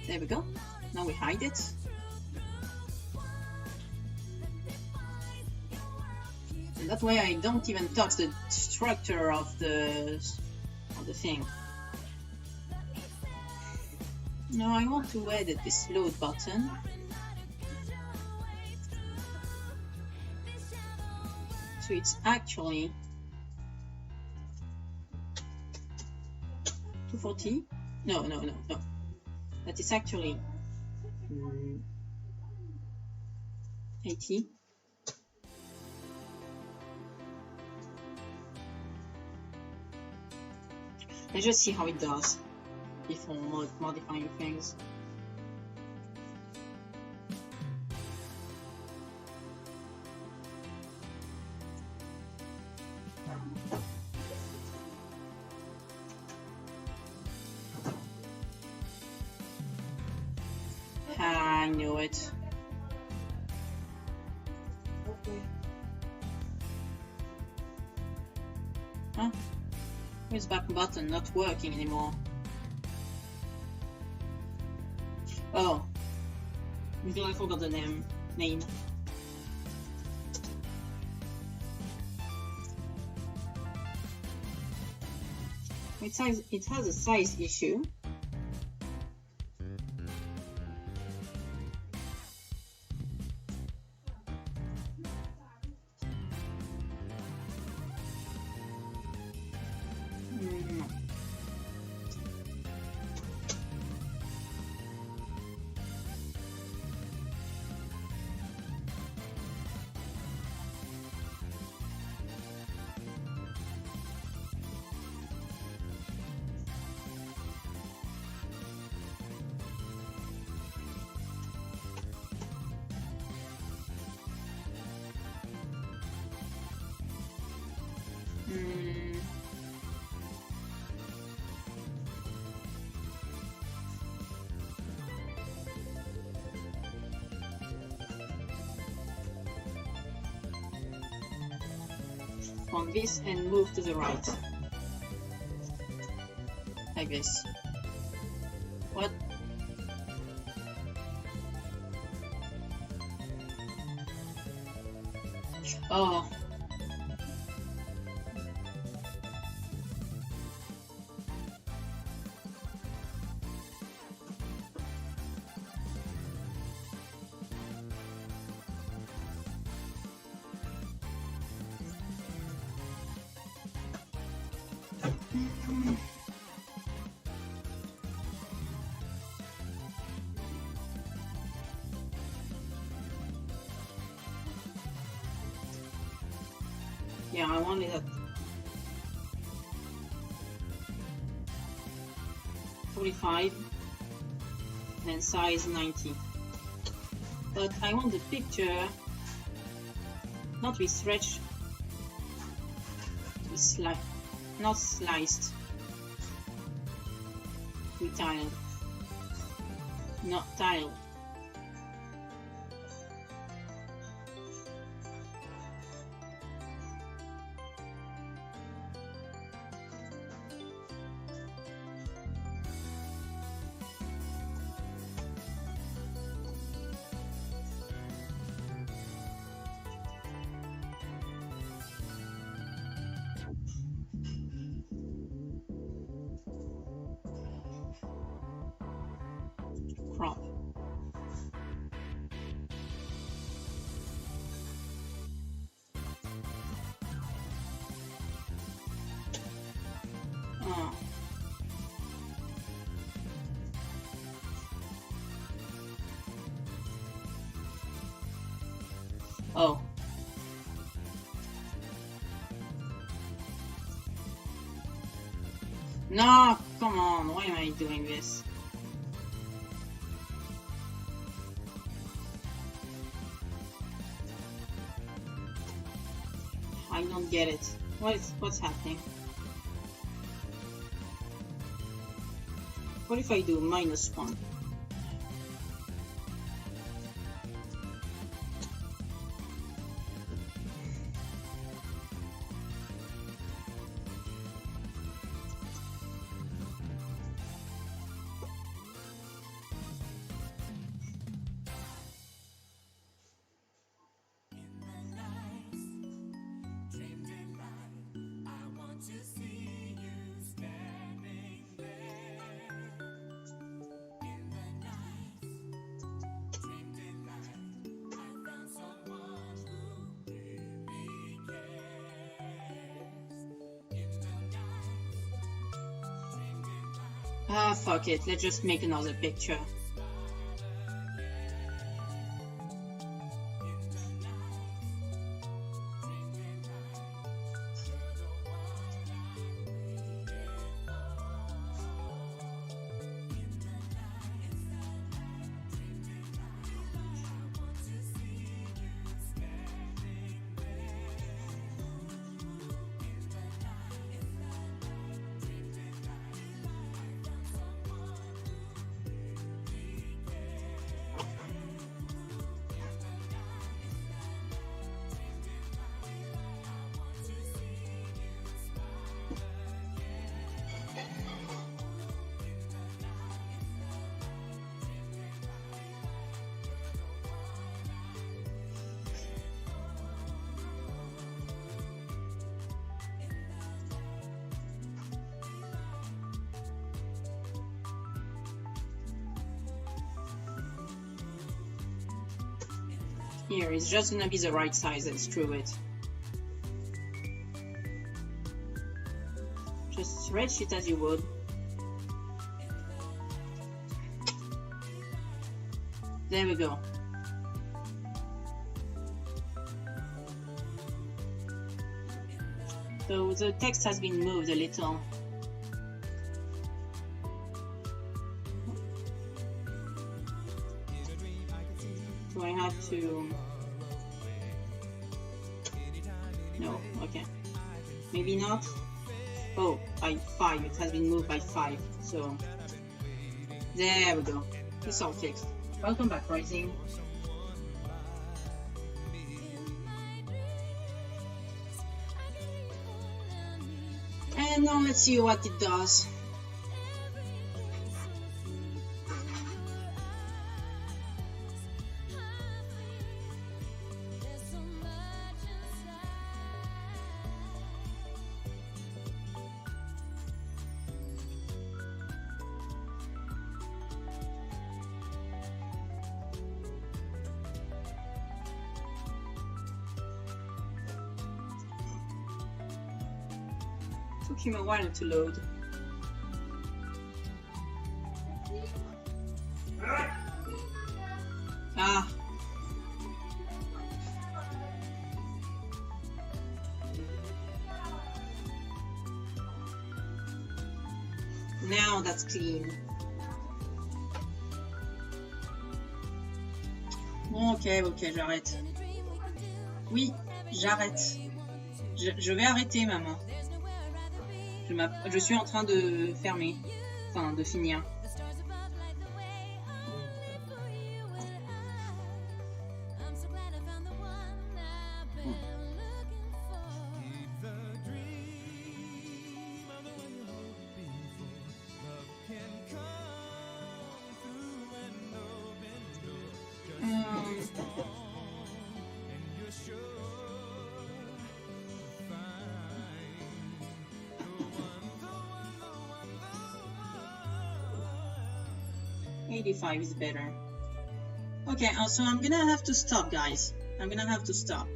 There we go. Now we hide it. And that way I don't even touch the structure of the thing. Now I want to edit this load button. So it's actually 240. No. That is actually 80. Let's just see how it does before modifying things. I knew it. Okay. Huh? Where's back button not working anymore? Oh, because I forgot the name. It has a size issue. on this and move to the right. Like this. What? Oh. Yeah, I wanted at 45 and size 90. But I want the picture not to be stretched, to be not sliced, to be tiled, not tiled. Crop. Oh. Oh. No, come on, why am I doing this? I don't get it. What's happening? What if I do -1? Ah, fuck it. Let's just make another picture. Here, it's just gonna be the right size and screw it. Just stretch it as you would. There we go. So the text has been moved a little. Do I have to? No, okay. Maybe not. Oh, by 5. It has been moved by 5. So there we go. It's all fixed. Welcome back, Rising. And now let's see what it does. Took him a while to load. Ah. Now that's clean. Ok, j'arrête. Oui, j'arrête. Je vais arrêter, maman. Je suis en train de fermer. Enfin, de finir. $85 is better. Okay, so I'm gonna have to stop, guys. I'm gonna have to stop.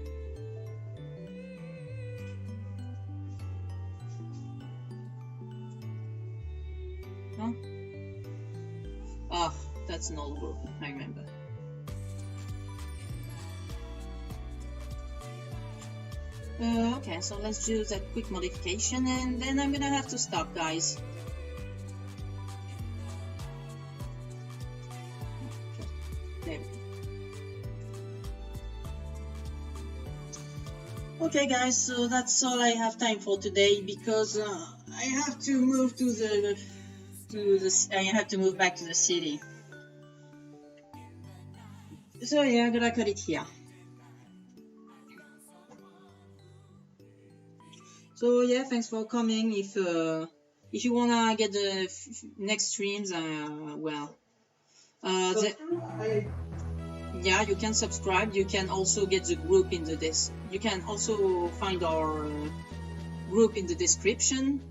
Huh? Oh, that's an old group, I remember. Okay, so let's do that quick modification and then I'm gonna have to stop, guys. There we go. Okay, guys, so that's all I have time for today because I have to move I have to move back to the city. So yeah, I'm gonna cut it here. So yeah, thanks for coming. If you wanna get the next streams, well, yeah, you can subscribe. You can also get the group into this. You can also find our group in the description.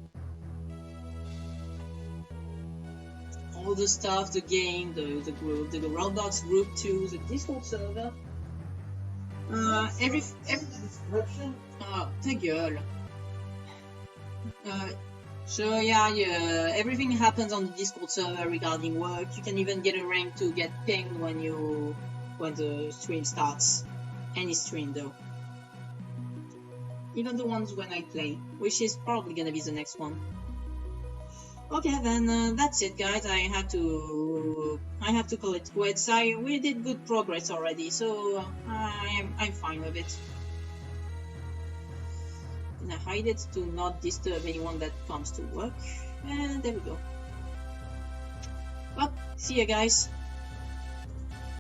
All the stuff, the game, the group, the Roblox group too, the Discord server. Every description. Ta gueule. So yeah, everything happens on the Discord server regarding work. You can even get a rank to get pinged when the stream starts. Any stream though. Even the ones when I play, which is probably gonna be the next one. Okay, then that's it, guys. I have to call it quits. We did good progress already, so I'm fine with it. And I hide it to not disturb anyone that comes to work, and there we go. Well, see you guys.